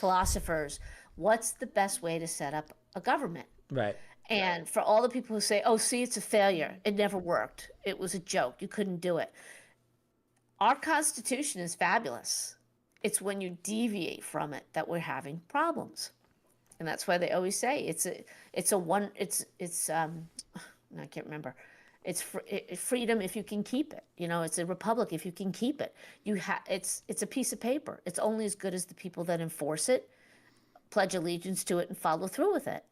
philosophers, what's the best way to set up a government. Right. And for all the people who say, oh, see, it's a failure, it never worked, it was a joke, you couldn't do it. Our Constitution is fabulous. It's when you deviate from it that we're having problems. And that's why they always say I can't remember. It's freedom if you can keep it. It's a republic if you can keep it. It's a piece of paper. It's only as good as the people that enforce it, pledge allegiance to it, and follow through with it.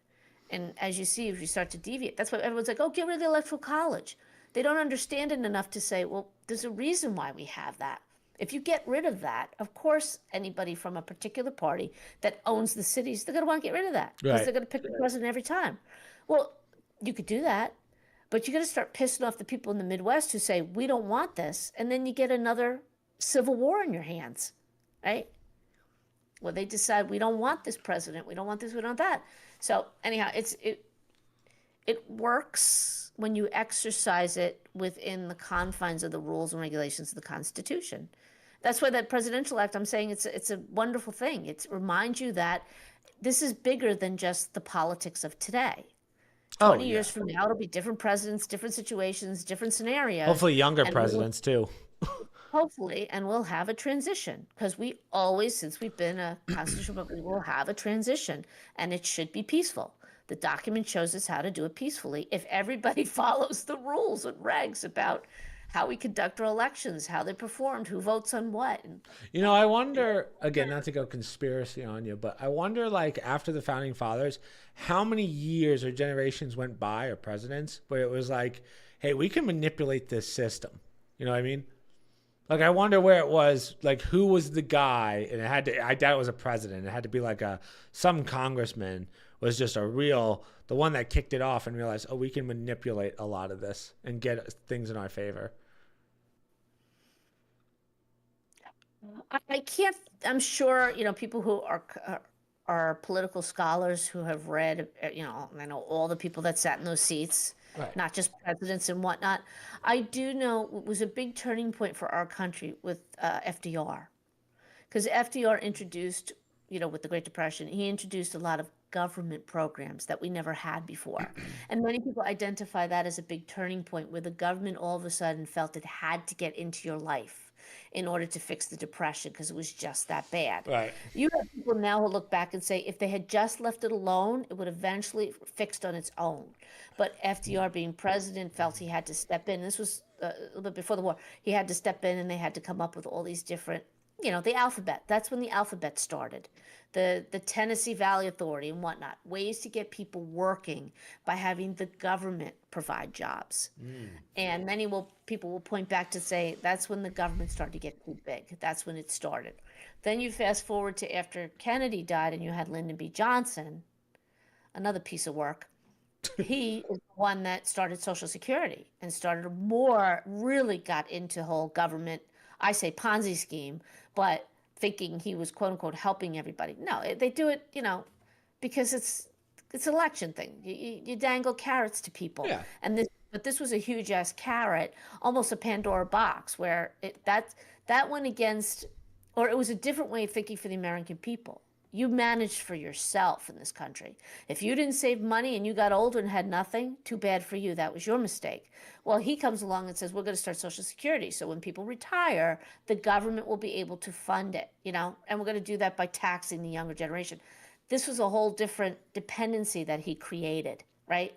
And as you see, if you start to deviate, that's why everyone's like, oh, get rid of the electoral college. They don't understand it enough to say, well, there's a reason why we have that. If you get rid of that, of course, anybody from a particular party that owns the cities, they're going to want to get rid of that because Right. they're going to pick the president every time. Well, you could do that, but you're going to start pissing off the people in the Midwest who say, we don't want this. And then you get another civil war in your hands, right? Well, they decide we don't want this president. We don't want this. We don't want that. So anyhow, it works when you exercise it within the confines of the rules and regulations of the Constitution. That's why that presidential act, I'm saying it's a wonderful thing. It reminds you that this is bigger than just the politics of today. Oh 20 yeah. years from now, it'll be different presidents, different situations, different scenarios, Hopefully younger and we will presidents too. hopefully, and we'll have a transition because we always, since we've been a constitutional, but we will have a transition, and it should be peaceful. The document shows us how to do it peacefully if everybody follows the rules and regs about how we conduct our elections, how they're performed, who votes on what. And I wonder, again, not to go conspiracy on you, but I wonder, like, after the founding fathers, how many years or generations went by, or presidents, where it was like, hey, we can manipulate this system. You know what I mean? Like, I wonder where it was, like, who was the guy, and it had to, I doubt it was a president. It had to be like some congressman was just the one that kicked it off and realized, oh, we can manipulate a lot of this and get things in our favor. I can't. I'm sure people who are political scholars who have read. I know all the people that sat in those seats, Right. not just presidents and whatnot. I do know it was a big turning point for our country with FDR, because FDR introduced, with the Great Depression, he introduced a lot of government programs that we never had before. And many people identify that as a big turning point where the government all of a sudden felt it had to get into your life in order to fix the depression because it was just that bad. Right. You have people now who look back and say if they had just left it alone, it would eventually fixed on its own. But FDR, being president, felt he had to step in. This was a little bit before the war. He had to step in, and they had to come up with all these different, the alphabet. That's when the alphabet started. The Tennessee Valley Authority and whatnot, ways to get people working by having the government provide jobs. And people will point back to say that's when the government started to get too big. That's when it started. Then you fast forward to after Kennedy died and you had Lyndon B. Johnson, another piece of work. He is the one that started Social Security and really got into whole government, I say Ponzi scheme, but thinking he was quote unquote helping everybody. No, they do it, because it's election thing. You dangle carrots to people. Yeah. But this was a huge ass carrot, almost a Pandora box, where that went against, or it was a different way of thinking for the American people. You managed for yourself in this country. If you didn't save money and you got older and had nothing, too bad for you. That was your mistake. Well, he comes along and says, we're going to start Social Security. So when people retire, the government will be able to fund it, and we're going to do that by taxing the younger generation. This was a whole different dependency that he created, right?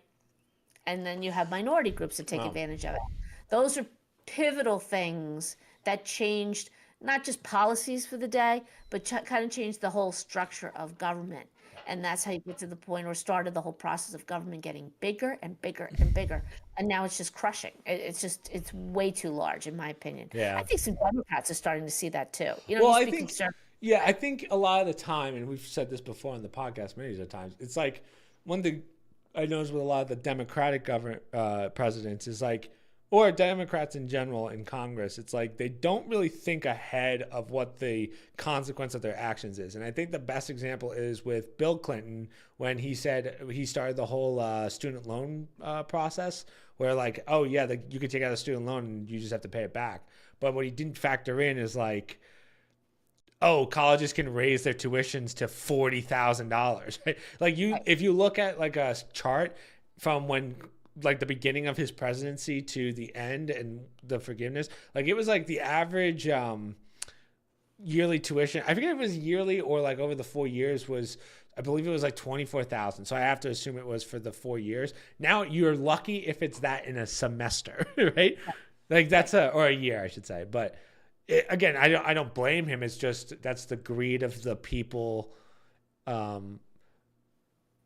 And then you have minority groups that take advantage of it. Those are pivotal things that changed not just policies for the day, but kind of changed the whole structure of government. And that's how you get to the point or started the whole process of government getting bigger and bigger and bigger. And now it's just crushing. It's way too large, in my opinion. Yeah. I think some Democrats are starting to see that too. Well, I think, yeah, I think a lot of the time, and we've said this before on the podcast many times, it's like one thing I noticed with a lot of the Democratic government presidents is like, or Democrats in general in Congress, it's like they don't really think ahead of what the consequence of their actions is. And I think the best example is with Bill Clinton when he said he started the whole student loan process where like, oh yeah, you could take out a student loan and you just have to pay it back. But what he didn't factor in is like, oh, colleges can raise their tuitions to $40,000. Right? Like if you look at like a chart from when like the beginning of his presidency to the end and the forgiveness, like it was like the average yearly tuition, I forget if it was yearly or like over the 4 years was, I believe it was like 24,000. So I have to assume it was for the 4 years. Now you're lucky if it's that in a semester, right? Like or a year, I should say. But again, I don't blame him. It's just that's the greed of the people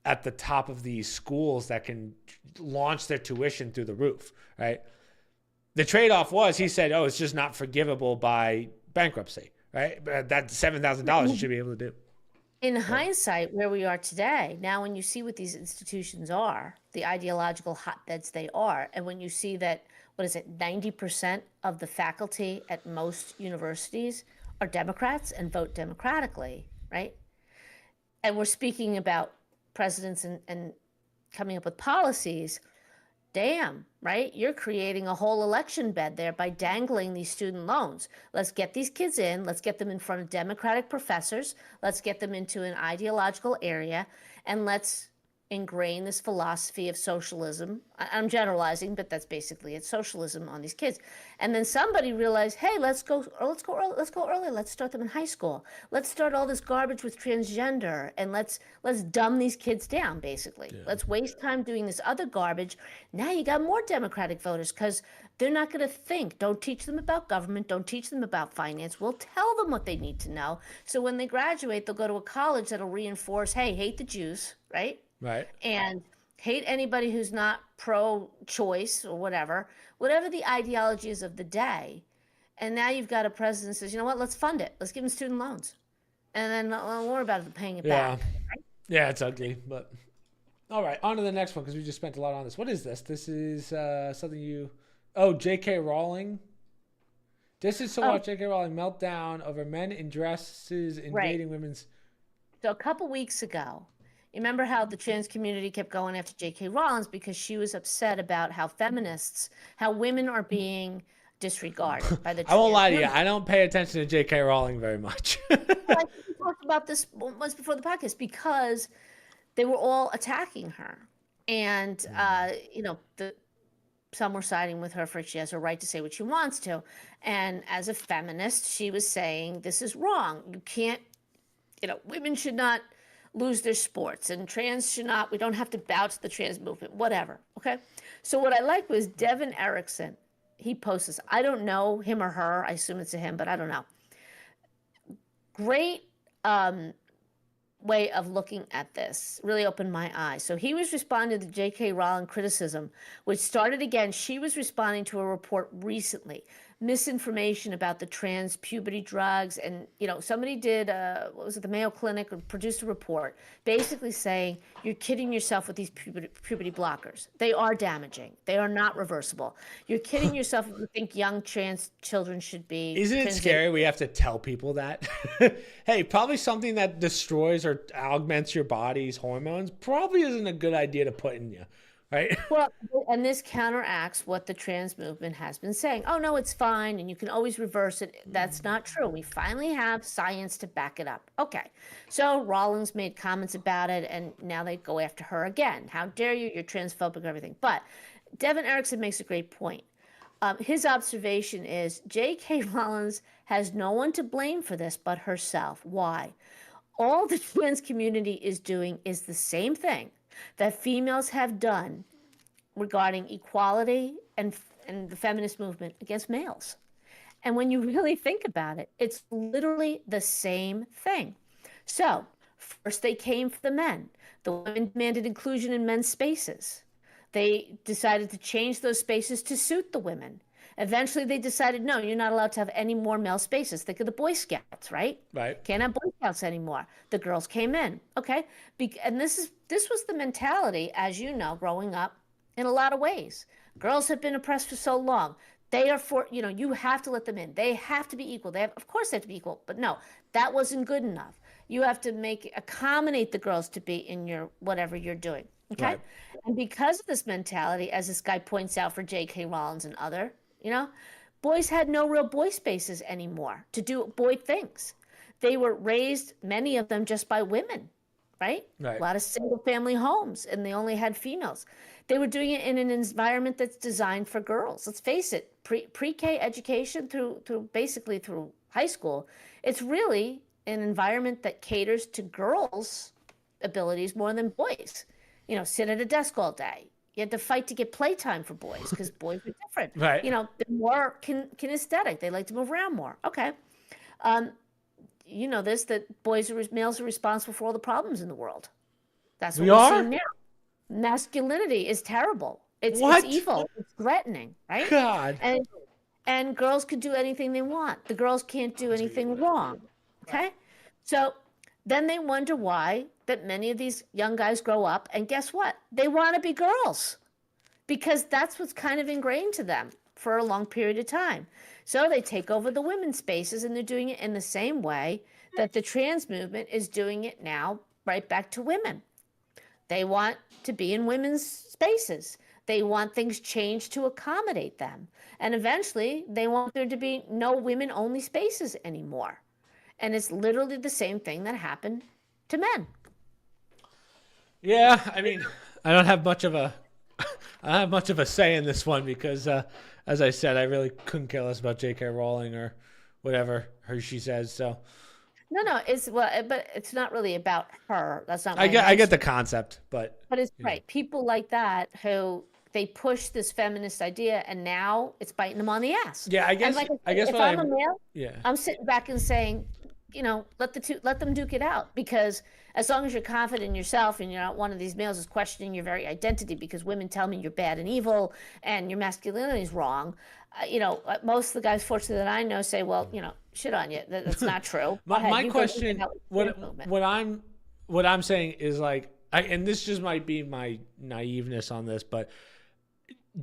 at the top of these schools that can launch their tuition through the roof, right? The trade-off was he said, oh, it's just not forgivable by bankruptcy, right? But that $7,000 you should be able to do. In hindsight, where we are today, now when you see what these institutions are, the ideological hotbeds they are, and when you see that, 90% of the faculty at most universities are Democrats and vote democratically, right? And we're speaking about presidents and coming up with policies, damn, right? You're creating a whole election bed there by dangling these student loans. Let's get these kids in. Let's get them in front of Democratic professors. Let's get them into an ideological area, and let's ingrain this philosophy of socialism. I'm generalizing, but that's basically it, socialism on these kids. And then somebody realized, hey, let's go early. Let's start them in high school. Let's start all this garbage with transgender, and let's dumb these kids down, basically. Yeah. Let's waste time doing this other garbage. Now you got more Democratic voters because they're not going to think. Don't teach them about government. Don't teach them about finance. We'll tell them what they need to know. So when they graduate, they'll go to a college that'll reinforce, hey, hate the Jews, right? Right. And hate anybody who's not pro-choice or whatever the ideology is of the day. And now you've got a president who says, you know what, let's fund it. Let's give them student loans. And then don't worry about paying it back. Right? Yeah, it's ugly. But all right, on to the next one because we just spent a lot on this. What is this? This is something you... Oh, J.K. Rowling. This is to watch J.K. Rowling melt down over men in dresses invading women's... So a couple weeks ago, you remember how the trans community kept going after J.K. Rowling because she was upset about how women are being disregarded by the trans I won't lie to you. I don't pay attention to J.K. Rowling very much. I think we talked about this once before the podcast because they were all attacking her. And, some were siding with her for she has a right to say what she wants to. And as a feminist, she was saying, this is wrong. You can't, women should not lose their sports and trans should not, we don't have to bow to the trans movement, whatever. Okay. So what I like was Devin Erickson. He posts this. I don't know him or her. I assume it's a him, but I don't know. Great way of looking at this. Really opened my eyes. So he was responding to J.K. Rowling criticism, which started again. She was responding to a report recently. Misinformation about the trans puberty drugs. And, somebody did, the Mayo Clinic produced a report basically saying you're kidding yourself with these puberty blockers. They are damaging. They are not reversible. You're kidding yourself if you think young trans children should be. Isn't it scary we have to tell people that? Hey, probably something that destroys or augments your body's hormones probably isn't a good idea to put in you. Right. Well, and this counteracts what the trans movement has been saying. Oh, no, it's fine. And you can always reverse it. That's not true. We finally have science to back it up. Okay. So Rawlings made comments about it, and now they go after her again. How dare you? You're transphobic and everything. But Devin Erickson makes a great point. His observation is J.K. Rowling has no one to blame for this but herself. Why? All the trans community is doing is the same thing that females have done regarding equality and the feminist movement against males. And when you really think about it, it's literally the same thing. So first they came for the men. The women demanded inclusion in men's spaces. They decided to change those spaces to suit the women. Eventually they decided, no, you're not allowed to have any more male spaces. Think of the Boy Scouts, right? Right. Can't have Boy Scouts anymore. The girls came in, okay? And this was the mentality, as you know, growing up in a lot of ways. Girls have been oppressed for so long. They are you have to let them in. They have to be equal. Of course they have to be equal, but no, that wasn't good enough. You have to accommodate the girls to be in your, whatever you're doing, okay? Right. And because of this mentality, as this guy points out for J.K. Rowling and other, boys had no real boy spaces anymore to do boy things. They were raised, many of them, just by women, right? A lot of single family homes, and they only had females. They were doing it in an environment that's designed for girls. Let's face it, pre-K education basically through high school, it's really an environment that caters to girls' abilities more than boys. Sit at a desk all day. You had to fight to get playtime for boys because boys are different. Right. They're more kinesthetic. They like to move around more. Okay. That males are responsible for all the problems in the world. That's what we're seeing now. Masculinity is terrible. It's evil. It's threatening, right? God. And girls can do anything they want. The girls can't do anything wrong. Okay? So then they wonder why that many of these young guys grow up, and guess what? They want to be girls because that's what's kind of ingrained to them for a long period of time. So they take over the women's spaces, and they're doing it in the same way that the trans movement is doing it now, right back to women. They want to be in women's spaces. They want things changed to accommodate them. And eventually, they want there to be no women only spaces anymore. And it's literally the same thing that happened to men. Yeah, I mean, I don't have much of a I don't have much of a say in this one because, as I said, I really couldn't care less about J.K. Rowling or whatever she says. So No, but it's not really about her. That's not I my get the intention. concept, but But it's you know. right. People like that who they push this feminist idea, and now it's biting them on the ass. Yeah, And like I I said, guess if what I'm a I male, yeah. I'm sitting back and saying, let them duke it out, because as long as you're confident in yourself and you're not one of these males who's questioning your very identity because women tell me you're bad and evil and your masculinity is wrong. Most of the guys, fortunately, that I know say, well, shit on you. That's not true. Go ahead, My you go duke it question, out with the trans movement. what I'm saying is like, and this just might be my naiveness on this, but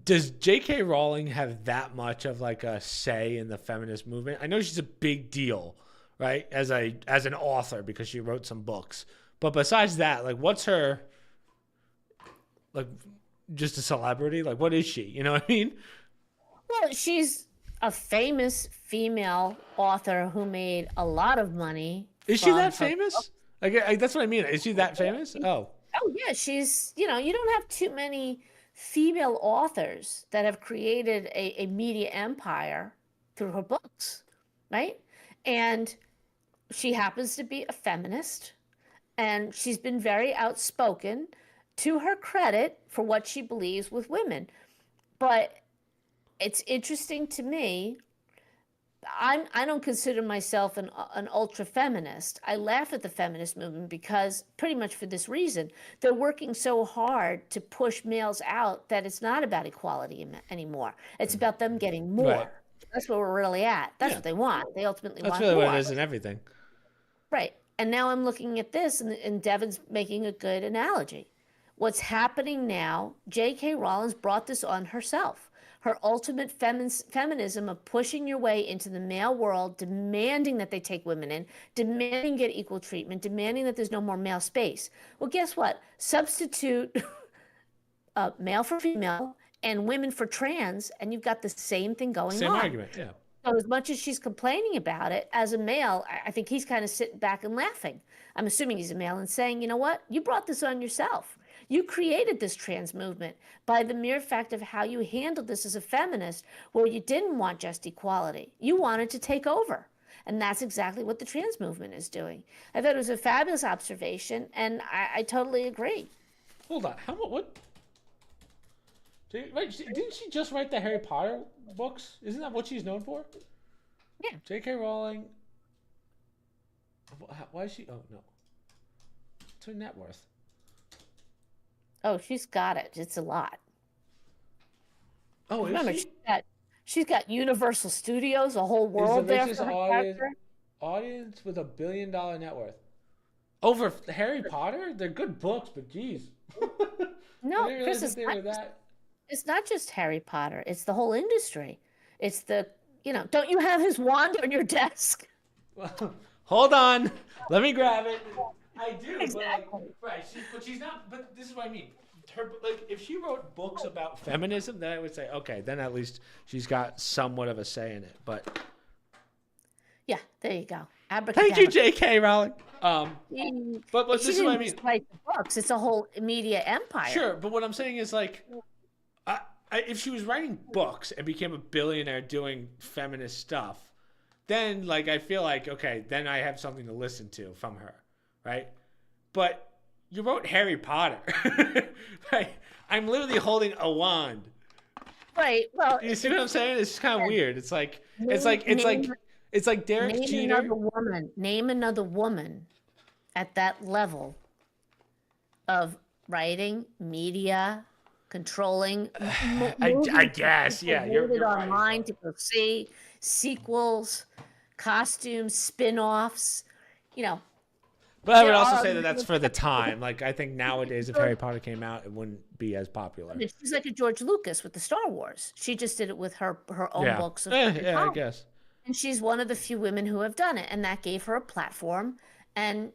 does J.K. Rowling have that much of like a say in the feminist movement? I know she's a big deal, right? As an author because she wrote some books, but besides that, like, what's her like? Just a celebrity? Like, what is she? You know what I mean? Well, she's a famous female author who made a lot of money Is she from that her. famous? That's what I mean. Is she that famous? Oh, Oh, yeah, you don't have too many female authors that have created a media empire through her books, right? And she happens to be a feminist, and she's been very outspoken, to her credit, for what she believes with women. But it's interesting to me. I don't consider myself an ultra feminist. I laugh at the feminist movement because pretty much for this reason. They're working so hard to push males out that it's not about equality anymore. It's about them getting right. more. That's where we're really at. That's Yeah. what they want. They ultimately That's want really what more. it is in everything. Right. And now I'm looking at this, and Devin's making a good analogy. What's happening now, J.K. Rowling brought this on herself. Her ultimate feminism of pushing your way into the male world, demanding that they take women in, demanding get equal treatment, demanding that there's no more male space. Well, guess what? Substitute male for female and women for trans, and you've got the same thing going Same on. argument, yeah. So as much as she's complaining about it, as a male, I think he's kind of sitting back and laughing. I'm assuming he's a male and saying, you know what? You brought this on yourself. You created this trans movement by the mere fact of how you handled this as a feminist, where you didn't want just equality. You wanted to take over. And that's exactly what the trans movement is doing. I thought it was a fabulous observation, and I totally agree. Hold on. What? Right, didn't she just write the Harry Potter books? Isn't that what she's known for? Yeah. J.K. Rowling. Why is she? Oh, no. What's her net worth? Oh, she's got it. It's a lot. Oh, Remember, is she? she's got Universal Studios, a whole Is world the there richest for her character. audience with $1 billion net worth. Over Harry Potter? They're good books, but geez. No, I didn't Chris, realize that they were that. it's not just Harry Potter. It's the whole industry. It's don't you have his wand on your desk? Well, hold on. Let me grab it. I do, Exactly. but right. But she's not. But this is what I mean. If she wrote books about feminism, then I would say, okay, then at least she's got somewhat of a say in it. But Yeah, there you go. thank you, J.K. Rowling. But She this is what I didn't mean. just write the books. It's a whole media empire. Sure, but what I'm saying is like, if she was writing books and became a billionaire doing feminist stuff, then like I feel like okay, then I have something to listen to from her, right? But you wrote Harry Potter, right? I'm literally holding a wand. Right. Well, You see what I'm saying? It's just kind of weird. It's like Derek name Jeter. another woman. Name another woman at that level of writing, media, controlling. I guess, yeah. You're right. Online to go see sequels, costumes, spin-offs. But I would There also are- say that that's for the time. Like I think nowadays, if Harry Potter came out, it wouldn't be as popular. She's like a George Lucas with the Star Wars. She just did it with her own Yeah, books. yeah, I guess. And she's one of the few women who have done it, and that gave her a platform. And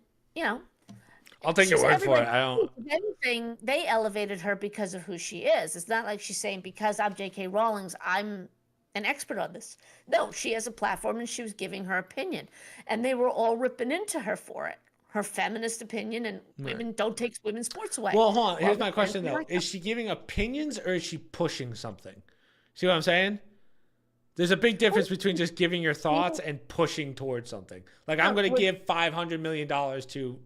I'll take your She's word for it. everybody. I don't. If anything, they elevated her because of who she is. It's not like she's saying because I'm J.K. Rowling's, I'm an expert on this. No, she has a platform and she was giving her opinion, and they were all ripping into her for it. Her feminist opinion and Right. women don't take women's sports away. Well, hold on. Well, Here's my question though: is she giving opinions or is she pushing something? See what I'm saying? There's a big difference between just giving your thoughts and pushing towards something. Like I'm going to give $500 million to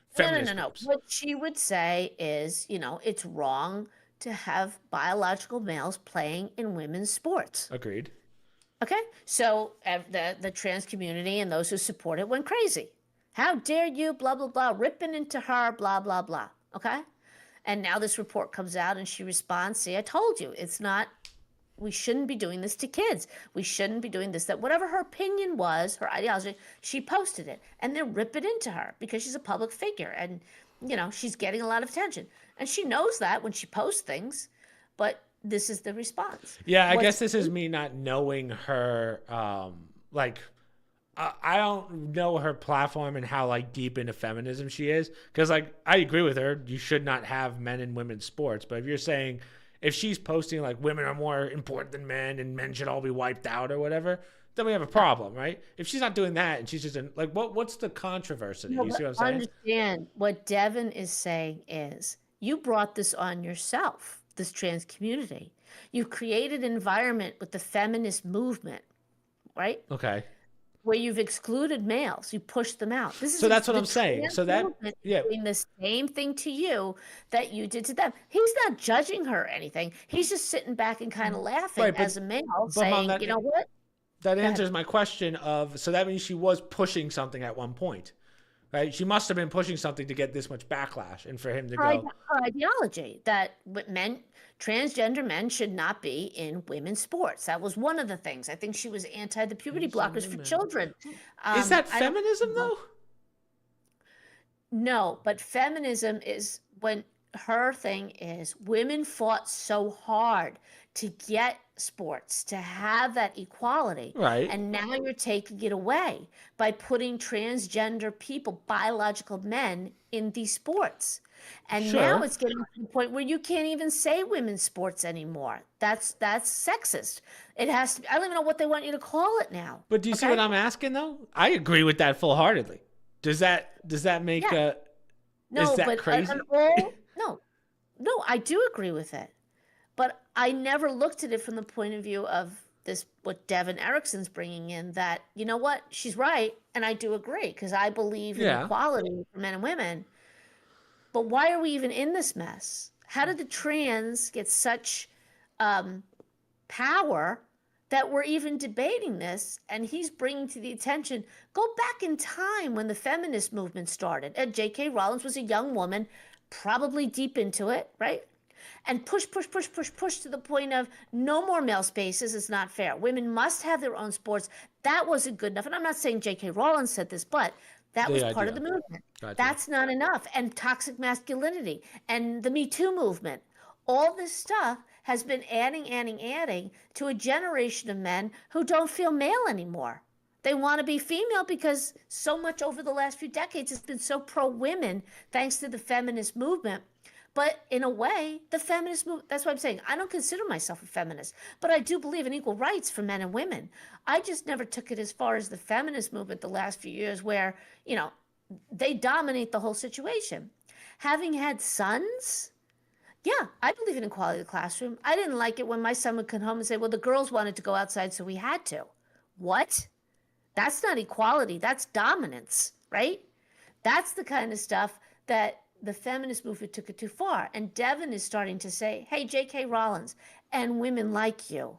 feminist no. groups. What she would say is, it's wrong to have biological males playing in women's sports. Agreed. Okay, so the trans community and those who support it went crazy. How dare you, blah, blah, blah, ripping into her, blah, blah, blah. Okay? And now this report comes out and she responds, see, I told you, it's not, we shouldn't be doing this to kids. We shouldn't be doing this, that whatever her opinion was, her ideology, she posted it. And they're ripping into her because she's a public figure and, she's getting a lot of attention. And she knows that when she posts things, but this is the response. Yeah, I guess this is me not knowing her, I don't know her platform and how deep into feminism she is. Because I agree with her. You should not have men in women's sports. But if you're saying if she's posting women are more important than men and men should all be wiped out or whatever, then we have a problem, right? If she's not doing that and she's just in what's the controversy? No, You see what I'm saying? understand what Devin is saying is you brought this on yourself, this trans community. You created an environment with the feminist movement, right? Okay. Where you've excluded males, you pushed them out. This is So that's what the I'm saying. trans So that movement doing the same thing to you that you did to them. He's not judging her or anything. He's just sitting back and kind of laughing Right, as a male, Mom, saying, that- "You know what? That answers my question of so that means she was pushing something at one point, right? She must have been pushing something to get this much backlash and for him to go. Her ideology that transgender men should not be in women's sports. That was one of the things. I think she was anti the puberty blockers for children. Is that feminism though? No, but feminism is when her thing is women fought so hard to get sports, to have that equality. Right. And now you're taking it away by putting transgender people, biological men, in these sports. And now it's getting to the point where you can't even say women's sports anymore. That's sexist. It has to be, I don't even know what they want you to call it now. But do you see what I'm asking though? I agree with that full-heartedly. Does that make no, is that but crazy? No, I do agree with it. But I never looked at it from the point of view of this, what Devin Erickson's bringing in, that, you know what, she's right, and I do agree, because I believe in equality for men and women. But why are we even in this mess? How did the trans get such power that we're even debating this? And he's bringing to the attention, go back in time when the feminist movement started. And J.K. Rowling was a young woman, probably deep into it, right? And push to the point of no more male spaces is not fair. Women must have their own sports. That wasn't good enough. And I'm not saying J.K. Rowling said this, but that was part of the movement. That's not enough. And toxic masculinity and the Me Too movement. All this stuff has been adding to a generation of men who don't feel male anymore. They want to be female because so much over the last few decades has been so pro-women thanks to the feminist movement. But in a way, the feminist movement, that's what I'm saying. I don't consider myself a feminist, but I do believe in equal rights for men and women. I just never took it as far as the feminist movement the last few years where, they dominate the whole situation. Having had sons, yeah, I believe in equality in the classroom. I didn't like it when my son would come home and say, well, the girls wanted to go outside, so we had to. What? That's not equality. That's dominance, right? That's the kind of stuff that the feminist movement took it too far. And Devin is starting to say, hey, J.K. Rowling and women like you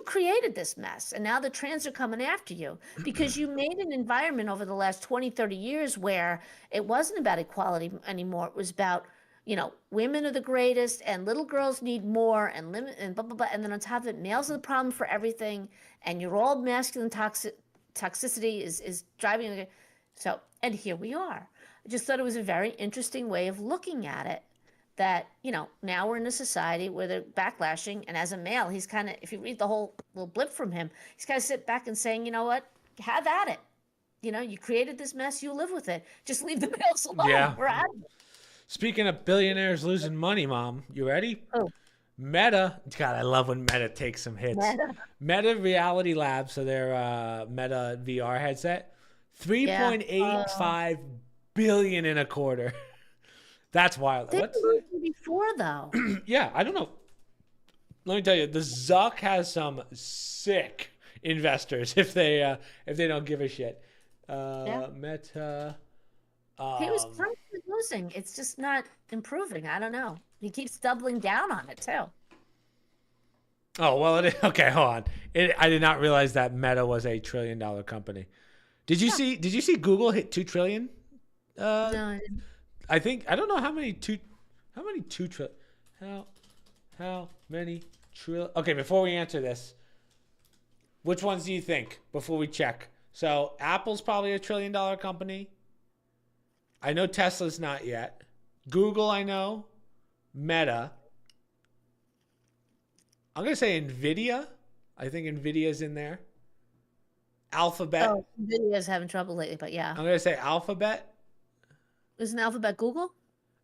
created this mess. And now the trans are coming after you because you made an environment over the last 20, 30 years where it wasn't about equality anymore. It was about, women are the greatest and little girls need more and limit and blah, blah, blah. And then on top of it, males are the problem for everything. And your old masculine toxicity is driving. So, and here we are. I just thought it was a very interesting way of looking at it, that, now we're in a society where they're backlashing. And as a male, he's kind of, if you read the whole little blip from him, he's kind of sit back and saying, you know what, have at it. you created this mess, you live with it. Just leave the males alone. Yeah. We're out of it. Speaking of billionaires losing money, Mom, you ready? Oh, Meta. God, I love when Meta takes some hits. Meta. Meta Reality Labs, so their Meta VR headset, Yeah. 3.85 billion in a quarter. That's wild. They What's were before though. yeah, I don't know. Let me tell you, the Zuck has some sick investors if they don't give a shit. Meta. He was constantly losing. It's just not improving. I don't know. He keeps doubling down on it too. Oh well, okay. Hold on. I did not realize that Meta was a $1 trillion company. Did you see? Did you see Google hit 2 trillion? No, I didn't. I think I don't know how many two trillion. How many trillion? Okay, before we answer this, which ones do you think? Before we check, so Apple's probably a $1 trillion company. I know Tesla's not yet. Google, I know. Meta. I'm gonna say Nvidia. I think Nvidia's in there. Alphabet. Oh, Nvidia's having trouble lately, but yeah. I'm gonna say Alphabet. Isn't Alphabet Google?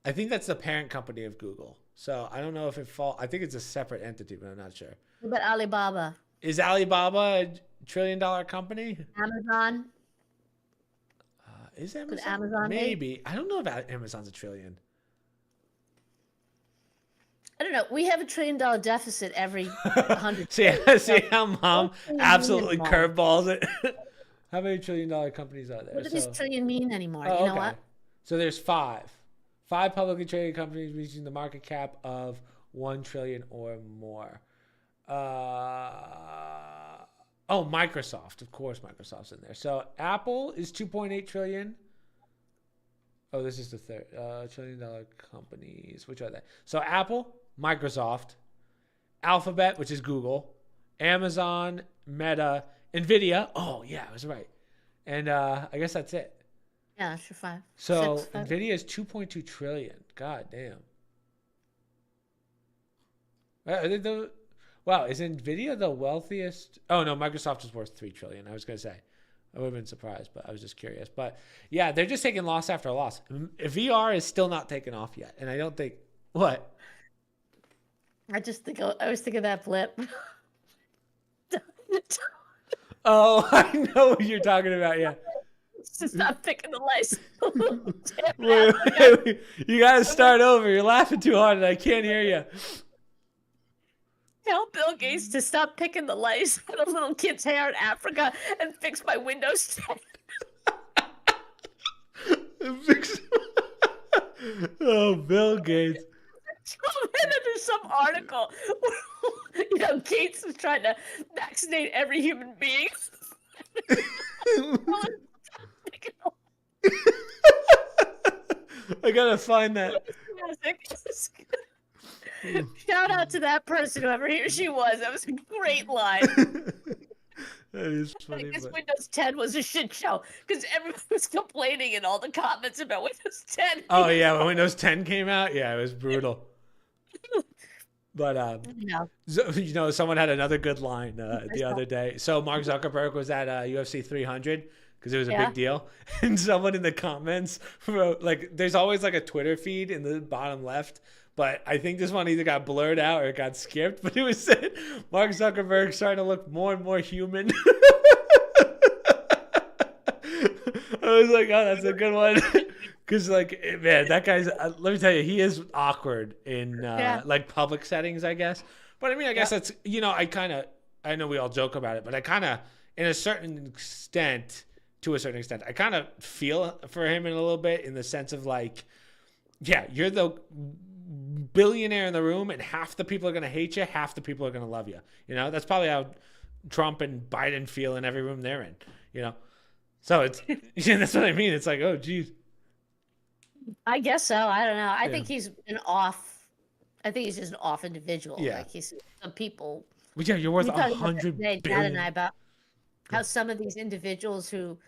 I think that's the parent company of Google. So I don't know if it falls. I think it's a separate entity, but I'm not sure. What about Alibaba? Is Alibaba a $1 trillion company? Amazon? Is Amazon? Could Amazon be? Maybe. I don't know if Amazon's a trillion. I don't know. We have a $1 trillion deficit every 100. See how Mom What absolutely do you mean, curveballs it. How many $1 trillion companies are there? What does this trillion mean anymore? Oh, You know okay. what? So there's five publicly traded companies reaching the market cap of 1 trillion or more. Microsoft. Of course, Microsoft's in there. So Apple is 2.8 trillion. Oh, this is the third $1 trillion companies. Which are they? So Apple, Microsoft, Alphabet, which is Google, Amazon, Meta, Nvidia. Oh yeah, I was right. And I guess that's it. Yeah, sure, 5. So 6, 5. Nvidia is 2.2 trillion. God damn. Wow, is Nvidia the wealthiest? Oh no, Microsoft is worth 3 trillion. I was gonna say, I would have been surprised, but I was just curious. But yeah, they're just taking loss after loss. VR is still not taking off yet, and I don't think what. I was thinking that blip. Oh, I know what you're talking about. Yeah. Just stop picking the lice. Wait, you gotta start over. You're laughing too hard, and I can't hear you. Tell Bill Gates to stop picking the lice out of little kids' hair in Africa and fix my Windows 10. Oh, Bill Gates. There's some article where, Gates is trying to vaccinate every human being. I gotta find that. Shout out to that person, whoever he or she was. That was a great line. That is funny. This Windows 10 was a shit show because everyone was complaining in all the comments about Windows 10. Oh yeah, when Windows 10 came out, yeah, it was brutal. But someone had another good line the other day. So Mark Zuckerberg was at UFC 300 because it was a big deal, and someone in the comments wrote, like, there's always like a Twitter feed in the bottom left, but I think this one either got blurred out or it got skipped. But it was said Mark Zuckerberg starting to look more and more human. I was like, oh, that's a good one. Because, like, man, that guy's, let me tell you, he is awkward in, like, public settings, I guess. But, I mean, I guess that's, I know we all joke about it, but I kind of, to a certain extent, I kind of feel for him in a little bit in the sense of, like, yeah, you're the billionaire in the room, and half the people are going to hate you, half the people are going to love you. That's probably how Trump and Biden feel in every room they're in, So it's, that's what I mean. It's like, oh, geez. I guess so. I don't know. I think he's just an off individual. Yeah. Like, he's some people. Well, yeah, you're worth We talked about 100 that today, billion. Dad and I, about how some of these individuals who,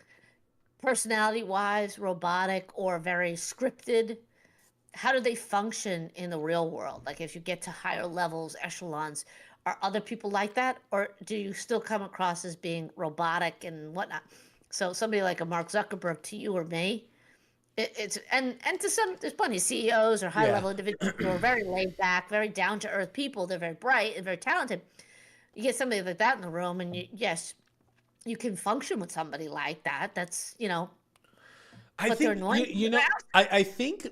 personality-wise, robotic or very scripted, how do they function in the real world? Like, if you get to higher levels, echelons, are other people like that, or do you still come across as being robotic and whatnot? So somebody like a Mark Zuckerberg to you or me, it's and to some, there's plenty of CEOs or high Yeah. level individuals who are very laid back, very down to earth people. They're very bright and very talented. You get somebody like that in the room, and yes, you can function with somebody like that. That's I but they're think annoying. I think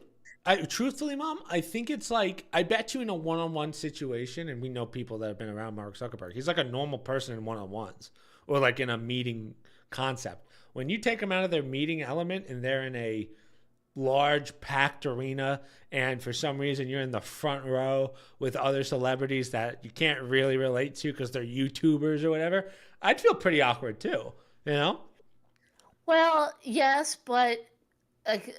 truthfully, Mom, I think it's like I bet you in a one-on-one situation, and we know people that have been around Mark Zuckerberg. He's like a normal person in one-on-ones, or like in a meeting concept. When you take them out of their meeting element and they're in a large packed arena, and for some reason you're in the front row with other celebrities that you can't really relate to because they're YouTubers or whatever, I'd feel pretty awkward too. You know? Well, yes, but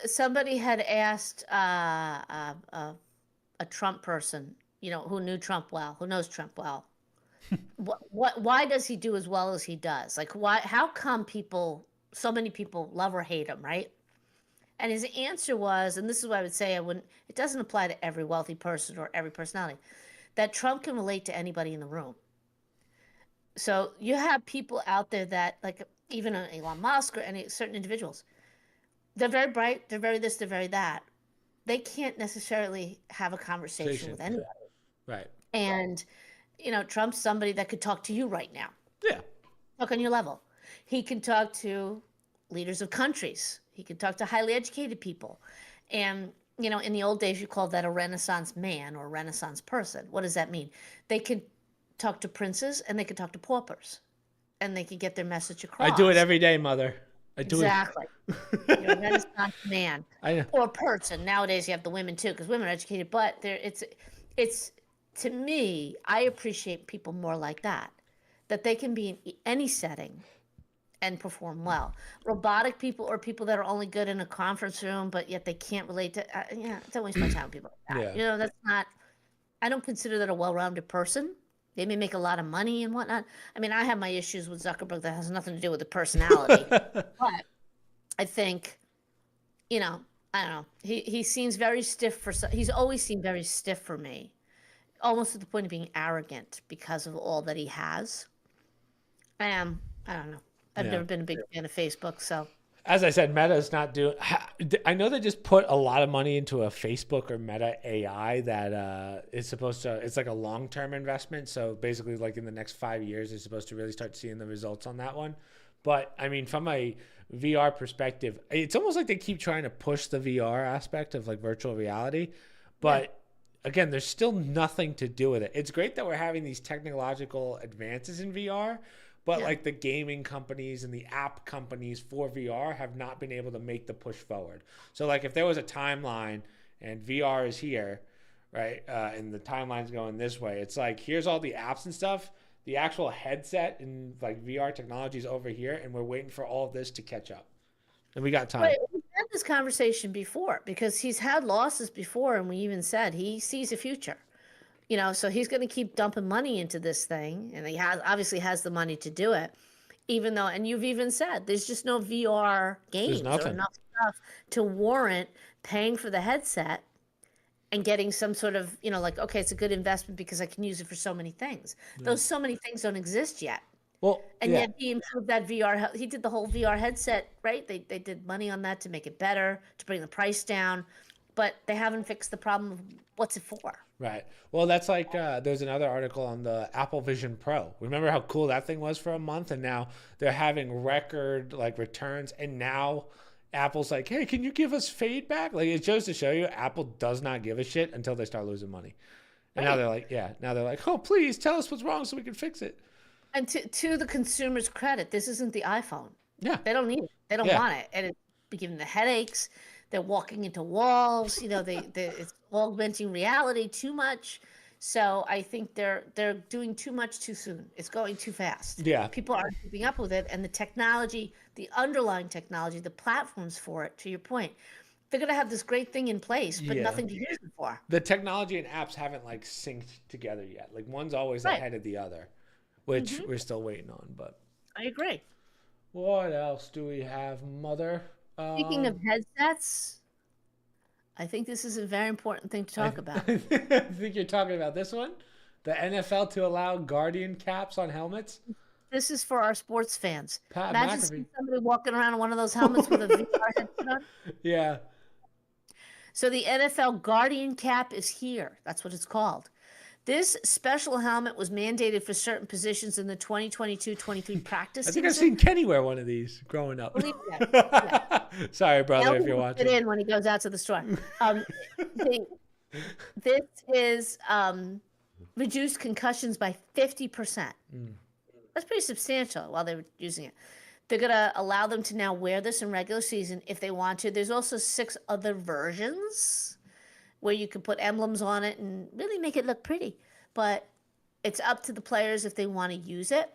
somebody had asked a Trump person, who knew Trump well, who knows Trump well, why does he do as well as he does? Like, why? How come so many people love or hate him, right? And his answer was, and this is what I would say, I wouldn't. It doesn't apply to every wealthy person or every personality, that Trump can relate to anybody in the room. So you have people out there that, like, even Elon Musk or any certain individuals, they're very bright, they're very this, they're very that. They can't necessarily have a conversation Station. with anybody. Right. And, Trump's somebody that could talk to you right now, Yeah. talk on your level. He can talk to leaders of countries, he can talk to highly educated people. And, in the old days, you called that a Renaissance man or a Renaissance person. What does that mean? They can talk to princes and they can talk to paupers and they can get their message I do it across. every day, Mother. I do Exactly. You're a it. Renaissance man I know. or person. Nowadays, you have the women too, because women are educated. But it's to me, I appreciate people more like that they can be in any setting and perform well. Robotic people or people that are only good in a conference room, but yet they can't relate to. Yeah, don't waste my time with people like that. Yeah. That's not. I don't consider that a well-rounded person. They may make a lot of money and whatnot. I mean, I have my issues with Zuckerberg that has nothing to do with the personality, but I think, I don't know. He seems very stiff he's always seemed very stiff for me, almost to the point of being arrogant because of all that he has. I don't know. I've Yeah. never been a big fan of Facebook, so As I said, Meta is not doing. I know they just put a lot of money into a Facebook or Meta AI that is supposed to. It's like a long-term investment. So basically, like in the next 5 years, they're supposed to really start seeing the results on that one. But I mean, from a VR perspective, it's almost like they keep trying to push the VR aspect of like virtual reality, yeah. but again, there's still nothing to do with it. It's great that we're having these technological advances in VR, but Yeah. like the gaming companies and the app companies for VR have not been able to make the push forward. So like if there was a timeline and VR is here, right, and the timeline's going this way, it's like here's all the apps and stuff. The actual headset and like VR technology is over here, and we're waiting for all of this to catch up. And we got time. But we've had this conversation before because he's had losses before, and we even said he sees a future. So he's going to keep dumping money into this thing, and he obviously has the money to do it. Even though, and you've even said there's just no VR There's games or nothing. enough stuff to warrant paying for the headset and getting some sort of, like, okay, it's a good investment because I can use it for so many things. Those so many things don't exist yet. Well, And yeah. yet he improved that VR. He did the whole VR headset, right? They did money on that to make it better, to bring the price down, but they haven't fixed the problem of what's it for. Right. Well, that's like there's another article on the Apple Vision Pro. Remember how cool that thing was for a month, and now they're having record like returns, and now Apple's like, hey, can you give us feedback? Like it shows to show you, Apple does not give a shit until they start losing money, and now Right. they're like, yeah, now they're like, oh, please tell us what's wrong so we can fix it. And to the consumer's credit, this isn't the iPhone. Yeah. They don't need it. They don't Yeah. want it, and it's be giving the headaches. They're walking into walls. It's augmenting reality too much. So I think they're doing too much too soon. It's going too fast. Yeah. People aren't keeping up with it, and the technology, the underlying technology, the platforms for it. To your point, they're going to have this great thing in place, but Yeah. nothing to use it for. The technology and apps haven't like synced together yet. Like one's always Right. ahead of the other, which we're still waiting on. But I agree. what else do we have, Mother? Speaking of headsets, I think this is a very important thing to talk about. I think you're talking about this one, the NFL to allow Guardian caps on helmets. This is for our sports fans. Pat Imagine McAfee. seeing somebody walking around in one of those helmets with a VR headset on. Yeah. So the NFL Guardian Cap is here. That's what it's called. This special helmet was mandated for certain positions in the 2022-23 practice I think I've season. seen Kenny wear one of these growing up. Believe that. Yeah. Sorry, brother, if Elvis you're will watching. fit in when he goes out to the store. This is reduced concussions by 50%. That's pretty substantial while they were using it. They're going to allow them to now wear this in regular season if they want to. There's also 6 other versions where you can put emblems on it and really make it look pretty. But it's up to the players if they want to use it.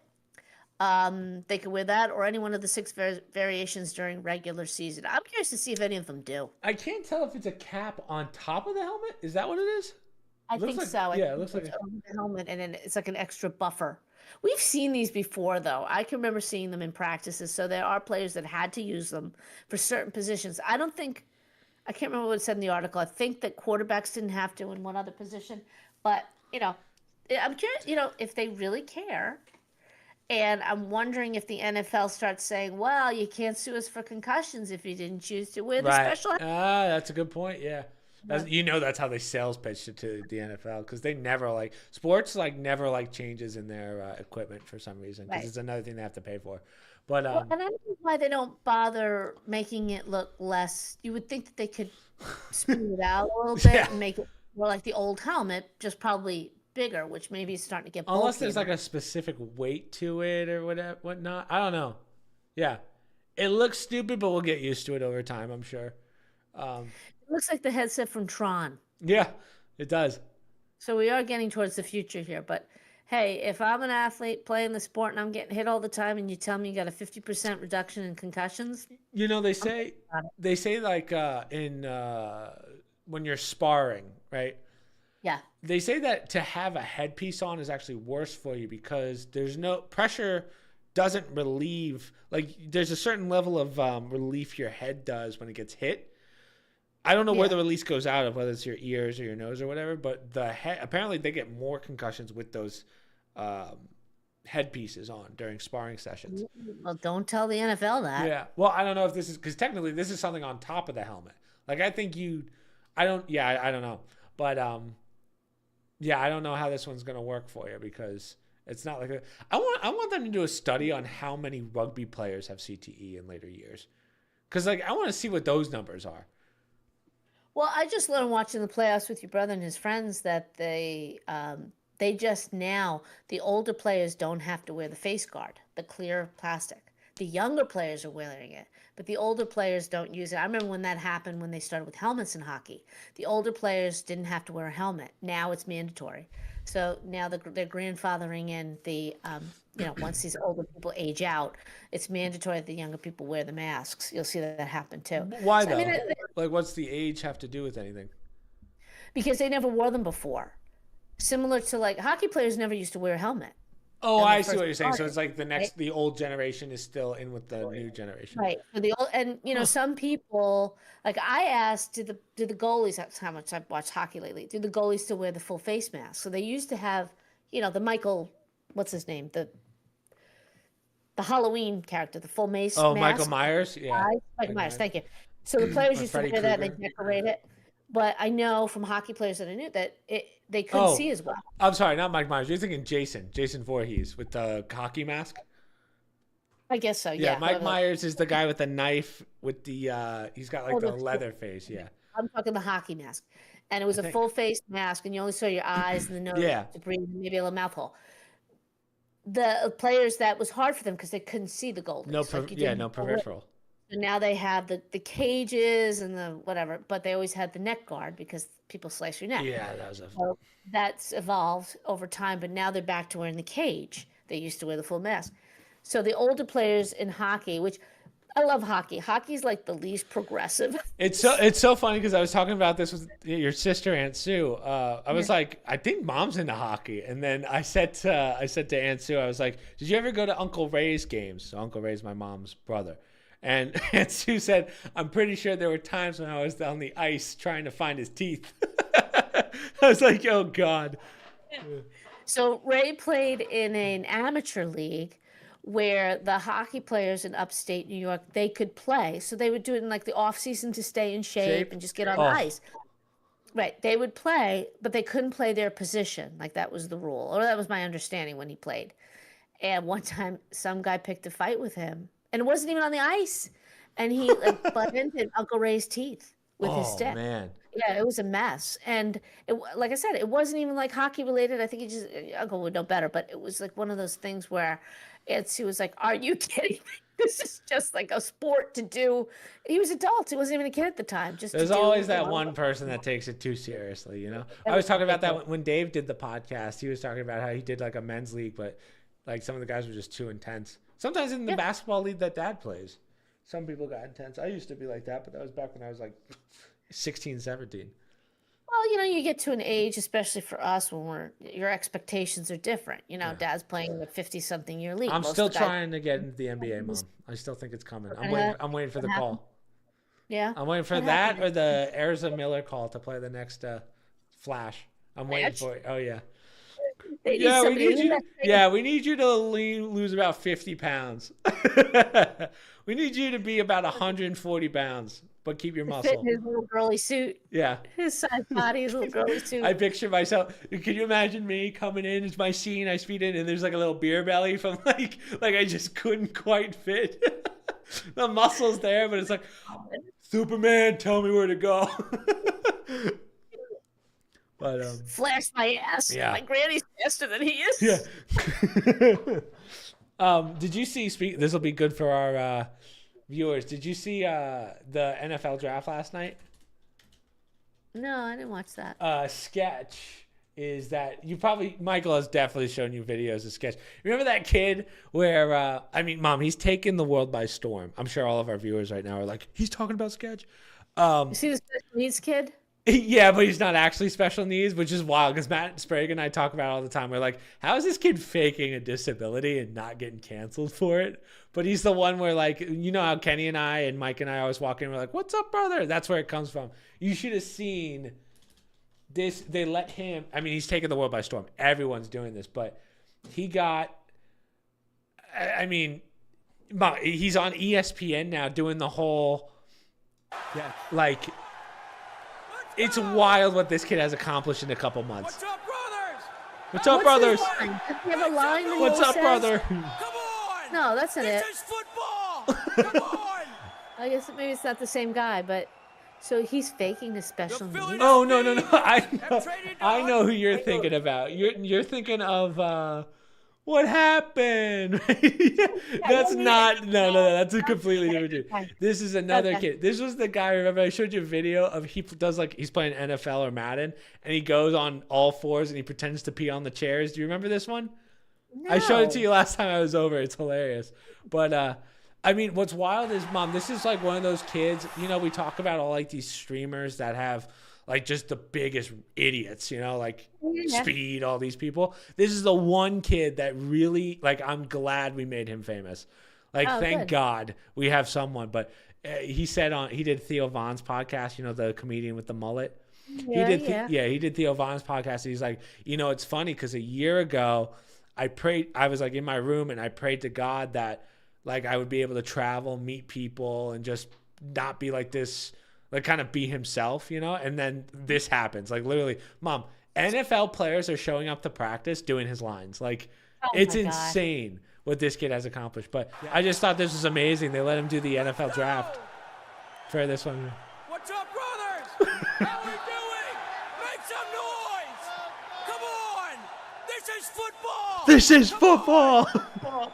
They can wear that or any one of the 6 variations during regular season. I'm curious to see if any of them do. I can't tell if it's a cap on top of the helmet. Is that what it is? I think like, so. Yeah, it looks like it's over the helmet, and then it's like an extra buffer. We've seen these before, though. I can remember seeing them in practices. So there are players that had to use them for certain positions. I can't remember what it said in the article. I think that quarterbacks didn't have to in one other position. But, I'm curious, if they really care. And I'm wondering if the NFL starts saying, well, you can't sue us for concussions if you didn't choose to wear the special. That's a good point. Yeah. That's how they sales pitched it to the NFL because they never sports never changes in their equipment for some reason because it's another thing they have to pay for. But and I don't know why they don't bother making it look less. You would think that they could smooth it out a little bit and make it more like the old helmet, just probably bigger, which maybe is starting to get bulky. Unless there's a specific weight to it or whatnot. I don't know. Yeah, it looks stupid, but we'll get used to it over time, I'm sure. It looks like the headset from Tron. Yeah, it does. So we are getting towards the future here. But hey, if I'm an athlete playing the sport and I'm getting hit all the time and you tell me you got a 50% reduction in concussions. They say in when you're sparring, right? Yeah. They say that to have a headpiece on is actually worse for you because there's no pressure doesn't relieve. There's a certain level of relief your head does when it gets hit. I don't know where the release goes out of, whether it's your ears or your nose or whatever, but the head, apparently they get more concussions with those headpieces on during sparring sessions. Well, don't tell the NFL that. Yeah. Well, I don't know if this is, because technically this is something on top of the helmet. I think I don't know. But, I don't know how this one's going to work for you because it's not I want them to do a study on how many rugby players have CTE in later years. Because, I want to see what those numbers are. Well, I just learned watching the playoffs with your brother and his friends that they just now, the older players don't have to wear the face guard, the clear plastic. The younger players are wearing it, but the older players don't use it. I remember when that happened when they started with helmets in hockey. The older players didn't have to wear a helmet. Now it's mandatory. So now they're grandfathering in the, once these older people age out, it's mandatory that the younger people wear the masks. You'll see that happen too. Why though? What's the age have to do with anything? Because they never wore them before. Similar to hockey players never used to wear a helmet. Oh, I see what you're saying. So it's the old generation is still in with the new generation. Right. So the old, and some people, I asked, do the goalies, that's how much I've watched hockey lately, do the goalies still wear the full face mask? So they used to have, the Michael, what's his name? The Halloween character, the full mask. Oh, Michael Myers? Yeah. Michael Myers, thank you. So the players used to wear that and they decorate it. But I know from hockey players that I knew that they couldn't see as well. I'm sorry, not Mike Myers. You're thinking Jason Voorhees with the hockey mask? I guess so, yeah. Mike Myers is the guy with the knife with the, he's got the leather face, yeah. I'm talking the hockey mask. And it was a full face mask and you only saw your eyes and the nose to breathe and maybe a little mouth hole. The players, that was hard for them because they couldn't see the goalies. No peripheral. So now they have the cages and the whatever, but they always had the neck guard because people slice your neck. Yeah, that's evolved over time, but now they're back to wearing the cage. They used to wear the full mask. So the older players in hockey, which I love hockey. Hockey's the least progressive. It's so funny because I was talking about this with your sister Aunt Sue. I was like, I think Mom's into hockey, and then I said to Aunt Sue, I was like, did you ever go to Uncle Ray's games? So Uncle Ray's my mom's brother. And Aunt Sue said, I'm pretty sure there were times when I was on the ice trying to find his teeth. I was like, oh, God. So Ray played in an amateur league where the hockey players in upstate New York, they could play. So they would do it in like the off season to stay in shape and just get on the Oh. ice. Right. They would play, but they couldn't play their position. Like that was the rule. Or that was my understanding when he played. And one time some guy picked a fight with him and it wasn't even on the ice. And he like butted into Uncle Ray's teeth with his stick. Oh man. Yeah, it was a mess. And like I said, it wasn't even like hockey related. I think he just, Uncle would know better, but it was like one of those things where he was like, are you kidding me? This is just like a sport to do. He was adult. He wasn't even a kid at the time. There's always that one person that takes it too seriously, you know? I was talking about that when Dave did the podcast. He was talking about how he did like a men's league, but like some of the guys were just too intense. Sometimes in the basketball league that Dad plays, some people got intense. I used to be like that, but that was back when I was like 16, 17. Well, you know, you get to an age, especially for us, when your expectations are different. You know, Dad's playing in a 50-something-year league. I'm still trying to get into the NBA, Mom. I still think it's coming. I'm waiting for the call. Yeah. I'm waiting for that or the Erza Miller call to play the next Flash. I'm waiting for it. Oh, yeah. We need you to lose about 50 pounds. We need you to be about 140 pounds. But keep your muscle. Fit in his little girly suit. Yeah. His size body, his little girly suit. I picture myself. Can you imagine me coming in? It's my scene. I speed in, and there's like a little beer belly from like I just couldn't quite fit. The muscle's there, but it's like, Superman, tell me where to go. But flash my ass. Yeah. My granny's faster than he is. Yeah. Did you see? This will be good for our viewers. Did you see the NFL draft last night? No, I didn't watch that. Sketch is that Michael has definitely shown you videos of Sketch. Remember that kid where Mom, he's taken the world by storm. I'm sure all of our viewers right now are like, he's talking about Sketch. You see the special needs kid? Yeah, but he's not actually special needs, which is wild because Matt Sprague and I talk about it all the time. We're like, how is this kid faking a disability and not getting canceled for it? But he's the one where, like, you know how Kenny and I and Mike and I always walk in, we're like, what's up, brother? That's where it comes from. You should have seen this. They let him, he's taking the world by storm. Everyone's doing this, but he got, he's on ESPN now doing the whole, like, it's wild what this kid has accomplished in a couple months. What's up, brothers? What's up, brothers? Does he have a line that he What's up, says? brother? Come on! No, that's not it. This is football! Come on! I guess maybe it's not the same guy, but so he's faking the special needs. Oh, no. I know who you're thinking about. You're thinking of what happened? That's not no. That's a completely different dude. This is another kid. This was the guy. Remember, I showed you a video of he does like he's playing NFL or Madden, and he goes on all fours and he pretends to pee on the chairs. Do you remember this one? No. I showed it to you last time I was over. It's hilarious. But what's wild is, Mom, this is like one of those kids. You know, we talk about all like these streamers that have like just the biggest idiots, you know, like Speed, all these people. This is the one kid that really, like, I'm glad we made him famous. Like, thank God we have someone. But he did Theo Von's podcast, you know, the comedian with the mullet. He did Theo Von's podcast. He's like, you know, it's funny because a year ago I was like in my room and I prayed to God that like I would be able to travel, meet people, and just not be like this, like kind of be himself, you know? And then this happens. Like literally, Mom, NFL players are showing up to practice doing his lines. Like it's insane what this kid has accomplished. But I just thought this was amazing. They let him do the NFL draft for this one. What's up, brothers? How we doing? Make some noise! Come on! This is football! This is football!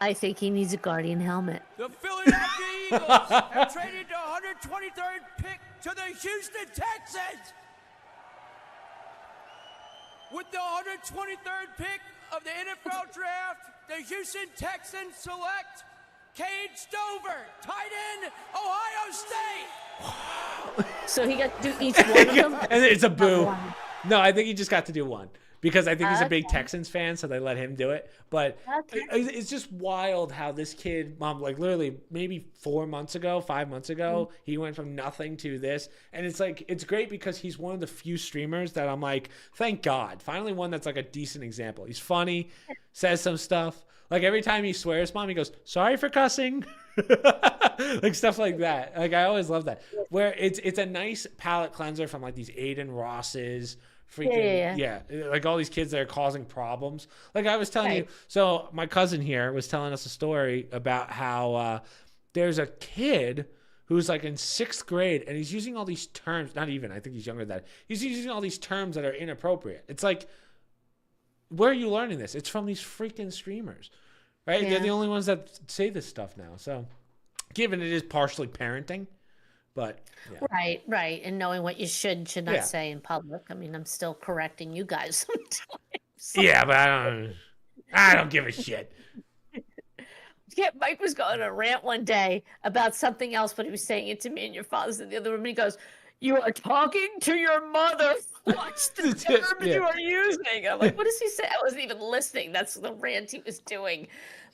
I think he needs a Guardian helmet. The Philadelphia Eagles have traded the 123rd pick to the Houston Texans. With the 123rd pick of the NFL draft, the Houston Texans select Cade Stover, tight end, Ohio State. So he got to do each one of them? And it's a boo. No, I think he just got to do one because I think he's a big Okay. Texans fan, so they let him do it. But Okay. it's just wild how this kid, mom, like literally maybe 4 months ago, 5 months ago, he went from nothing to this. And it's like, it's great because he's one of the few streamers that I'm like, thank God, finally one that's like a decent example. He's funny, says some stuff. Like every time he swears, mom, he goes, sorry for cussing. Like stuff like that. Like I always love that. Where it's a nice palate cleanser from like these Aiden Rosses, freaking Yeah. like all these kids that are causing problems. Like I was telling you, Right. so my cousin here was telling us a story about how there's a kid who's like in 6th grade and he's using all these terms. Not even, I think he's younger than that. He's using all these terms that are inappropriate. It's like, where are you learning this? It's from these freaking streamers, right? They're Yeah. the only ones that say this stuff now. So, given it is partially parenting, but yeah, Right. And knowing what you should not yeah, say in public. I mean, I'm still correcting you guys sometimes. yeah, but I don't give a shit. Yeah, Mike was going on a rant one day about something else, but he was saying it to me, and your father's in the other room, and he goes, "You are talking to your mother. Watch the terms Yeah. you are using." I'm like, "What does he say?" I wasn't even listening. That's the rant he was doing.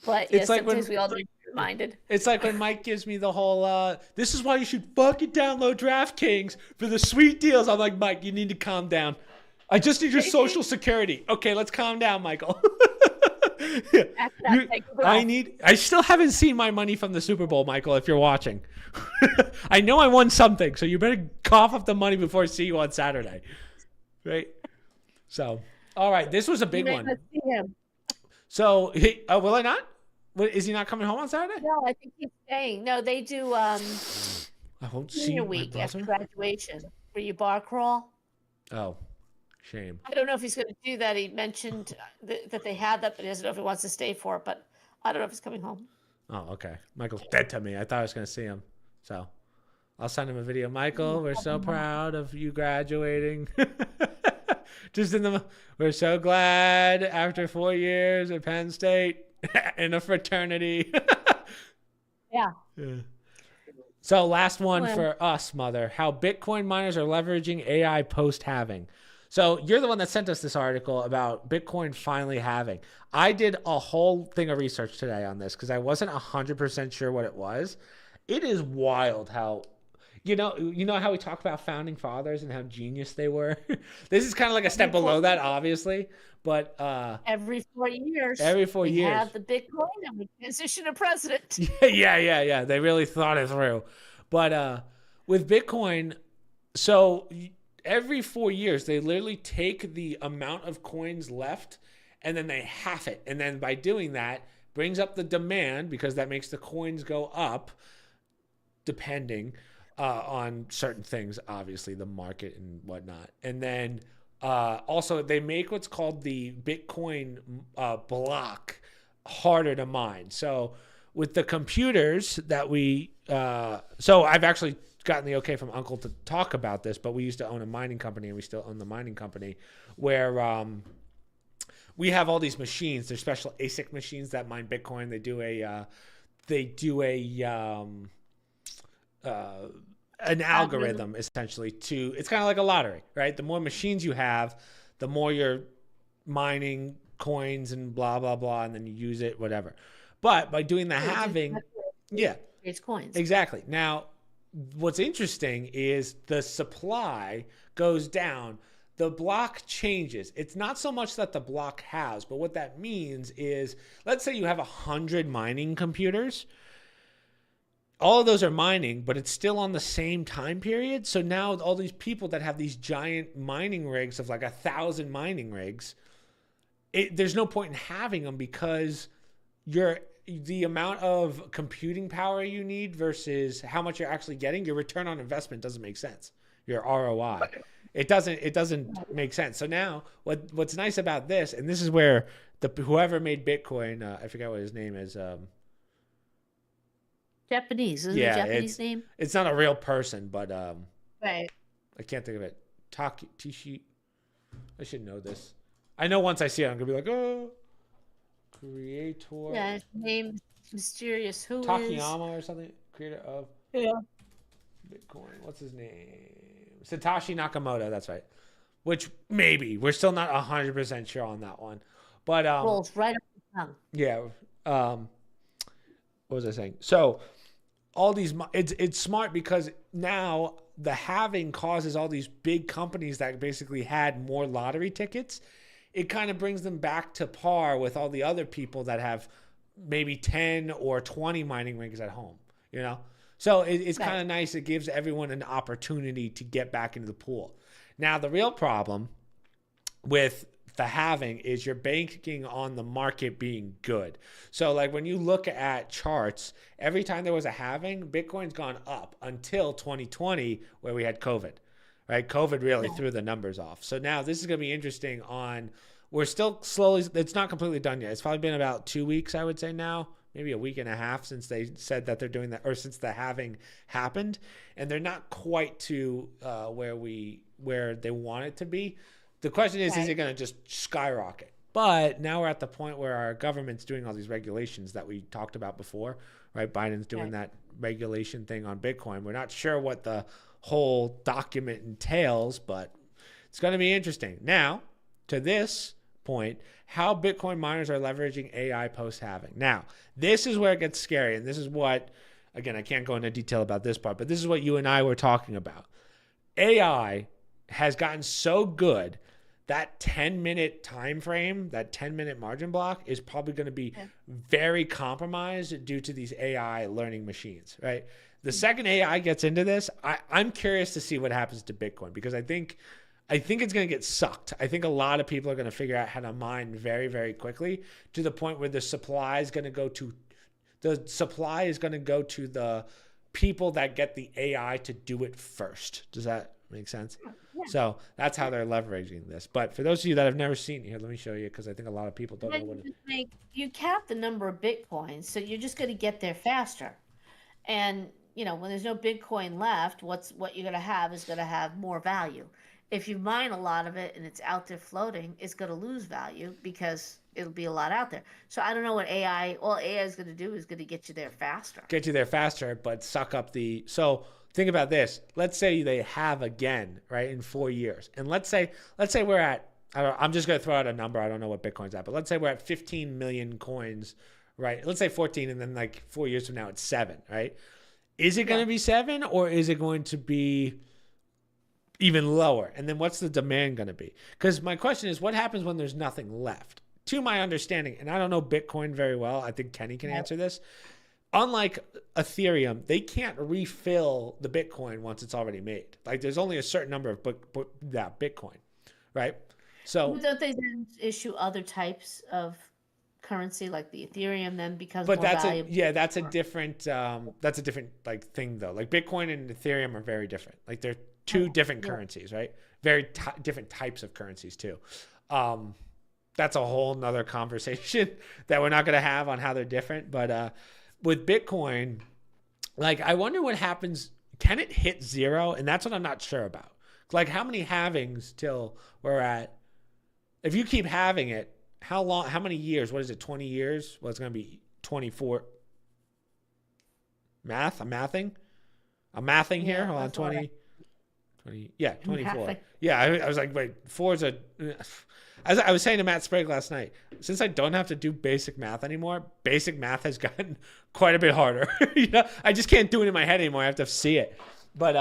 But yeah, It's like sometimes when we all need to be reminded. It's like when Mike gives me the whole, this is why you should fucking download DraftKings for the sweet deals. I'm like, Mike, you need to calm down. I just need your social security. Okay, let's calm down, Michael. After that, take a breath. I still haven't seen my money from the Super Bowl, Michael, if you're watching. I know I won something, so you better cough up the money before I see you on Saturday. Right? So, all right, this was a big one. Let's see him. So, will I not? Is he not coming home on Saturday? No, I think he's staying. No, they do I won't see senior my week after brother. graduation where you bar crawl. Oh, shame. I don't know if he's going to do that. He mentioned that they had that, but he doesn't know if he wants to stay for it. But I don't know if he's coming home. Oh, okay. Michael's dead to me. I thought I was going to see him. So I'll send him a video. Michael, we're so proud of you graduating. We're so glad after 4 years at Penn State in a fraternity. Yeah. So last one Well. for us, Mother. How Bitcoin miners are leveraging AI post-halving. So you're the one that sent us this article about Bitcoin finally halving. I did a whole thing of research today on this because I wasn't 100% sure what it was. It is wild how, you know how we talk about founding fathers and how genius they were? This is kind of like a step below that, obviously. But Every 4 years. every 4 we years. have the Bitcoin and we transition a president. Yeah. They really thought it through. But with Bitcoin, so every 4 years, they literally take the amount of coins left and then they half it. And then by doing that, brings up the demand because that makes the coins go up depending on certain things, obviously the market and whatnot. And then also they make what's called the Bitcoin block harder to mine. So with the computers that so I've actually gotten the okay from Uncle to talk about this, but we used to own a mining company and we still own the mining company where we have all these machines. They're special ASIC machines that mine Bitcoin. They do an algorithm essentially it's kind of like a lottery, right? The more machines you have, the more you're mining coins and blah, blah, blah, and then you use it, whatever. But by doing the halving, It's coins. exactly. Now, what's interesting is the supply goes down. The block changes. It's not so much that the block has, but what that means is, let's say you have 100 mining computers. All of those are mining, but it's still on the same time period. So now all these people that have these giant mining rigs of like 1,000 mining rigs, there's no point in having them because the amount of computing power you need versus how much you're actually getting, your return on investment doesn't make sense. Your ROI. It doesn't make sense. So now what's nice about this, and this is where whoever made Bitcoin, I forget what his name is, Japanese. Isn't it a Japanese name? It's not a real person, but Right. I can't think of it. Tishi. I should know this. I know once I see it, I'm gonna be like, oh, creator. Yeah, his name mysterious. Who is? Takayama or something. Creator of Yeah. Bitcoin. What's his name? Satoshi Nakamoto. That's right. which maybe we're still not 100% sure on that one. But Rolls right up the tongue. yeah, what was I saying? So all these, it's smart because now the halving causes all these big companies that basically had more lottery tickets. It kind of brings them back to par with all the other people that have maybe 10 or 20 mining rigs at home, you know? So it's kind of nice. It gives everyone an opportunity to get back into the pool. Now, the real problem with the halving is you're banking on the market being good. So like when you look at charts, every time there was a halving, Bitcoin's gone up until 2020 where we had COVID, right? COVID really threw the numbers off. So now this is going to be interesting we're still slowly, it's not completely done yet. It's probably been about 2 weeks, I would say now, maybe a week and a half since they said that they're doing that, or since the halving happened. And they're not quite to where they want it to be. The question is it going to just skyrocket? But now we're at the point where our government's doing all these regulations that we talked about before, right? Biden's doing that regulation thing on Bitcoin. We're not sure what the whole document entails, but it's going to be interesting. Now, to this point, how Bitcoin miners are leveraging AI post-halving. Now, this is where it gets scary, and this is what, again, I can't go into detail about this part, but this is what you and I were talking about. AI has gotten so good that 10-minute time frame, that 10-minute margin block is probably going to be very compromised due to these AI learning machines, right? The second AI gets into this, I'm curious to see what happens to Bitcoin, because I think it's going to get sucked. I think a lot of people are going to figure out how to mine very, very quickly to the point where the supply is going to go to the people that get the AI to do it first. Does that make sense? Yeah. So that's how they're leveraging this. But for those of you that have never seen it, here, let me show you, because I think a lot of people don't know what it is. You cap the number of Bitcoins, so you're just going to get there faster. And, when there's no Bitcoin left, what you're going to have is going to have more value. If you mine a lot of it and it's out there floating, it's going to lose value because it'll be a lot out there. So I don't know what all AI is going to do is going to get you there faster. But suck up so think about this. Let's say they have again, right, in 4 years. And let's say we're at, I'm just going to throw out a number. I don't know what Bitcoin's at, but let's say we're at 15 million coins, right? Let's say 14, and then like 4 years from now, it's 7, right? Is it going to be 7, or is it going to be even lower? And then what's the demand going to be? Because my question is, what happens when there's nothing left? To my understanding, and I don't know Bitcoin very well, I think Kenny can answer this. Unlike Ethereum, they can't refill the Bitcoin once it's already made. Like there's only a certain number of Bitcoin, right? So but don't they then issue other types of currency, like the Ethereum then becomes more valuable? That's a different like thing though. Like Bitcoin and Ethereum are very different. Like they're two different currencies, right? Very different types of currencies too. That's a whole nother conversation that we're not going to have on how they're different. But with Bitcoin, like I wonder what happens. Can it hit 0? And that's what I'm not sure about. Like how many halvings till we're at? If you keep having it, how long? How many years? What is it? 20 years? Well, it's going to be 24. Math? I'm mathing here. Hold on, 20. 20, yeah, 24. Yeah, I was like, wait, 4 is a... As I was saying to Matt Sprague last night, since I don't have to do basic math anymore, basic math has gotten quite a bit harder. I just can't do it in my head anymore. I have to see it. But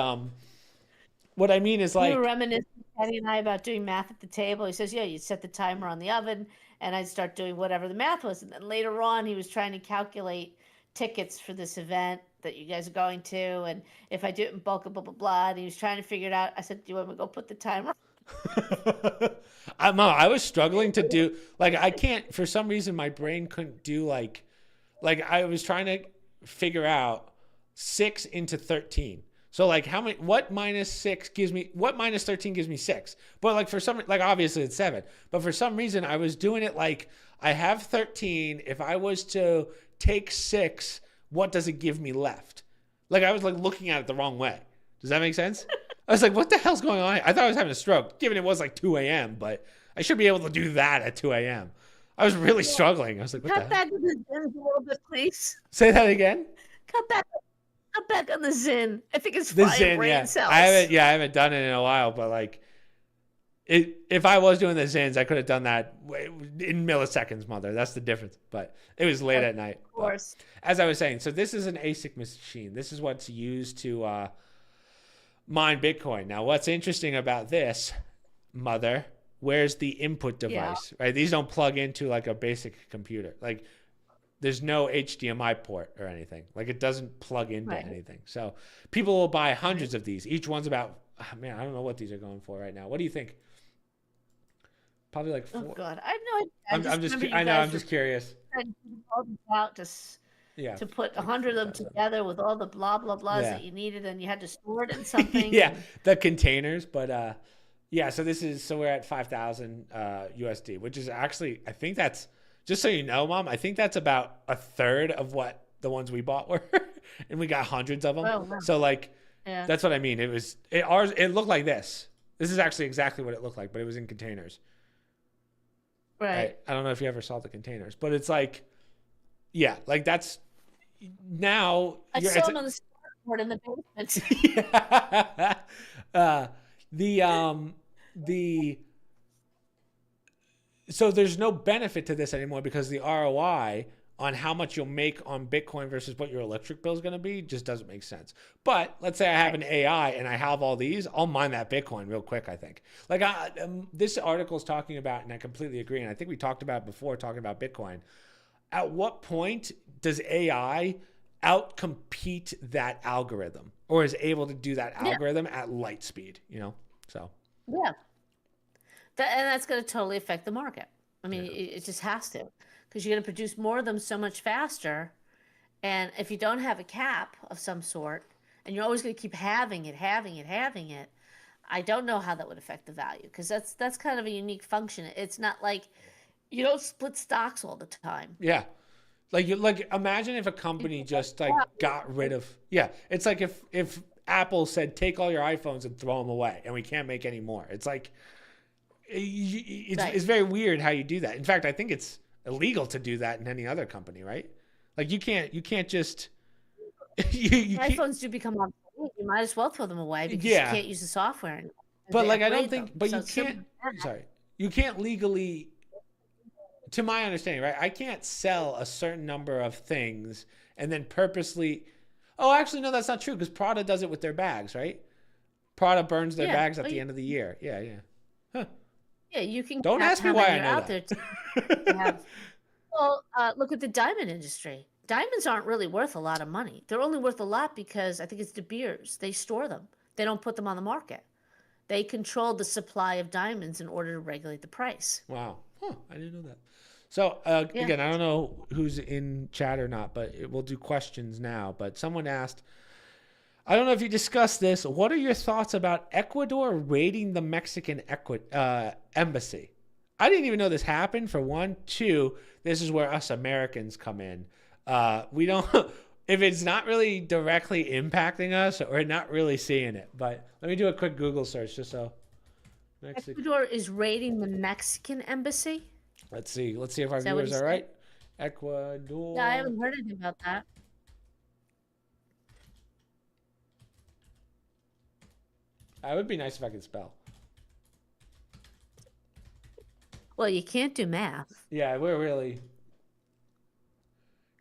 what I mean is like... We were reminiscing, Kenny and I, about doing math at the table. He says, yeah, you'd set the timer on the oven, and I'd start doing whatever the math was. And then later on, he was trying to calculate tickets for this event that you guys are going to, and if I do it in bulk, blah, blah, blah. And he was trying to figure it out. I said, do you want me to go put the timer on? I was struggling to do, like, I can't, for some reason, my brain couldn't do, like I was trying to figure out 6 into 13. So, like, what minus 13 gives me 6? But, like, for some, like, obviously it's 7. But for some reason, I was doing it like, I have 13. If I was to take 6, what does it give me left? Like, I was, like, looking at it the wrong way. Does that make sense? I was like, what the hell's going on? I thought I was having a stroke, given it was like 2 a.m., but I should be able to do that at 2 a.m. I was really struggling. I was like, what Cut the hell? back on the Zin a little bit, please. Say that again? Cut back on the Zin. I think it's The frying Zin, brain yeah. cells. I haven't done it in a while, but like, If I was doing the Zins, I could have done that in milliseconds, mother. That's the difference. But it was late at night. Of course. But as I was saying, so this is an ASIC machine. This is what's used to mine Bitcoin. Now, what's interesting about this, mother, where's the input device, right? These don't plug into like a basic computer. Like there's no HDMI port or anything. Like it doesn't plug into anything. So people will buy hundreds of these. Each one's about, man, I don't know what these are going for right now. What do you think? Probably like 4. Oh God, I have no idea. I'm just curious. Out to put 100 of them together with all the blah blah blahs that you needed, and you had to store it in something. The containers. But so we're at 5,000 USD, which is actually, I think that's, just so you know, Mom, I think that's about a third of what the ones we bought were, and we got hundreds of them. Oh, wow. So that's what I mean. It looked like this. This is actually exactly what it looked like, but it was in containers. Right. I don't know if you ever saw the containers, but it's like, like that's now. I saw them on the board in the basement. So there's no benefit to this anymore because the ROI on how much you'll make on Bitcoin versus what your electric bill is going to be just doesn't make sense. But let's say I have an AI and I have all these, I'll mine that Bitcoin real quick, I think. Like this article is talking about, and I completely agree, and I think we talked about it before talking about Bitcoin. At what point does AI outcompete that algorithm or is able to do that algorithm at light speed, So. Yeah. And that's going to totally affect the market. I mean, it just has to. Because you're going to produce more of them so much faster. And if you don't have a cap of some sort, and you're always going to keep having it, I don't know how that would affect the value. Because that's kind of a unique function. It's not like you don't split stocks all the time. Yeah. Like imagine if a company just got rid of, it's like if Apple said, take all your iPhones and throw them away and we can't make any more. It's like, it's very weird how you do that. In fact, I think it's illegal to do that in any other company, right? Like you can't just iPhones do become obsolete. You might as well throw them away because you can't use the software anymore. But I don't think you can't legally, to my understanding, right? I can't sell a certain number of things and then purposely, actually no, that's not true because Prada does it with their bags, right? Prada burns their bags at the end of the year. Yeah. Huh. Yeah, you can. Don't ask me why I know that. Look at the diamond industry. Diamonds aren't really worth a lot of money. They're only worth a lot because I think it's De Beers. They store them. They don't put them on the market. They control the supply of diamonds in order to regulate the price. Wow. I didn't know that. So, again, I don't know who's in chat or not, but we'll do questions now. But someone asked, I don't know if you discussed this. What are your thoughts about Ecuador raiding the Mexican embassy? I didn't even know this happened, for one. Two, this is where us Americans come in. We don't, if it's not really directly impacting us, we're not really seeing it. But let me do a quick Google search just so. Ecuador is raiding the Mexican embassy? Let's see if our viewers are right. Ecuador. Yeah, I haven't heard anything about that. It would be nice if I could spell. Well, you can't do math. Yeah, we're really.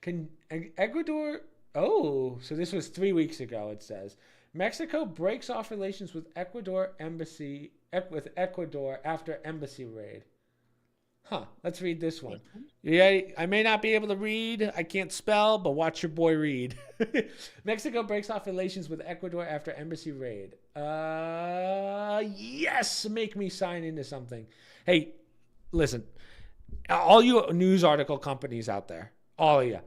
Can Ecuador? Oh, so this was 3 weeks ago. It says Mexico breaks off relations with Ecuador after embassy raid. Let's read this one. Yeah, I may not be able to read. I can't spell, but watch your boy read. Mexico breaks off relations with Ecuador after embassy raid. Yes, make me sign into something. Hey, listen, all you news article companies out there, all of you,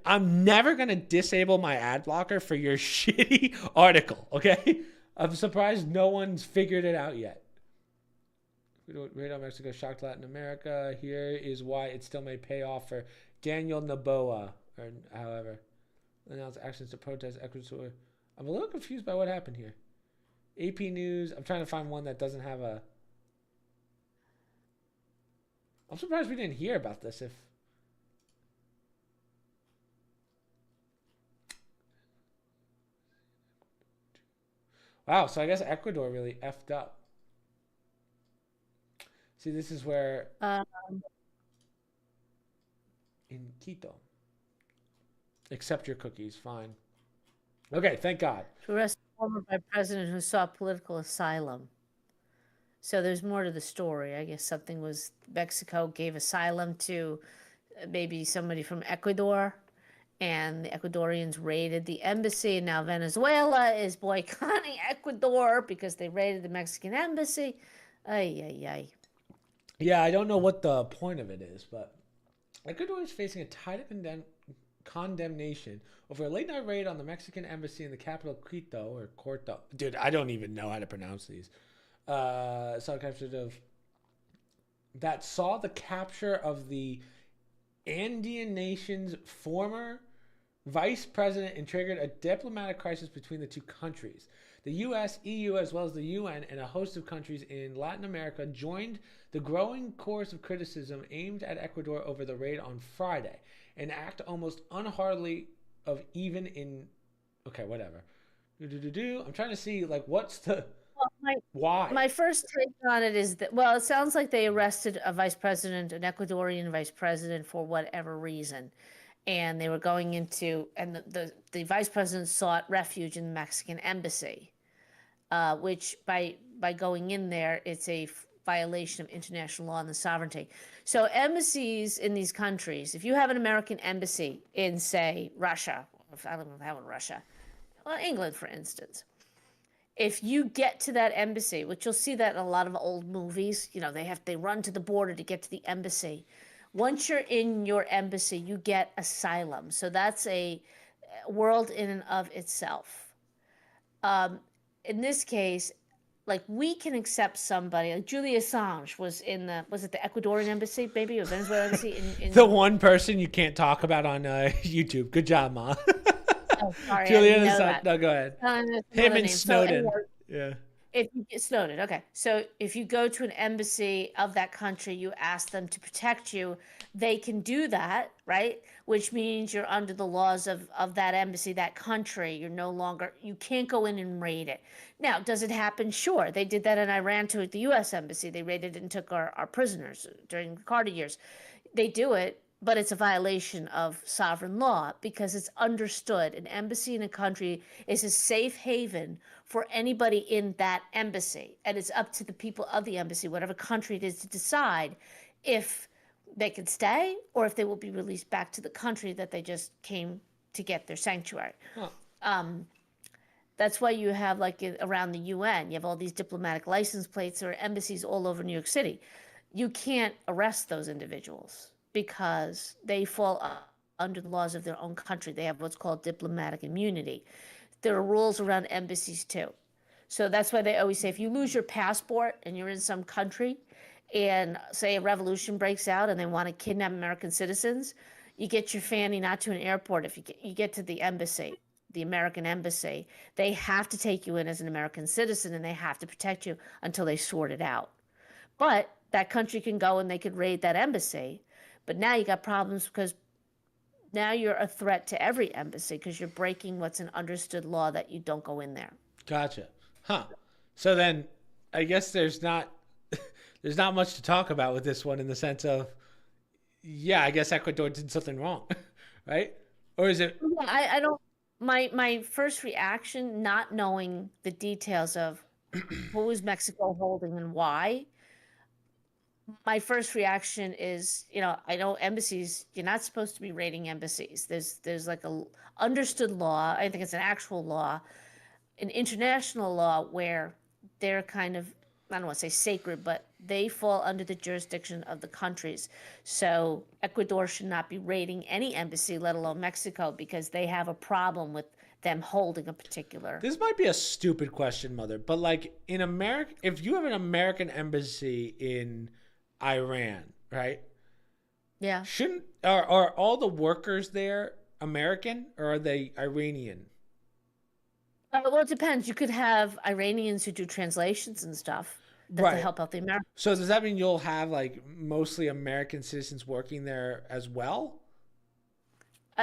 I'm never going to disable my ad blocker for your shitty article, okay? I'm surprised no one's figured it out yet. Radar Mexico shocked Latin America. Here is why it still may pay off for Daniel Noboa, or however, announced actions to protest Ecuador. I'm a little confused by what happened here. AP News. I'm trying to find one that doesn't have a. I'm surprised we didn't hear about this. Wow, so I guess Ecuador really effed up. See, this is where Uh, in Quito. Accept your cookies. Fine. Okay, thank God. to arrest a former vice president who sought political asylum. So there's more to the story. I guess something was Mexico gave asylum to maybe somebody from Ecuador, and the Ecuadorians raided the embassy, and now Venezuela is boycotting Ecuador because they raided the Mexican embassy. Ay, ay, ay. Yeah, I don't know what the point of it is, but Ecuador is facing a tide of condemnation over a late night raid on the Mexican embassy in the capital Quito or Corto. Dude, I don't even know how to pronounce these. That saw the capture of the Andean nation's former vice president and triggered a diplomatic crisis between the two countries. The US, EU, as well as the UN and a host of countries in Latin America joined the growing chorus of criticism aimed at Ecuador over the raid on Friday, an act almost unheardly of even in... Okay, whatever. I'm trying to see, like, what's the... Why? My first take on it is that, well, it sounds like they arrested a vice president, an Ecuadorian vice president, for whatever reason. And they were going into, and the vice president sought refuge in the Mexican embassy, which by going in there, it's a violation of international law and the sovereignty. So embassies in these countries, if you have an American embassy in, say, Russia, I don't know how in Russia, well, England, for instance, if you get to that embassy, which you'll see that in a lot of old movies, you know, they run to the border to get to the embassy. Once you're in your embassy, you get asylum. So that's a world in and of itself. In this case, like, we can accept somebody, like Julia Assange was in was it the Ecuadorian embassy, maybe, or Venezuela embassy? The one person you can't talk about on YouTube. Good job, Ma. Oh, sorry, Julian I didn't know Assange. that. No, go ahead. Him and Snowden. Yeah. If you get Snowden, okay. So if you go to an embassy of that country, you ask them to protect you, they can do that, right? Which means you're under the laws of that embassy, that country. You're no longer, you can't go in and raid it. Now, does it happen? Sure. They did that in Iran to the U.S. embassy. They raided and took our prisoners during the Carter years. They do it, but it's a violation of sovereign law because it's understood an embassy in a country is a safe haven for anybody in that embassy. And it's up to the people of the embassy, whatever country it is, to decide if they can stay or if they will be released back to the country that they just came to get their sanctuary. Huh. That's why you have, like, around the UN, you have all these diplomatic license plates or embassies all over New York City. You can't arrest those individuals because they fall under the laws of their own country. They have what's called diplomatic immunity. There are rules around embassies too. So that's why they always say if you lose your passport and you're in some country and say a revolution breaks out and they want to kidnap American citizens, you get your fanny not to an airport. If you get to the embassy, the American embassy, they have to take you in as an American citizen and they have to protect you until they sort it out. But that country can go and they could raid that embassy. But now you got problems because now you're a threat to every embassy because you're breaking what's an understood law that you don't go in there. Gotcha. Huh. So then I guess there's not much to talk about with this one in the sense of, yeah, I guess Ecuador did something wrong, right? Or is it? Yeah, I don't. My first reaction, not knowing the details of what was Mexico holding and why, my first reaction is, you know, I know embassies, you're not supposed to be raiding embassies. There's like a understood law. I think it's an actual law, an international law where they're kind of, I don't want to say sacred, but they fall under the jurisdiction of the countries. So Ecuador should not be raiding any embassy, let alone Mexico, because they have a problem with them holding a particular. This might be a stupid question, Mother, but like in America, if you have an American embassy in Iran, right? Yeah. Are all the workers there American or are they Iranian? Well, it depends. You could have Iranians who do translations and stuff that Right. to help out the Americans. So does that mean you'll have like mostly American citizens working there as well?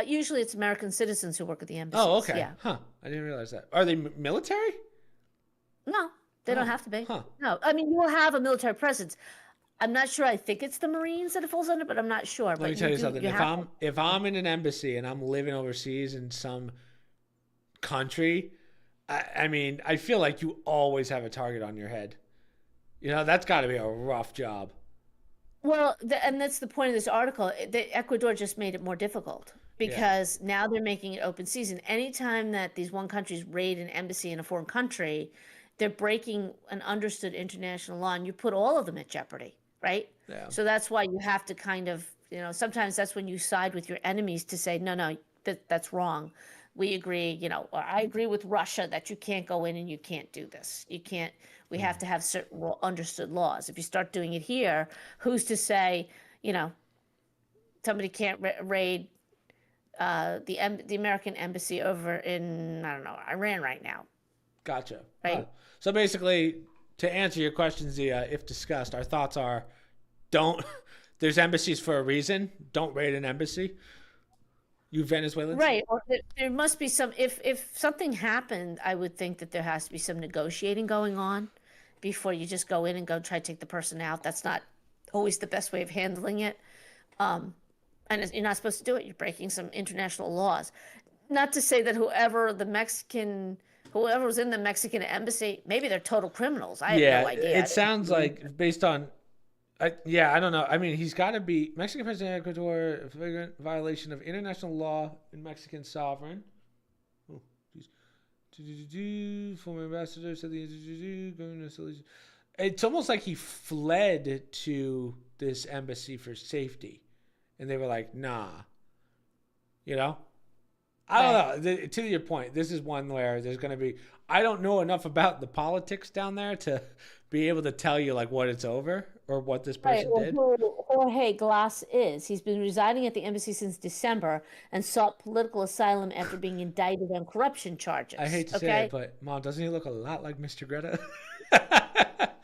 Usually it's American citizens who work at the embassies. Oh, okay. Yeah. Huh. I didn't realize that. Are they military? No, they don't Oh, have to be. huh. No, I mean, you will have a military presence. I'm not sure. I think it's the Marines that it falls under, but I'm not sure. Let me But tell you something. have If I'm in an embassy and I'm living overseas in some country, I mean, I feel like you always have a target on your head. You know, that's got to be a rough job. well, and that's the point of this article. Ecuador just made it more difficult Yeah. because now they're making it open season. Anytime that these one countries raid an embassy in a foreign country, they're breaking an understood international law, and you put all of them at jeopardy, right? Yeah. So that's why you have to kind of, sometimes that's when you side with your enemies to say, no, no, that's wrong. We agree, or I agree with Russia that you can't go in and you can't do this. You can't, we have to have certain understood laws. If you start doing it here, who's to say, you know, somebody can't raid the American embassy over in, I don't know, Iran right now, Gotcha. right? So basically, to answer your question, Zia, if discussed, our thoughts are don't, there's embassies for a reason. Don't raid an embassy. You Venezuelans? Right. Or there must be some, if something happened, I would think that there has to be some negotiating going on before you just go in and go try to take the person out. That's not always the best way of handling it. And you're not supposed to do it. You're breaking some international laws. Not to say that whoever's in the Mexican embassy, maybe they're total criminals. I have Yeah, no idea. it sounds like based on, I don't know. I mean, he's got to be Mexican president of Ecuador, a flagrant violation of international law and Mexican sovereign. Oh, geez. Former ambassador said it's almost like he fled to this embassy for safety, and they were like, "Nah," you know. I don't know. To your point, this is one where there's going to be. I don't know enough about the politics down there to be able to tell you like what it's over or what this person did. Who Jorge Glass is. He's been residing at the embassy since December and sought political asylum after being indicted on corruption charges. I hate to say it, but Mom, doesn't he look a lot like Mr. Greta?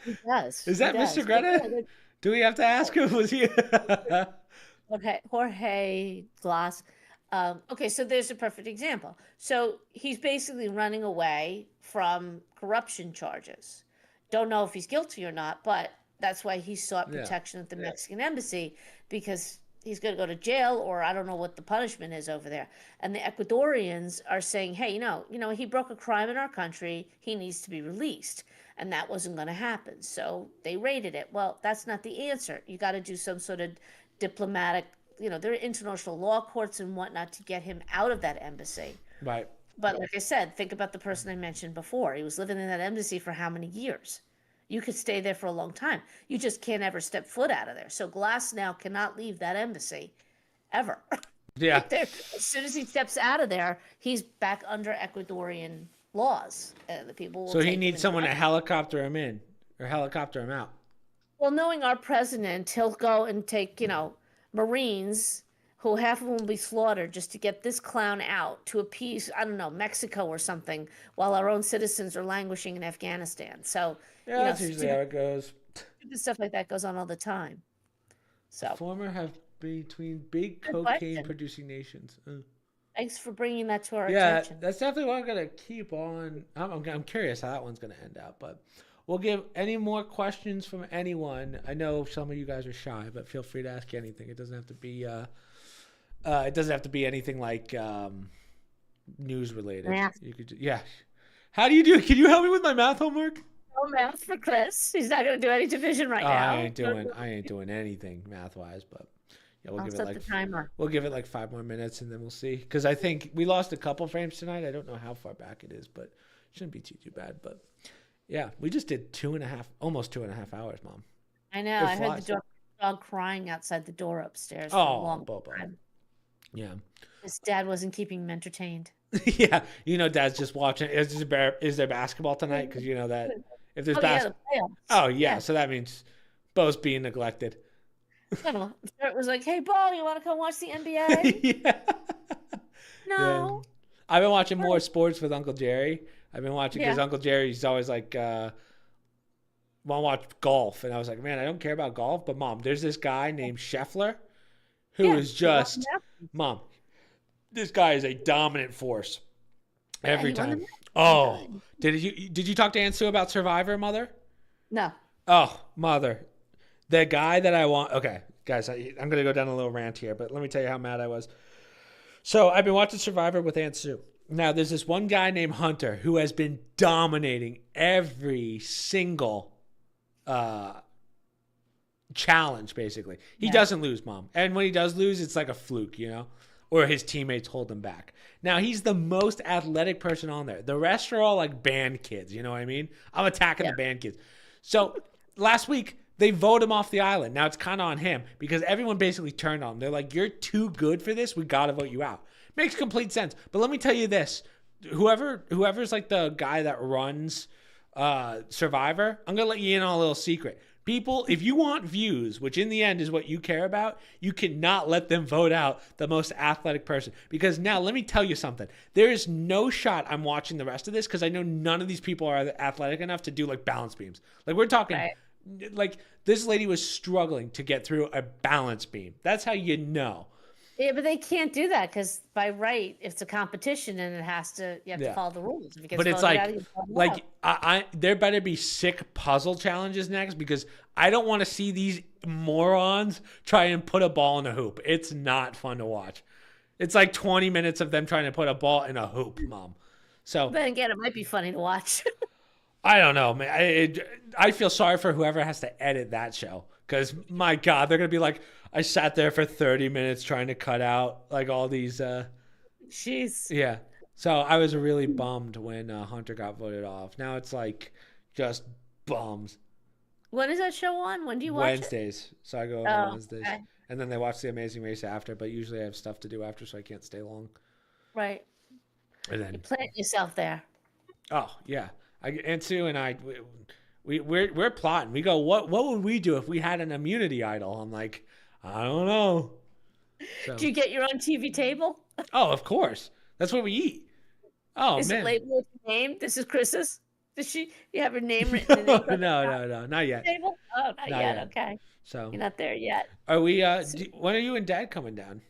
He does. Is that Mr. Greta? Do we have to ask him? Was he? Okay, Jorge Glass. Okay, so there's a perfect example. So he's basically running away from corruption charges. Don't know if he's guilty or not, but that's why he sought protection at the Mexican embassy, because he's going to go to jail, or I don't know what the punishment is over there. And the Ecuadorians are saying, hey, he broke a crime in our country. He needs to be released. And that wasn't going to happen. So they raided it. Well, that's not the answer. You got to do some sort of diplomatic, there are international law courts and whatnot to get him out of that embassy. Right. But like I said, think about the person I mentioned before. He was living in that embassy for how many years? You could stay there for a long time. You just can't ever step foot out of there. So Glass now cannot leave that embassy ever. Yeah. As soon as he steps out of there, he's back under Ecuadorian laws. The people will So he take needs him someone to and helicopter him in or helicopter him out. Well, knowing our president, he'll go and take, Marines who half of them will be slaughtered just to get this clown out to appease, I don't know, Mexico or something, while our own citizens are languishing in Afghanistan. So, Yeah, that's usually how it goes. Stuff like that goes on all the time. So, Former have between big cocaine producing nations. Thanks for bringing that to our attention. That's definitely what I'm gonna keep on. I'm curious how that one's gonna end out, but we'll give any more questions from anyone. I know some of you guys are shy, but feel free to ask anything. It doesn't have to be. It doesn't have to be anything like news related. Math. You could, yeah. How do you do? Can you help me with my math homework? No math for Chris. He's not going to do any division right now. I ain't doing anything math wise, but yeah, I'll set the timer. We'll give it like 5 more minutes and then we'll see. Because I think we lost a couple frames tonight. I don't know how far back it is, but it shouldn't be too bad. But yeah, we just did almost 2.5 hours, Mom. I know. I heard the dog crying outside the door upstairs. For a long time. Yeah. His dad wasn't keeping him entertained. Yeah, Dad's just watching. Is there basketball tonight? Because you know that if there's basketball. Oh yeah, so that means Bo's being neglected. It was like, hey, Bo, you want to come watch the NBA? Yeah. No. Yeah. I've been watching more sports with Uncle Jerry. I've been watching because Uncle Jerry's always like, want to watch golf, and I was like, man, I don't care about golf, but Mom, there's this guy named Scheffler, who is just, Mom, this guy is a dominant force every time. Oh, did you talk to Aunt Sue about Survivor, Mother? No. Oh, Mother, The guy that I want. Okay, guys, I'm gonna go down a little rant here, but let me tell you how mad I was. So I've been watching Survivor with Aunt Sue. Now there's this one guy named Hunter who has been dominating every single challenge. Basically, he doesn't lose, Mom, and when he does lose, it's like a fluke, or his teammates hold him back. Now he's the most athletic person on there. The rest are all like band kids. You know what I mean? I'm attacking the band kids. So last week they vote him off the island. Now it's kind of on him because everyone basically turned on him. They're like, "You're too good for this. We got to vote you out." Makes complete sense. But let me tell you this: whoever's like the guy that runs Survivor, I'm gonna let you in on a little secret. People, if you want views, which in the end is what you care about, you cannot let them vote out the most athletic person. Because now, let me tell you something. There is no shot I'm watching the rest of this because I know none of these people are athletic enough to do like balance beams. Like we're talking, like this lady was struggling to get through a balance beam. That's how you know. Yeah, but they can't do that because by right, it's a competition and you have to follow the rules. If it gets But it's voted out, there better be sick puzzle challenges next because I don't want to see these morons try and put a ball in a hoop. It's not fun to watch. It's like 20 minutes of them trying to put a ball in a hoop, Mom. So, but again, it might be funny to watch. I don't know, man. I feel sorry for whoever has to edit that show because, my God, they're going to be like, I sat there for 30 minutes trying to cut out like all these. Jeez. Yeah. So I was really bummed when Hunter got voted off. Now it's like just bums. When is that show on? When do you watch Wednesdays. So I go over Wednesdays. Okay. And then they watch The Amazing Race after, but usually I have stuff to do after, so I can't stay long. Right. And then you plant yourself there. Oh, yeah. Aunt Sue and I, we're plotting. We go, what would we do if we had an immunity idol? I'm like, I don't know. So. Do you get your own TV table? Oh, of course. That's what we eat. Oh, is man. Is it labeled with your name? This is Chris's? Does you have her name written? No, not yet. Table? Oh, not yet. Okay. So you're not there yet. Are we? When are you and Dad coming down?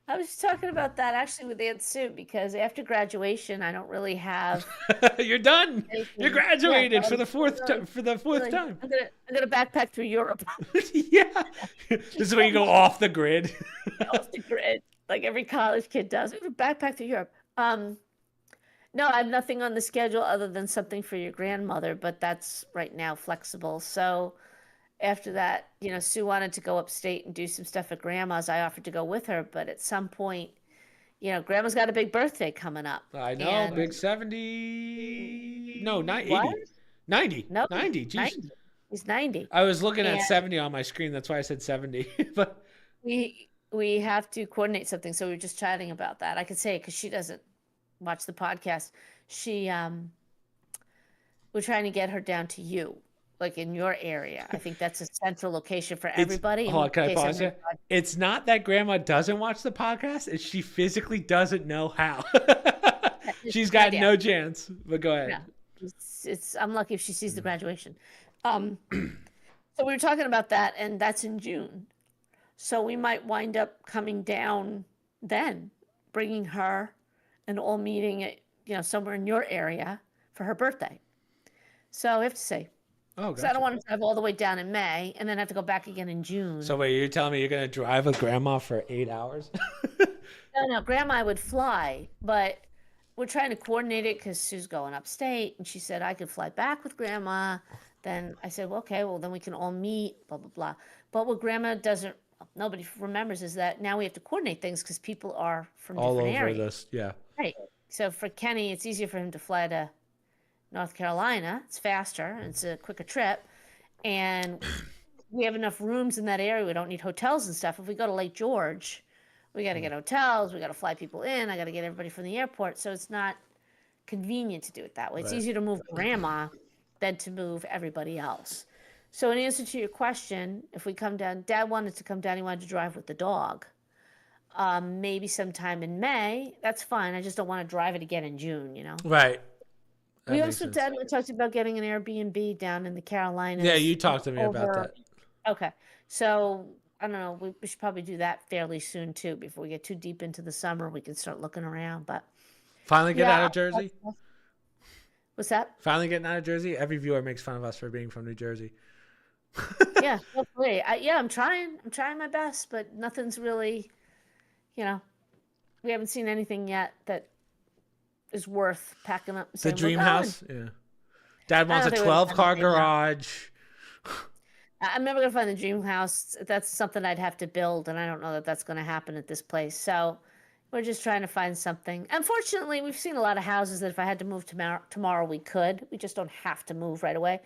I was talking about that actually with Aunt Sue because after graduation, I don't really have. You're done. Anything. You're graduated for the fourth time. I'm gonna backpack through Europe. Yeah, this is where you go off the grid. Off the grid, like every college kid does. Backpack through Europe. No, I have nothing on the schedule other than something for your grandmother, but that's right now flexible. So after that, Sue wanted to go upstate and do some stuff at Grandma's. I offered to go with her, but at some point, Grandma's got a big birthday coming up. I know, big 70. No, 90. What? 90. No, 90. Jeez. 90. He's 90. I was looking at 70 on my screen. That's why I said 70. But we have to coordinate something. So we were just chatting about that. I could say it because she doesn't watch the podcast. We're trying to get her down to you. Like in your area. I think that's a central location for everybody. Hold on, can I pause you? It's not that Grandma doesn't watch the podcast. It's she physically doesn't know how. She's got no chance. But go ahead. No, I'm lucky if she sees the graduation. So we were talking about that, and that's in June. So we might wind up coming down then, bringing her and all meeting at, somewhere in your area for her birthday. So we have to say. Oh, gotcha. So I don't want to drive all the way down in May and then have to go back again in June. So wait, you're telling me you're going to drive with Grandma for 8 hours? No, Grandma would fly, but we're trying to coordinate it because Sue's going upstate, and she said I could fly back with Grandma. Then I said, well, okay, well, then we can all meet, blah, blah, blah. But what Grandma nobody remembers is that now we have to coordinate things because people are from all different over areas. This, yeah. Right. So for Kenny, it's easier for him to fly to North Carolina. It's faster. It's a quicker trip. And we have enough rooms in that area. We don't need hotels and stuff. If we go to Lake George, we got to get hotels. We got to fly people in. I got to get everybody from the airport. So it's not convenient to do it that way. It's easier to move Grandma than to move everybody else. So in answer to your question, if we come down, Dad wanted to come down. He wanted to drive with the dog. Maybe sometime in May. That's fine. I just don't want to drive it again in June, Right. We also, Dad, we talked about getting an Airbnb down in the Carolinas. Yeah, you talked to me about that. Okay. So, I don't know. We should probably do that fairly soon, too. Before we get too deep into the summer, we can start looking around. But finally get out of Jersey? What's that? Finally getting out of Jersey? Every viewer makes fun of us for being from New Jersey. Yeah, hopefully. I'm trying. I'm trying my best, but nothing's really, you know, we haven't seen anything yet that is worth packing up and The saying we're dream going. house? Yeah. Dad I wants don't a think we're gonna 12 find the car dream house. garage. I'm never gonna find the dream house. That's something I'd have to build, and I don't know that that's gonna happen at this place. So we're just trying to find something. Unfortunately, we've seen a lot of houses that if I had to move tomorrow we could. We just don't have to move right away.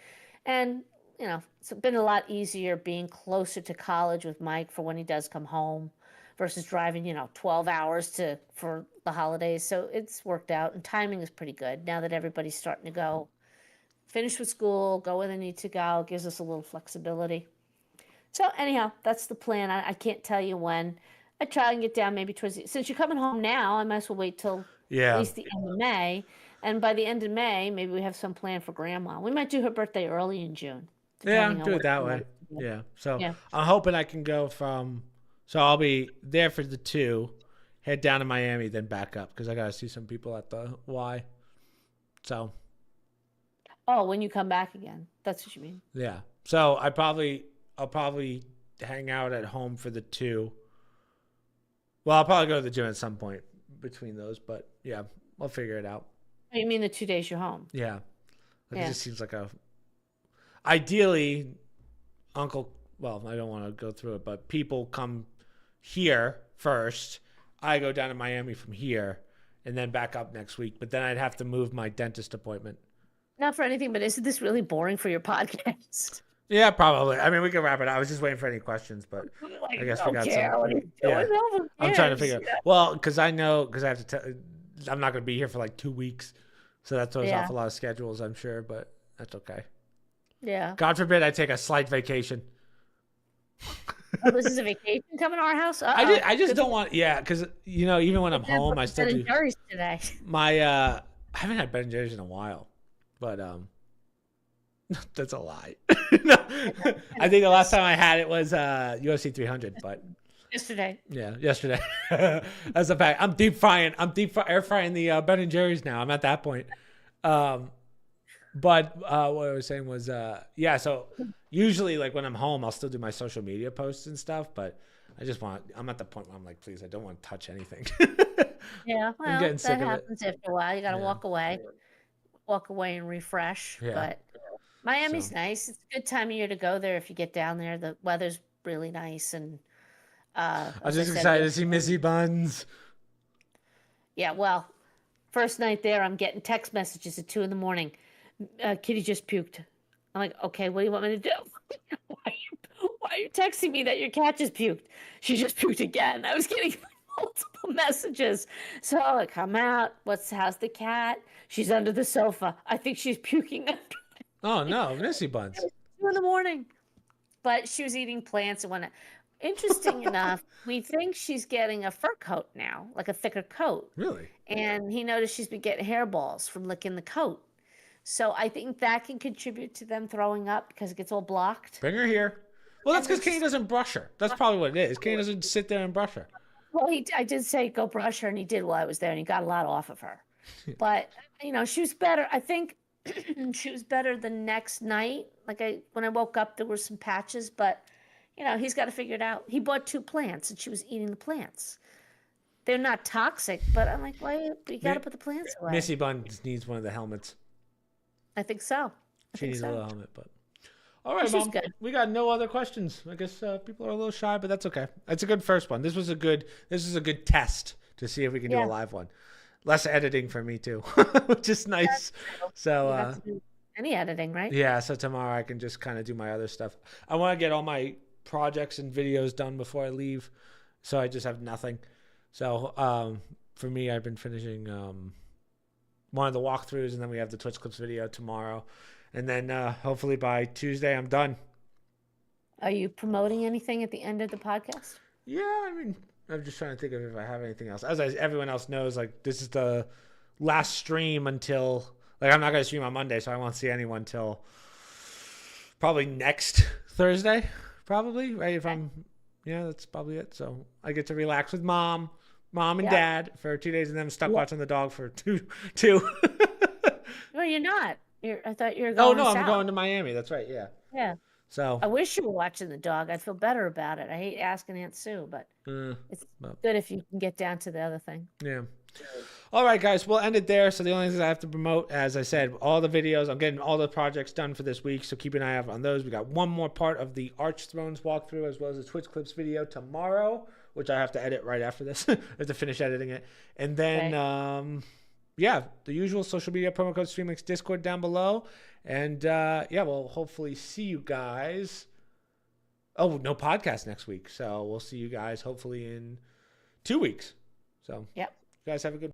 And, it's been a lot easier being closer to college with Mike for when he does come home versus driving, 12 hours for the holidays. So it's worked out and timing is pretty good now that everybody's starting to go finish with school, go where they need to go, gives us a little flexibility. So anyhow, that's the plan. I can't tell you when. I try and get down maybe since you're coming home now, I might as well wait till at Yeah. least the end of May. And by the end of May, maybe we have some plan for grandma. We might do her birthday early in June, Yeah, depending on do it what that she way. wants to do. Yeah. So Yeah. I'm hoping I can go so I'll be there for the 2, head down to Miami, then back up because I got to see some people at the Y. So, Oh, when you come back again. That's what you mean. yeah. So I'll probably hang out at home for the 2. Well, I'll probably go to the gym at some point between those, but yeah, I'll figure it out. Oh, you mean the 2 days you're home? Yeah. It Yeah. just seems like ideally, well, I don't want to go through it, but people come here first. I go down to Miami from here and then back up next week. But then I'd have to move my dentist appointment. Not for anything, but isn't this really boring for your podcast? Yeah, probably. I mean, we can wrap it up. I was just waiting for any questions, but Like, I guess we don't got care some. what are you Yeah. doing. No one I'm trying to cares. figure well, because I have to tell, I'm not going to be here for like 2 weeks. So that throws Yeah. off a lot of schedules, I'm sure, but that's okay. Yeah. God forbid I take a slight vacation. Oh, this is a vacation coming to our house? I just don't want, yeah, because, even when I'm home, I still do. Jerry's today. I haven't had Ben& Jerry's in a while, but that's a lie. No, I think the last time I had it was UFC 300, but Yesterday. yeah, yesterday. That's a fact. I'm air frying the Ben& Jerry's now. I'm at that point. But what I was saying was, yeah. So usually, like when I'm home, I'll still do my social media posts and stuff. But I'm at the point where I'm like, please, I don't want to touch anything. Yeah, well, getting sick that of it. happens after a while. You got to Yeah. walk away and refresh. Yeah. But Miami's So. nice. It's a good time of year to go there if you get down there. The weather's really nice, and I was as I just said, excited to see Missy Buns. yeah. Well, first night there, I'm getting text messages at 2 a.m. Kitty just puked. I'm like, okay, what do you want me to do? Why are you texting me that your cat just puked? She just puked again. I was getting multiple messages. So I come out. How's the cat? She's under the sofa. I think she's puking under Oh no, Missy Buns. 2 a.m. But she was eating plants and whatnot. Interesting enough, we think she's getting a fur coat now, like a thicker coat. Really? And he noticed she's been getting hairballs from licking the coat. So I think that can contribute to them throwing up because it gets all blocked. Bring her here. Well, that's because Kenny doesn't brush her. That's probably what it is. Kenny doesn't sit there and brush her. Well, I did say go brush her, and he did while I was there, and he got a lot off of her. But she was better. I think she was better the next night. When I woke up, there were some patches, but he's got to figure it out. He bought 2 plants, and she was eating the plants. They're not toxic, but I'm like, why you got to put the plants away? Missy Buns needs one of the helmets. I think so. She needs a little helmet, but all right, She's Mom. good. We got no other questions. I guess people are a little shy, but that's okay. It's a good first one. This is a good test to see if we can do a live one. Less editing for me too, which is nice. So You have to do any editing, right? yeah, so tomorrow I can just kind of do my other stuff. I want to get all my projects and videos done before I leave, so I just have nothing. So for me, I've been finishing one of the walkthroughs, and then we have the Twitch Clips video tomorrow. And then hopefully by Tuesday, I'm done. Are you promoting anything at the end of the podcast? Yeah, I mean, I'm just trying to think of if I have anything else. Everyone else knows, like, this is the last stream until, like, I'm not going to stream on Monday, so I won't see anyone till probably next Thursday, probably, right? That's probably it. So I get to relax with mom and dad for 2 days, and then I'm stuck watching the dog for two. No, you're not. I thought you were Oh, going no, south. I'm going to Miami. That's right, yeah. Yeah. So I wish you were watching the dog. I'd feel better about it. I hate asking Aunt Sue, but it's well. good if you can get down to the other thing. Yeah. All right, guys, we'll end it there. So the only things I have to promote, as I said, all the videos, I'm getting all the projects done for this week. So keep an eye out on those. We got one more part of the Arch Thrones walkthrough, as well as the Twitch Clips video tomorrow, which I have to edit right after this. I have to finish editing it. And then, yeah, the usual social media promo code StreamLinks Discord down below. And yeah, we'll hopefully see you guys. Oh, no podcast next week. So we'll see you guys hopefully in 2 weeks. So, yep. You guys have a good